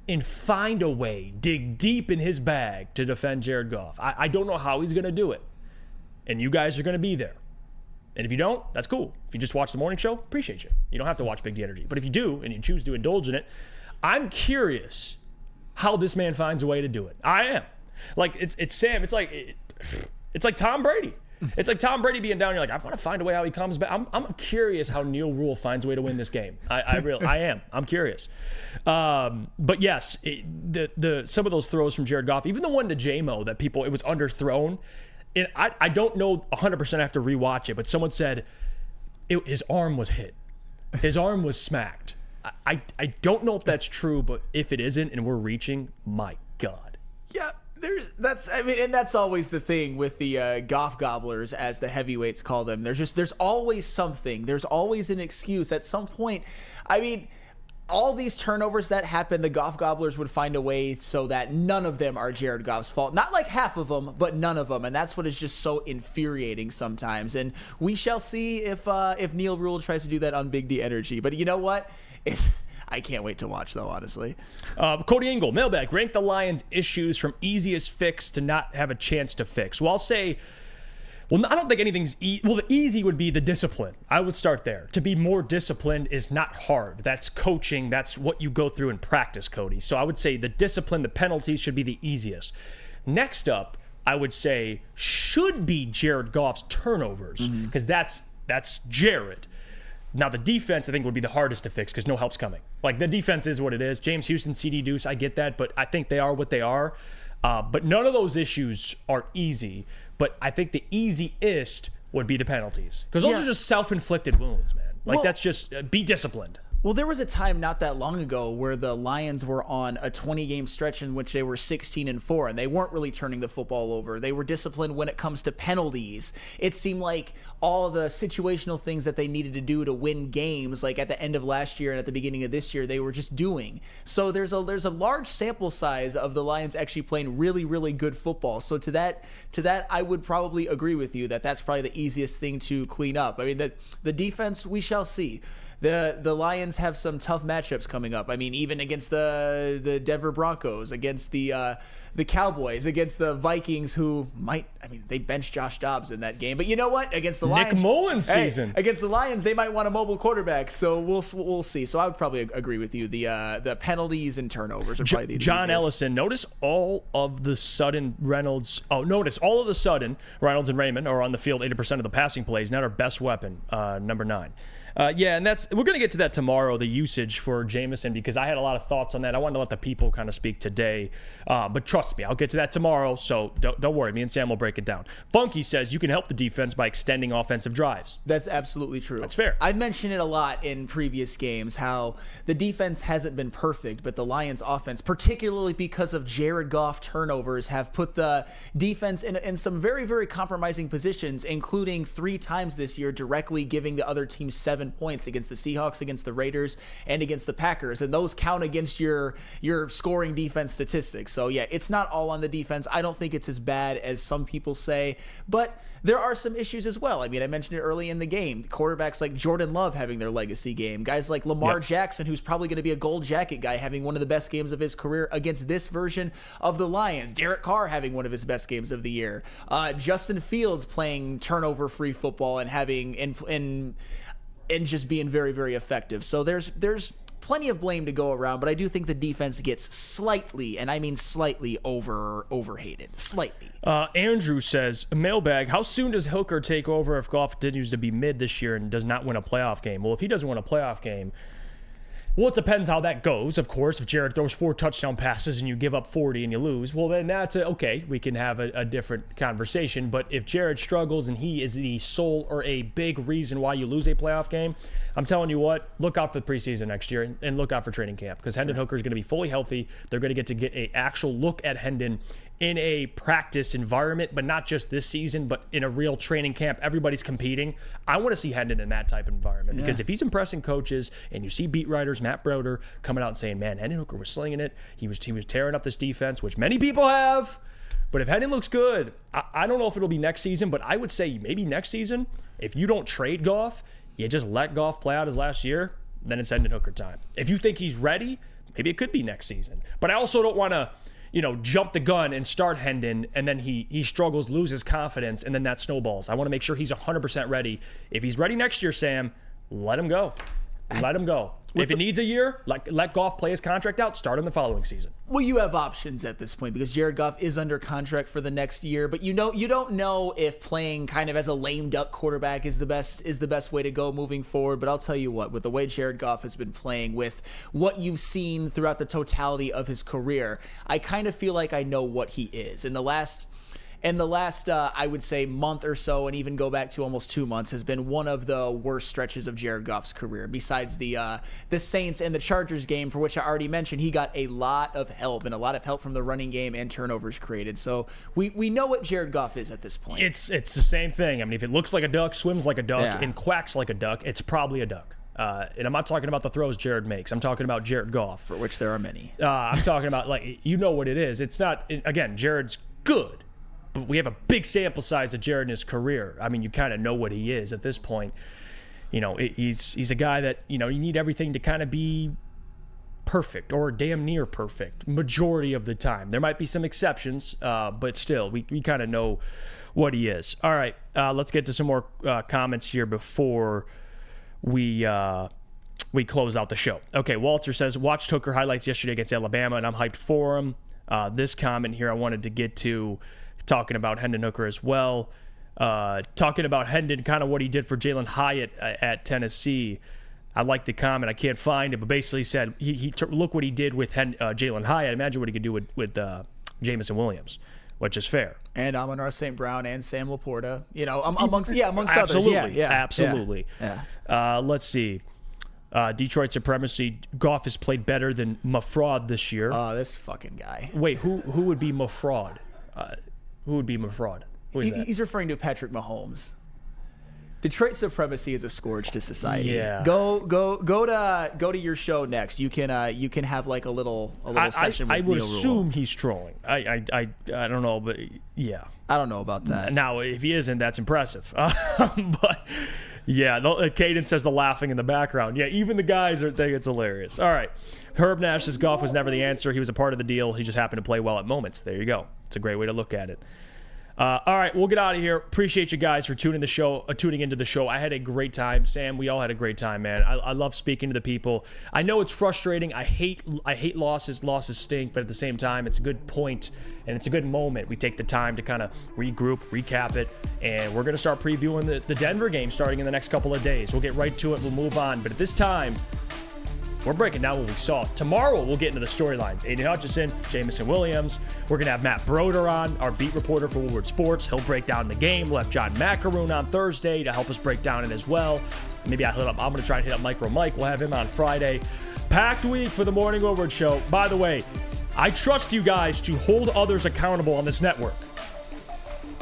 and find a way, dig deep in his bag to defend Jared Goff. I don't know how he's going to do it. And you guys are going to be there. And if you don't, that's cool. If you just watch the morning show, appreciate you. You don't have to watch Big D Energy. But if you do, and you choose to indulge in it, I'm curious how this man finds a way to do it. I am. Like, it's Sam. It's like Tom Brady. It's like Tom Brady being down. You're like, I want to find a way how he comes back. I'm curious how Neil Rule finds a way to win this game. I am. I'm curious. But yes, some of those throws from Jared Goff, even the one to J-Mo that it was underthrown. And I don't know 100%. I have to rewatch it. But someone said his arm was hit. His arm was smacked. I don't know if that's true, but if it isn't and we're reaching, my God. Yeah. That's always the thing with the Goff gobblers, as the heavyweights call them. There's always something. There's always an excuse at some point. All these turnovers that happen, the Goff gobblers would find a way so that none of them are Jared Goff's fault. Not like half of them, but none of them. And that's what is just so infuriating sometimes. And we shall see if Neil Rule tries to do that on Big D Energy. But you know what? I can't wait to watch, though, honestly. Cody Engel, mailbag. Rank the Lions' issues from easiest fix to not have a chance to fix. Well, I'll say, I don't think anything's the easy would be the discipline. I would start there. To be more disciplined is not hard. That's coaching. That's what you go through in practice, Cody. So I would say the discipline, the penalties should be the easiest. Next up, I would say should be Jared Goff's turnovers, because that's Jared. Now, the defense, I think, would be the hardest to fix because no help's coming. Like, the defense is what it is. James Houston, CD Deuce, I get that, but I think they are what they are. But none of those issues are easy. But I think the easiest would be the penalties. Because those are just self-inflicted wounds, man. Like, that's just be disciplined. Well, there was a time not that long ago where the Lions were on a 20-game stretch in which they were 16-4, and they weren't really turning the football over. They were disciplined when it comes to penalties. It seemed like all the situational things that they needed to do to win games, like at the end of last year and at the beginning of this year, they were just doing. So there's a large sample size of the Lions actually playing really, really good football. So to that, I would probably agree with you that that's probably the easiest thing to clean up. I mean, the defense, we shall see. The Lions have some tough matchups coming up. I mean, even against the Denver Broncos, against the Cowboys, against the Vikings, who they benched Josh Dobbs in that game. But you know what? Against the Lions, Nick Mullins season. Against the Lions, they might want a mobile quarterback. So we'll see. So I would probably agree with you. The penalties and turnovers are probably the John easiest. Ellison. Notice all of the sudden Reynolds and Raymond are on the field 80% of the passing plays. Not our best weapon, number 9. And we're going to get to that tomorrow, the usage for Jameson, because I had a lot of thoughts on that. I wanted to let the people kind of speak today. But trust Trust me, I'll get to that tomorrow, so don't worry. Me and Sam will break it down. Funky says you can help the defense by extending offensive drives. That's absolutely true. That's fair. I've mentioned it a lot in previous games, how the defense hasn't been perfect, but the Lions offense, particularly because of Jared Goff turnovers, have put the defense in some very, very compromising positions, including 3 times this year directly giving the other team 7 points against the Seahawks, against the Raiders, and against the Packers. And those count against your scoring defense statistics. So yeah, it's not all on the defense. I don't think it's as bad as some people say, but there are some issues as well. I mean, I mentioned it early in the game. Quarterbacks like Jordan Love having their legacy game. Guys like Lamar Jackson, who's probably going to be a gold jacket guy, having one of the best games of his career against this version of the Lions. Derek Carr having one of his best games of the year. Justin Fields playing turnover-free football and having and just being very, very effective. So there's plenty of blame to go around, but I do think the defense gets slightly, and I mean slightly, overhated. Slightly. Andrew says, mailbag, how soon does Hooker take over if Goff continues to be mid this year and does not win a playoff game? Well, if he doesn't win a playoff game, well, it depends how that goes, of course. If Jared throws 4 touchdown passes and you give up 40 and you lose, well, then that's okay. We can have a different conversation. But if Jared struggles and he is the sole or a big reason why you lose a playoff game, I'm telling you what, look out for the preseason next year and look out for training camp, because Hendon Hooker is going to be fully healthy. They're going to get an actual look at Hendon in a practice environment, but not just this season, but in a real training camp. Everybody's competing. I want to see Hendon in that type of environment, because if he's impressing coaches and you see beat writers, Matt Broder, coming out and saying, man, Hendon Hooker was slinging it. He was tearing up this defense, which many people have. But if Hendon looks good, I don't know if it'll be next season, but I would say maybe next season, if you don't trade Goff, you just let Goff play out his last year, then it's Hendon Hooker time. If you think he's ready, maybe it could be next season. But I also don't want to, jump the gun and start Hendon, and then he struggles, loses confidence, and then that snowballs. I want to make sure he's 100% ready. If he's ready next year, Sam, let him go. Let him go. If it needs a year, let Goff play his contract out, start him the following season. Well, you have options at this point because Jared Goff is under contract for the next year, but you don't know if playing kind of as a lame duck quarterback is the best way to go moving forward. But I'll tell you what, with the way Jared Goff has been playing, with what you've seen throughout the totality of his career, I kind of feel like I know what he is. In the last, I would say, month or so, and even go back to almost 2 months, has been one of the worst stretches of Jared Goff's career. Besides the Saints and the Chargers game, for which I already mentioned, he got a lot of help, and a lot of help from the running game and turnovers created. So we know what Jared Goff is at this point. It's the same thing. I mean, if it looks like a duck, swims like a duck, and quacks like a duck, it's probably a duck. And I'm not talking about the throws Jared makes. I'm talking about Jared Goff, for which there are many. I'm talking about, you know what it is. It's not, again, Jared's good. But we have a big sample size of Jared in his career. I mean, you kind of know what he is at this point. He's a guy that, you need everything to kind of be perfect or damn near perfect majority of the time. There might be some exceptions, but still, we kind of know what he is. All right, let's get to some more comments here before we close out the show. Okay, Walter says, watched Hooker highlights yesterday against Alabama, and I'm hyped for him. This comment here I wanted to get to, talking about Hendon Hooker as well. Talking about Hendon, kind of what he did for Jalen Hyatt at Tennessee. I like the comment. I can't find it, but basically said, look what he did with Jalen Hyatt. Imagine what he could do with Jamison Williams, which is fair. And Amon-Ra St. Brown and Sam Laporta. Amongst others. Yeah, absolutely. Yeah. Let's see. Detroit supremacy. Goff has played better than Mafraud this year. This fucking guy. Wait, who would be Mafraud? Who would be Mafraud? Who is that? He's referring to Patrick Mahomes. Detroit supremacy is a scourge to society. Yeah. Go to your show next. You can have like a little session with I would Neil assume Rule. He's trolling. I don't know, but yeah. I don't know about that. Now, if he isn't, that's impressive. But yeah, Caden says the laughing in the background. Yeah, even the guys think it's hilarious. All right. Herb Nash says Goff was never the answer. He was a part of the deal. He just happened to play well at moments. There you go. It's a great way to look at it. All right, we'll get out of here. Appreciate you guys for tuning into the show. I had a great time. Sam, we all had a great time, man. I love speaking to the people. I know it's frustrating. I hate losses. Losses stink, but at the same time, it's a good point and it's a good moment. We take the time to kind of regroup, recap it, and we're going to start previewing the Denver game starting in the next couple of days. We'll get right to it. We'll move on. But at this time, We're breaking down what we saw. Tomorrow, we'll get into the storylines. Aiden Hutchison, Jamison Williams. We're going to have Matt Broder on, our beat reporter for Woodward Sports. He'll break down the game. We'll have John Macaroon on Thursday to help us break down it as well. Maybe I'm going to try and hit up Micro Mike. We'll have him on Friday. Packed week for the Morning Woodward Show. By the way, I trust you guys to hold others accountable on this network.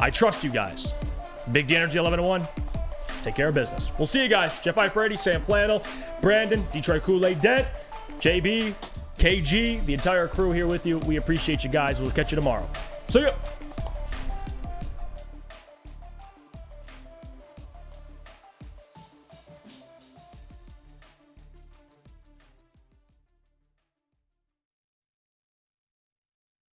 I trust you guys. Big D Energy 11 to 1. Take care of business. We'll see you guys. Jeff Iafrate, Sam Flannel, Brandon, Detroit Kool-Aid Dent, JB, KG, the entire crew here with you. We appreciate you guys. We'll catch you tomorrow. See ya.